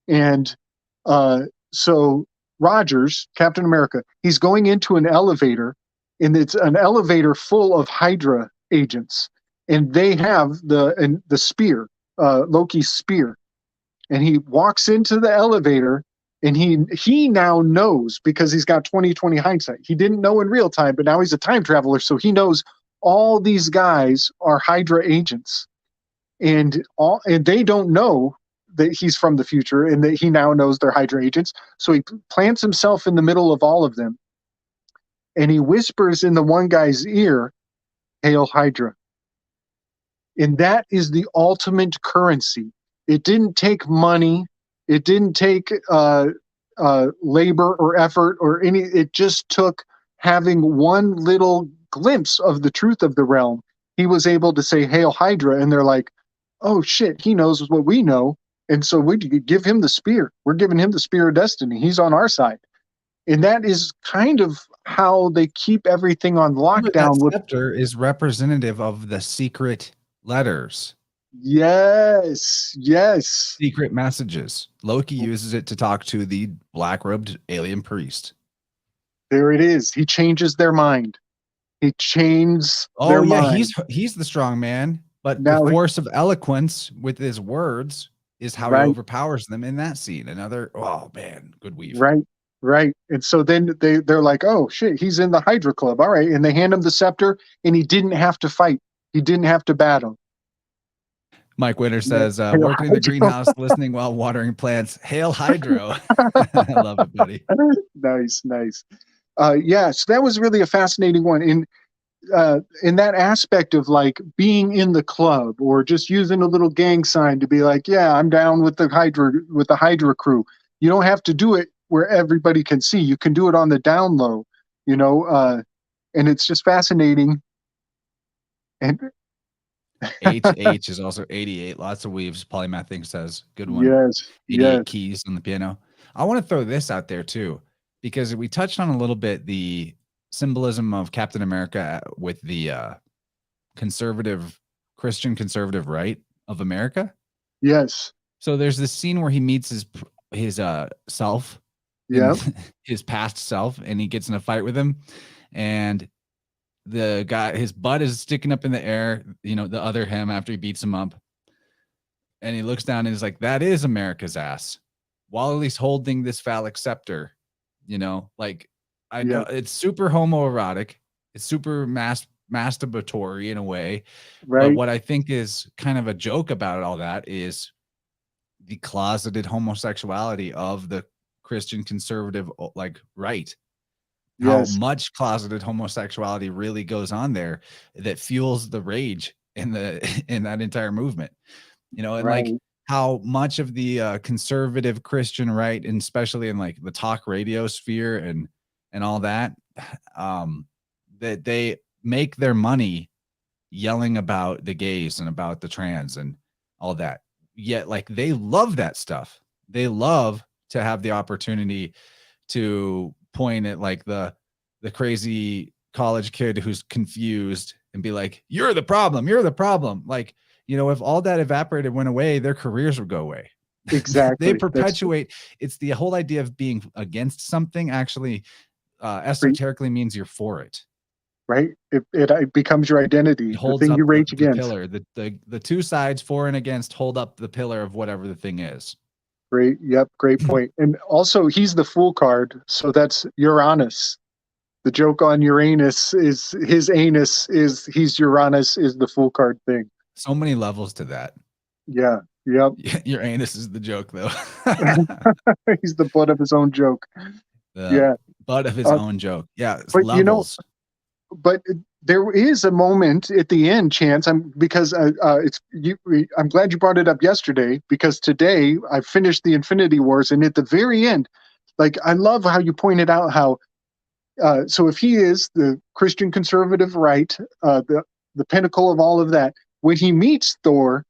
And So Rogers, Captain America, he's going into an elevator, and it's an elevator full of Hydra agents, and they have the spear, Loki's spear, and he walks into the elevator, and he now knows, because he's got 20/20 hindsight. He didn't know in real time, but now he's a time traveler, so he knows all these guys are Hydra agents, and they don't know that he's from the future and that he now knows they're Hydra agents. So he plants himself in the middle of all of them, and he whispers in the one guy's ear, "Hail Hydra." And that is the ultimate currency. It didn't take money. It didn't take labor or effort or any. It just took having one little glimpse of the truth of the realm. He was able to say, "Hail Hydra," and they're like, "Oh shit, he knows what we know." And so we give him the spear. We're giving him the spear of destiny. He's on our side. And that is kind of how they keep everything on But that lockdown. scepter is representative of the secret letters. Yes. Secret messages. Loki uses it to talk to the black-robed alien priest. There it is. He changes their mind. He changes their mind. He's the strong man, but Now the force of eloquence with his words is how he overpowers them in that scene. Oh man, good weave. Right. And so then they're like, "Oh shit, he's in the Hydra Club." All right. And they hand him the scepter, and he didn't have to fight. He didn't have to battle. Mike Winter says, working in the greenhouse, listening while watering plants. Hail Hydro. I love it, buddy. Nice. Yeah, so that was really a fascinating one. In that aspect of like being in the club, or just using a little gang sign to be like, "Yeah, I'm down with the Hydra crew." You don't have to do it where everybody can see. You can do it on the down low, and it's just fascinating. And H is also 88. Lots of weaves. Polymath thing says, good one. Yes. 88 keys on the piano. I want to throw this out there too, because we touched on a little bit the symbolism of Captain America with the Christian conservative right of America. Yes. So there's this scene where he meets his self, his past self, and he gets in a fight with him, and the guy, his butt is sticking up in the air, the other him, after he beats him up, and he looks down and is like, "That is America's ass," while he's holding this phallic scepter. I know it's super homoerotic, it's super masturbatory in a way, but what I think is kind of a joke about all that is the closeted homosexuality of the Christian conservative right. How much closeted homosexuality really goes on there that fuels the rage in that entire movement, and like how much of the conservative Christian right, and especially in like the talk radio sphere and all that, that they make their money yelling about the gays and about the trans and all that. Yet like they love that stuff. They love to have the opportunity to point at like the crazy college kid who's confused and be like, "You're the problem. You're the problem." Like, if all that evaporated, went away, their careers would go away. Exactly. They perpetuate. It's the whole idea of being against something actually esoterically means you're for it. Right. It becomes your identity. It holds the thing up you rage the against. pillar. The two sides, for and against, hold up the pillar of whatever the thing is. Great. Yep. Great point. And also, he's the fool card. So that's Uranus. The joke on Uranus is his anus is he's Uranus is the fool card thing. So many levels to that. Yeah. Yep. Your anus is the joke, though. He's the butt of his own joke. Butt of his own joke. Yeah. But levels. But there is a moment at the end, Chance. I'm glad you brought it up yesterday, because today I finished the Infinity Wars, and at the very end, like, I love how you pointed out how. So if he is the Christian conservative right, the pinnacle of all of that, when he meets Thor,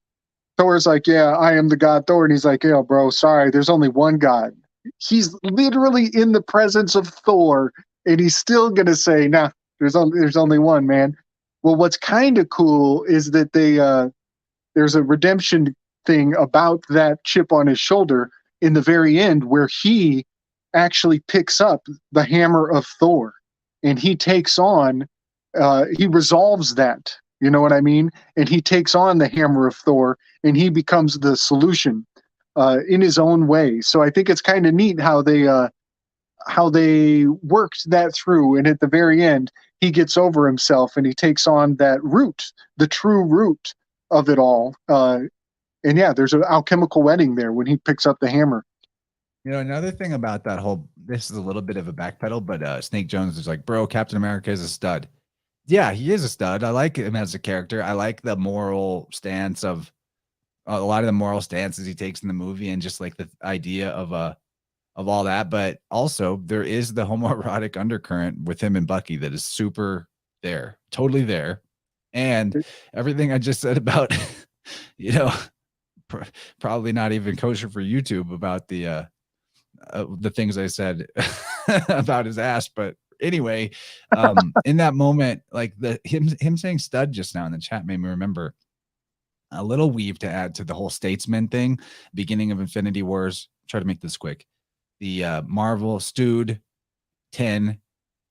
Thor's like, "Yeah, I am the god Thor," and he's like, "Yeah, bro, sorry, there's only one god." He's literally in the presence of Thor, and he's still gonna say, "Nah, there's only one, man." Well, what's kind of cool is that there's a redemption thing about that chip on his shoulder, in the very end where he actually picks up the hammer of Thor and he takes on, he resolves that. You know what I mean? And he takes on the hammer of Thor and he becomes the solution in his own way. So I think it's kind of neat how they worked that through. And at the very end, he gets over himself and he takes on that root, the true root of it all. And yeah, there's an alchemical wedding there when he picks up the hammer. You know, another thing about that whole, this is a little bit of a backpedal, but Snake Jones is like, bro, Captain America is a stud. Yeah, he is a stud. I like him as a character. I like the moral stance of a lot of the moral stances he takes in the movie, and just like the idea of all that. But also there is the homoerotic undercurrent with him and Bucky that is super there, totally there. And everything I just said about, you know, probably not even kosher for YouTube about the things I said about his ass, but anyway, in that moment, like him saying stud just now in the chat made me remember a little weave to add to the whole statesman thing. Beginning of Infinity Wars. Try to make this quick. The Marvel stewed 10,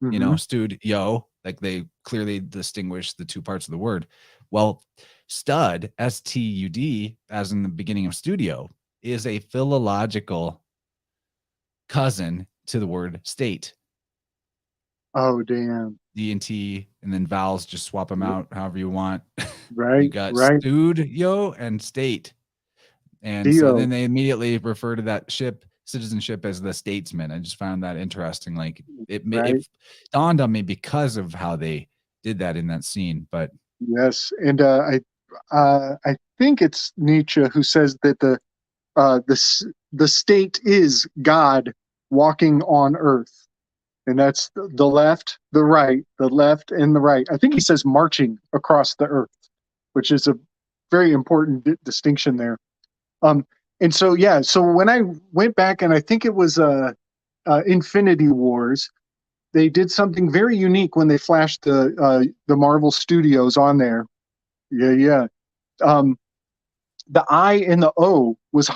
you know, stewed yo, like they clearly distinguish the two parts of the word. Well, stud, STUD, as in the beginning of studio, is a philological cousin to the word state. Oh, damn. D and T, and then vowels, just swap them out however you want. Right. You got right. studio and state. And Dio. so then they immediately refer to that citizenship as the statesman. I just found that interesting. Like it dawned on me because of how they did that in that scene. But yes, and I think it's Nietzsche who says that the state is God walking on earth, and that's the left, the right, the left, and the right. I think he says marching across the earth, which is a very important distinction there. And so yeah, so when I went back, and I think it was Infinity Wars, they did something very unique when they flashed the Marvel Studios on there. Yeah. The I and the O was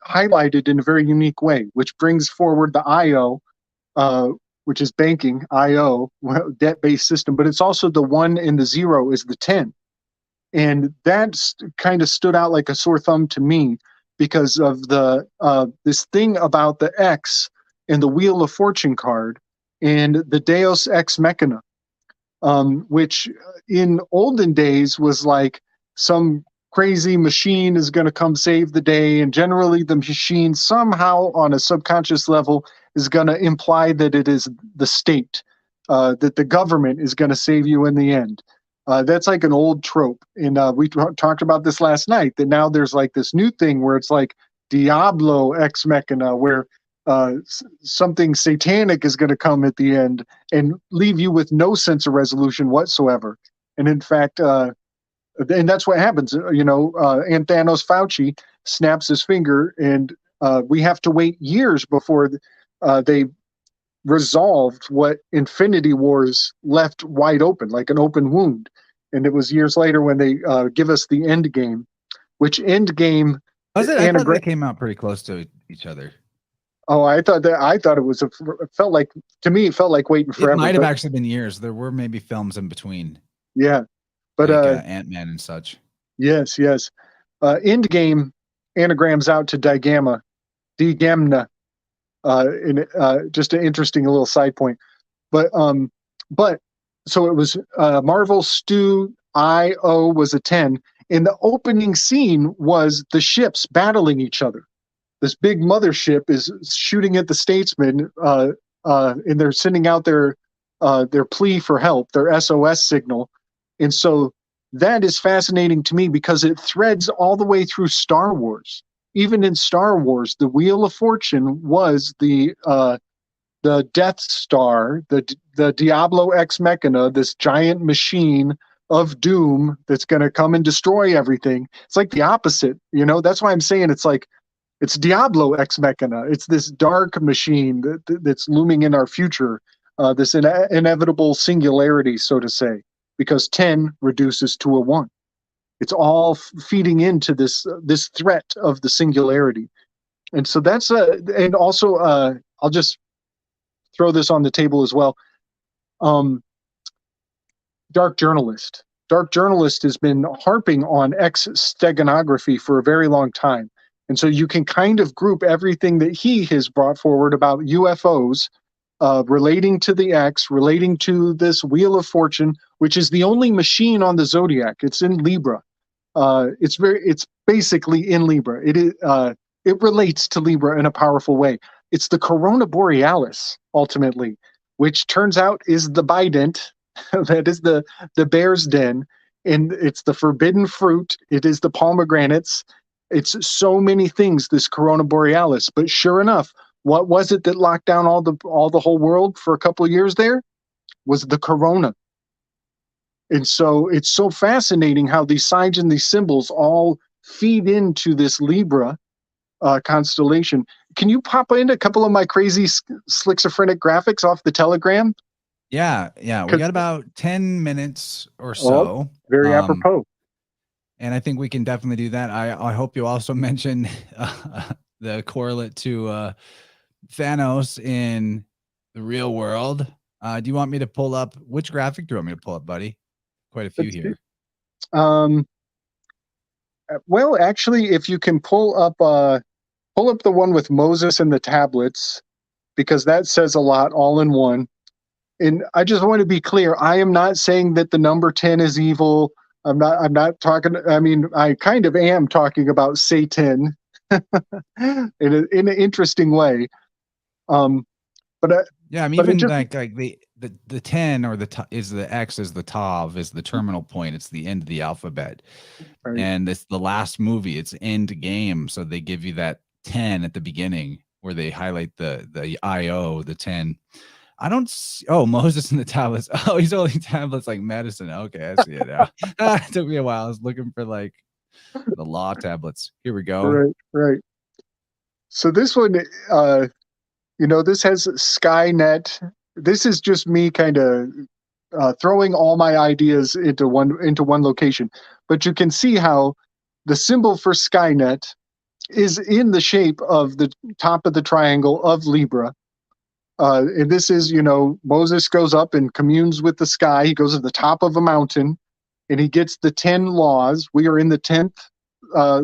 highlighted in a very unique way, which brings forward the IO, which is banking, IO, debt-based system, but it's also the 1 and the 0 is the 10. And that's kind of stood out like a sore thumb to me because of the this thing about the X and the Wheel of Fortune card and the Deus Ex Machina, which in olden days was like some crazy machine is going to come save the day, and generally the machine somehow on a subconscious level is going to imply that it is the state, that the government is going to save you in the end. That's like an old trope, and we talked about this last night, that now there's like this new thing where it's like Diablo Ex Machina, where something satanic is going to come at the end and leave you with no sense of resolution whatsoever. And in fact, and that's what happens, you know, and Thanos Fauci snaps his finger, and we have to wait years before they resolved what Infinity Wars left wide open, like an open wound. And it was years later when they give us the end game, which end game. I thought they came out pretty close to each other. Oh, I thought it was it felt like, to me, it felt like waiting forever. It might have actually been years. There were maybe films in between. Yeah. But like, Ant-Man and such. Yes. Endgame anagrams out to digamma, digamna. Just an interesting little side point. But so it was Marvel Stu IO was a 10, and the opening scene was the ships battling each other. This big mothership is shooting at the statesmen, and they're sending out their plea for help, their SOS signal. And so that is fascinating to me because it threads all the way through Star Wars. Even in Star Wars, the Wheel of Fortune was the Death Star, the Diablo Ex Machina, this giant machine of doom that's going to come and destroy everything. It's like the opposite, you know. That's why I'm saying it's like it's Diablo Ex Machina. It's this dark machine that's looming in our future, this inevitable singularity, so to say, because 10 reduces to a 1. It's all feeding into this threat of the singularity. And so that's and also I'll just throw this on the table as well. Um, Dark Journalist. Dark Journalist has been harping on X steganography for a very long time. And so you can kind of group everything that he has brought forward about UFOs relating to the X, relating to this Wheel of Fortune, which is the only machine on the zodiac. It's in Libra. It's basically in Libra. It relates to Libra in a powerful way. It's the Corona Borealis ultimately, which turns out is the bident, that is the bear's den, and it's the forbidden fruit. It is the pomegranates. It's so many things, this Corona Borealis. But sure enough, what was it that locked down all the whole world for a couple of years there? Was the corona. And so it's so fascinating how these signs and these symbols all feed into this Libra constellation. Can you pop in a couple of my crazy schizophrenic graphics off the Telegram? Yeah, we got about 10 minutes or so. Oh, very apropos. And I think we can definitely do that. I hope you also mention the correlate to Thanos in the real world. Do you want me to pull up, which graphic do you want me to pull up, buddy? Quite a few here. Well, actually, if you can pull up the one with Moses and the tablets, because that says a lot all in one. And I just want to be clear, I am not saying that the number 10 is evil. I'm not talking, I mean, I kind of am talking about Satan in an interesting way. Yeah, I mean, even just, like the 10 or is the X is the Tav, is the terminal point. It's the end of the alphabet. Right. And it's the last movie. It's end game. So they give you that 10 at the beginning where they highlight the IO, the 10. I don't see, oh, Moses and the tablets. Oh, he's holding tablets like medicine. Okay, I see it now. It took me a while. I was looking for like the law tablets. Here we go. Right. So this one, this has Skynet. This is just me kind of throwing all my ideas into one location. But you can see how the symbol for Skynet is in the shape of the top of the triangle of Libra. And this is, Moses goes up and communes with the sky. He goes to the top of a mountain and he gets the 10 laws. We are in the 10th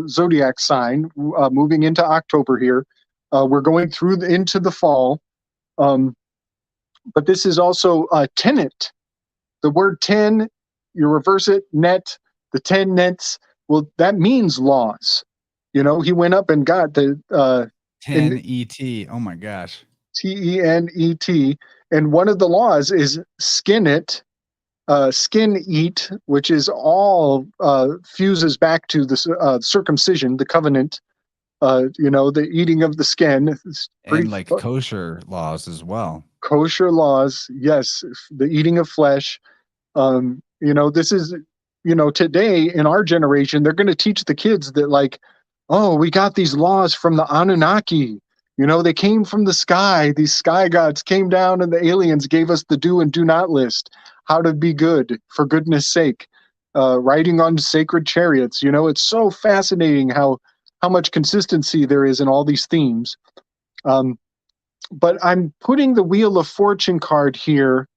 zodiac sign, moving into October here. We're going through into the fall. But this is also a tenet. The word 10, you reverse it, net, the 10 nets. Well, that means laws. He went up and got the 10 ET. Oh my gosh. TENET, and one of the laws is skin eat, which is all fuses back to the circumcision, the covenant, the eating of the skin. And like kosher laws as well. Kosher laws, yes, the eating of flesh. This is, today in our generation, they're going to teach the kids that like, oh, we got these laws from the Anunnaki. They came from the sky. These sky gods came down and the aliens gave us the do and do not list, how to be good, for goodness sake, riding on sacred chariots. It's so fascinating how much consistency there is in all these themes. But I'm putting the Wheel of Fortune card here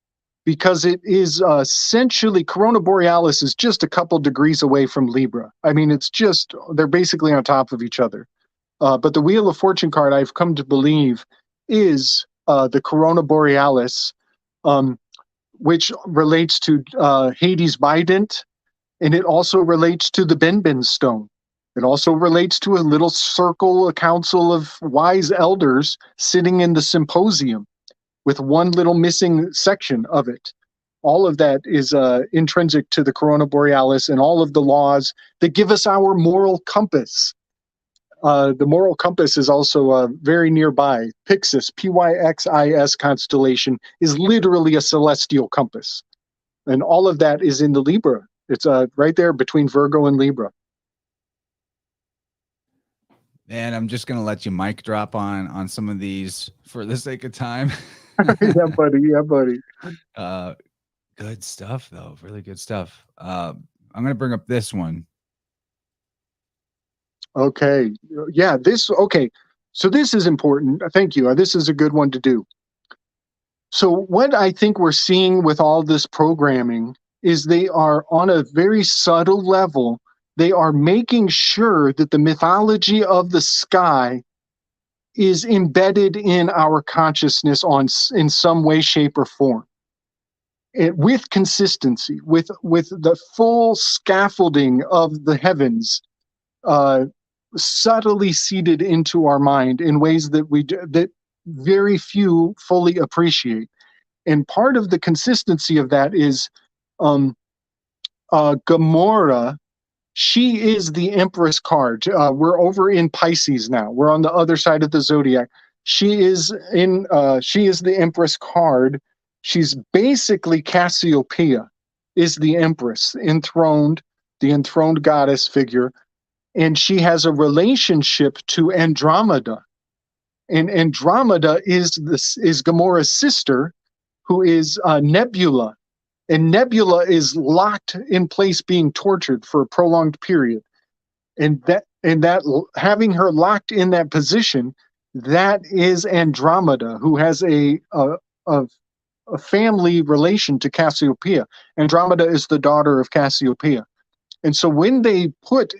because it is essentially, Corona Borealis is just a couple degrees away from Libra. I mean, they're basically on top of each other. But the Wheel of Fortune card, I've come to believe, is the Corona Borealis, which relates to Hades Bident, and it also relates to the Benben stone. It also relates to a little circle, a council of wise elders sitting in the symposium with one little missing section of it. All of that is intrinsic to the Corona Borealis and all of the laws that give us our moral compass. The moral compass is also very nearby. Pyxis, Pyxis constellation is literally a celestial compass. And all of that is in the Libra. It's right there between Virgo and Libra. And I'm just going to let you mic drop on some of these for the sake of time. Yeah, buddy. Good stuff, though. Really good stuff. I'm going to bring up this one. Okay. Yeah, okay. So this is important. Thank you. This is a good one to do. So what I think we're seeing with all this programming is they are on a very subtle level. They are making sure that the mythology of the sky is embedded in our consciousness in some way, shape, or form. With consistency, with the full scaffolding of the heavens, subtly seeded into our mind in ways that very few fully appreciate. And part of the consistency of that is Gamora. She is the Empress card. We're over in Pisces now. We're on the other side of the zodiac. She is the Empress card. She's basically Cassiopeia, is the Empress, the enthroned goddess figure, and she has a relationship to Andromeda. And Andromeda is Gamora's sister, who is Nebula. And Nebula is locked in place, being tortured for a prolonged period. And that having her locked in that position, that is Andromeda, who has a family relation to Cassiopeia. Andromeda is the daughter of Cassiopeia. And so when they put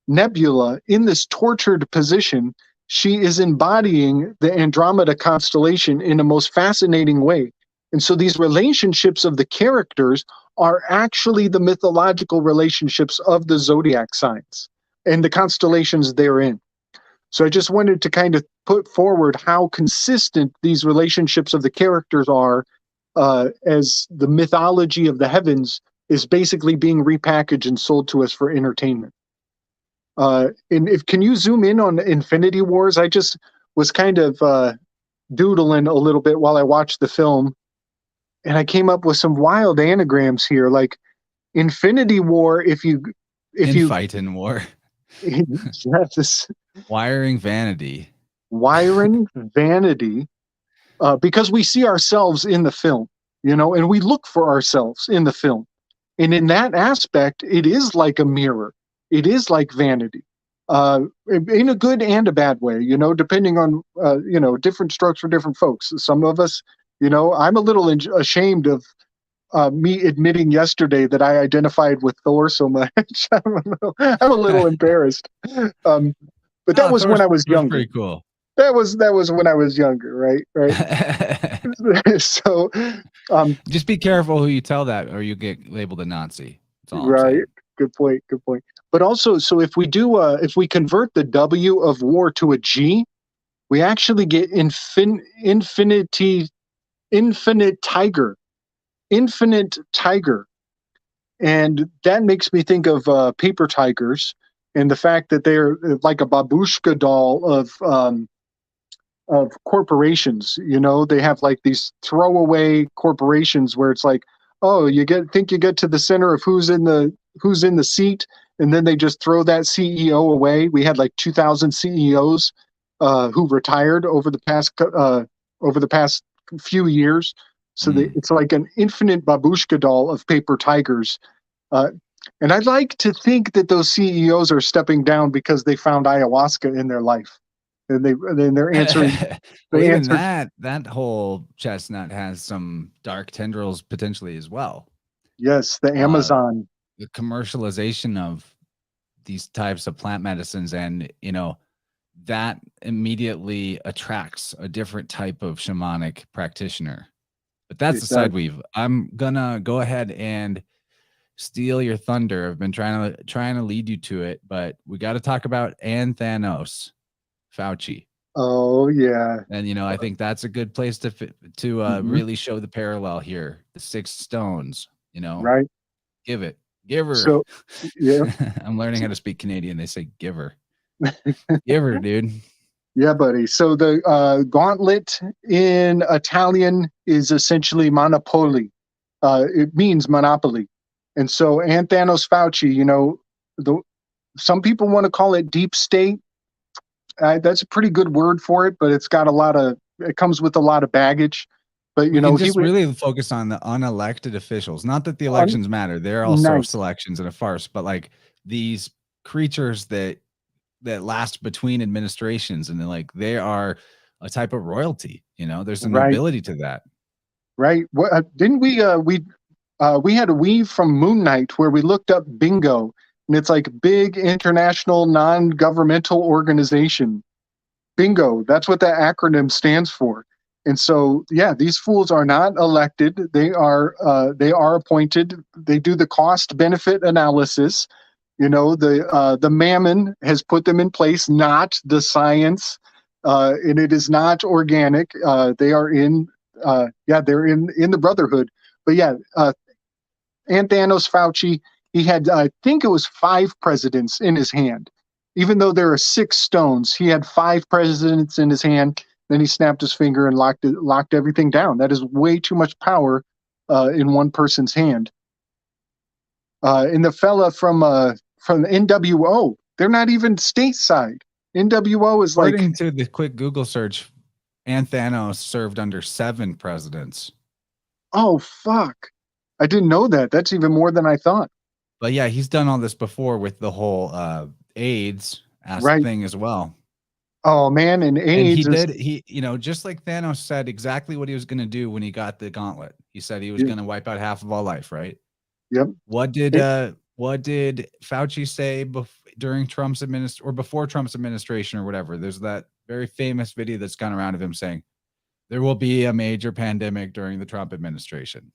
Nebula in this tortured position, she is embodying the Andromeda constellation in a most fascinating way. And so these relationships of the characters are actually the mythological relationships of the zodiac signs and the constellations therein. So I just wanted to kind of put forward how consistent these relationships of the characters are, as the mythology of the heavens is basically being repackaged and sold to us for entertainment. And can you zoom in on Infinity Wars? I just was kind of doodling a little bit while I watched the film, and I came up with some wild anagrams here, like Infinity War. If you fight in war, yes, wiring vanity, because we see ourselves in the film, and we look for ourselves in the film, and in that aspect, it is like a mirror. It is like vanity, in a good and a bad way, depending on different strokes for different folks. Some of us. I'm a little ashamed of me admitting yesterday that I identified with Thor so much. I'm a little embarrassed. But that was when I was younger. Pretty cool. That was when I was younger, right? So, just be careful who you tell that, or you get labeled a Nazi. That's all right. I'm saying. Good point. But also, so if we convert the W of war to a G, we actually get infinite tiger, and that makes me think of paper tigers and the fact that they're like a babushka doll of corporations. They have like these throwaway corporations where it's like, oh, you get to the center of who's in the seat, and then they just throw that CEO away. We had like 2,000 CEOs who retired over the past few years. So it's like an infinite babushka doll of paper tigers. And I'd like to think that those CEOs are stepping down because they found ayahuasca in their life. And they're answering. That whole chestnut has some dark tendrils potentially as well. Yes, the Amazon. The commercialization of these types of plant medicines, and that immediately attracts a different type of shamanic practitioner. But that's the side weave. I'm gonna go ahead and steal your thunder. I've been trying to lead you to it, but we got to talk about Thanos, Fauci. Oh yeah. And I think that's a good place to really show the parallel here. The 6 stones. Right. Giver. So yeah, I'm learning how to speak Canadian. They say giver. Giver, dude. Yeah, buddy. So the gauntlet in Italian is essentially monopoli. It means monopoly. And so Thanos Fauci, some people want to call it deep state. That's a pretty good word for it, but it comes with a lot of baggage. But we can just really focus on the unelected officials. Not that the elections matter; they're all self-selections and a farce. But like these creatures that that last between administrations, and like they are a type of royalty. There's a Right. nobility to that. Right. What didn't we had a weave from Moon Knight where we looked up bingo, and it's like big international non-governmental organization. Bingo. That's what that acronym stands for. And so, yeah, these fools are not elected. They are appointed. They do the cost benefit analysis. The mammon has put them in place, not the science, and it is not organic. They are they're in the brotherhood. But yeah, and Thanos Fauci, he had, I think it was 5 presidents in his hand. Even though there are 6 stones, he had 5 presidents in his hand. Then he snapped his finger and locked everything down. That is way too much power in one person's hand. And the fella from NWO, they're not even stateside. NWO is According to the quick Google search, Thanos served under 7 presidents. Oh, fuck. I didn't know that. That's even more than I thought. But yeah, he's done all this before with the whole AIDS thing as well. Oh man, and AIDS. And he just like Thanos said exactly what he was going to do when he got the gauntlet. He said he was going to wipe out half of all life, right? Yep. What did Fauci say during Trump's before Trump's administration or whatever? There's that very famous video that's gone around of him saying there will be a major pandemic during the Trump administration.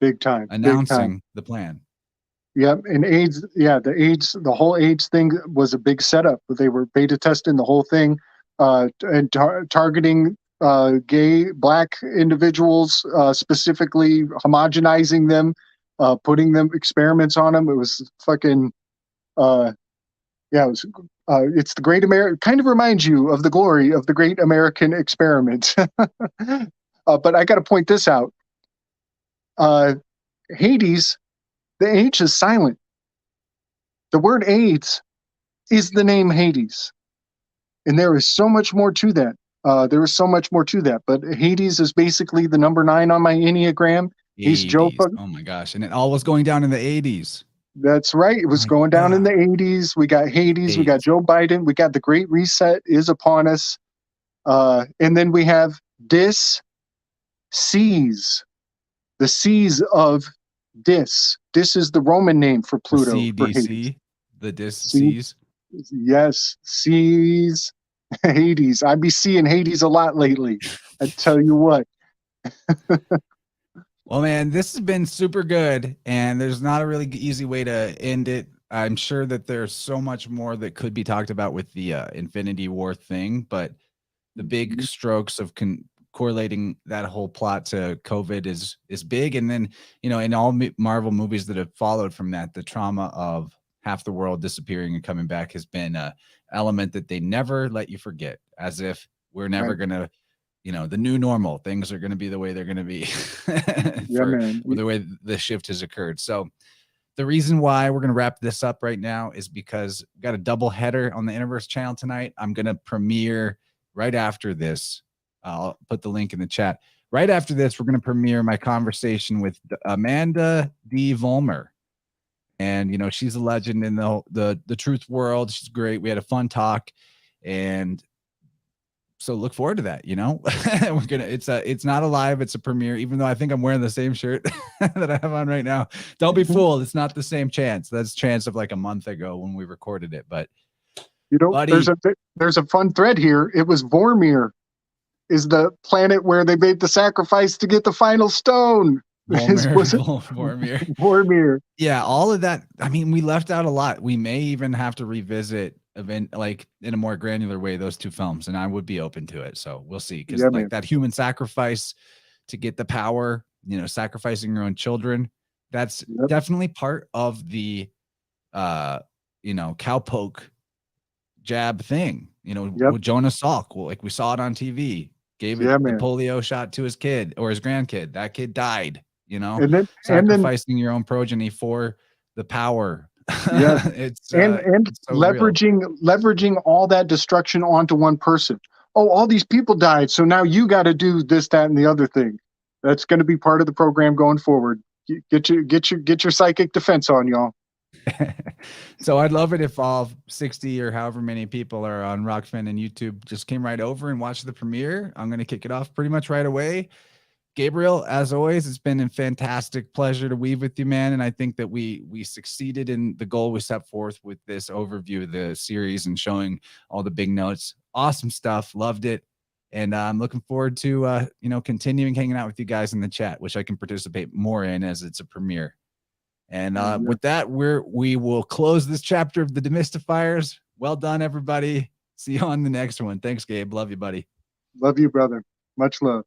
Big time. Announcing the plan. Yep. And AIDS, the whole AIDS thing was a big setup. They were beta testing the whole thing, and targeting gay Black individuals, specifically homogenizing them, putting them experiments on them. It was fucking, it's the great American, kind of reminds you of the glory of the great American experiment. But I got to point this out. Hades, the H is silent. The word AIDS is the name Hades. And there is so much more to that. But Hades is basically the number 9 on my Enneagram. He's Joe. Oh my gosh. And it all was going down in the 80s. That's right. It was going down in the 80s. We got Hades. We got Joe Biden. We got the Great Reset is upon us. And then we have Dis-Sees. The seas of Dis. Dis is the Roman name for Pluto. CDC, the Dis-Sees. Yes, seas. Hades. I be seeing Hades a lot lately. I tell you what. Well, man, this has been super good, and there's not a really easy way to end it. I'm sure that there's so much more that could be talked about with the Infinity War thing, but the big strokes of correlating that whole plot to COVID is big. And then, in all Marvel movies that have followed from that, the trauma of half the world disappearing and coming back has been an element that they never let you forget, as if we're never going to, the new normal, things are going to be the way they're going to be the way the shift has occurred. So the reason why we're going to wrap this up right now is because we've got a double header on the InnerVerse channel tonight. I'm going to premiere right after this. I'll put the link in the chat. Right after this, we're going to premiere my conversation with Amanda D. Vollmer. And, she's a legend in the truth world. She's great. We had a fun talk. And so look forward to that, it's not a live, it's a premiere, even though I think I'm wearing the same shirt that I have on right now. Don't be fooled. It's not the same chance. That's chance of like a month ago when we recorded it. But buddy, there's a fun thread here. It was Vormir is the planet where they made the sacrifice to get the final stone. Vormir. Yeah, all of that. I mean, we left out a lot. We may even have to revisit like in a more granular way those 2 films, and I would be open to it. So we'll see, because that human sacrifice to get the power, sacrificing your own children, that's definitely part of the cowpoke jab thing. With Jonah Salk, like we saw it on TV, gave the polio shot to his kid or his grandkid. That kid died. Sacrificing your own progeny for the power. It's so leveraging all that destruction onto one person. Oh, all these people died, so now you got to do this, that, and the other thing. That's going to be part of the program going forward. Get your psychic defense on, y'all. So I'd love it if all 60 or however many people are on Rockfin and YouTube just came right over and watched the premiere. I'm going to kick it off pretty much right away. Gabriel, as always, it's been a fantastic pleasure to weave with you, man. And I think that we succeeded in the goal we set forth with this overview of the series and showing all the big notes. Awesome stuff. Loved it. And I'm looking forward to continuing hanging out with you guys in the chat, which I can participate more in as it's a premiere. And with that, we will close this chapter of the Demystifiers. Well done, everybody. See you on the next one. Thanks, Gabe. Love you, buddy. Love you, brother. Much love.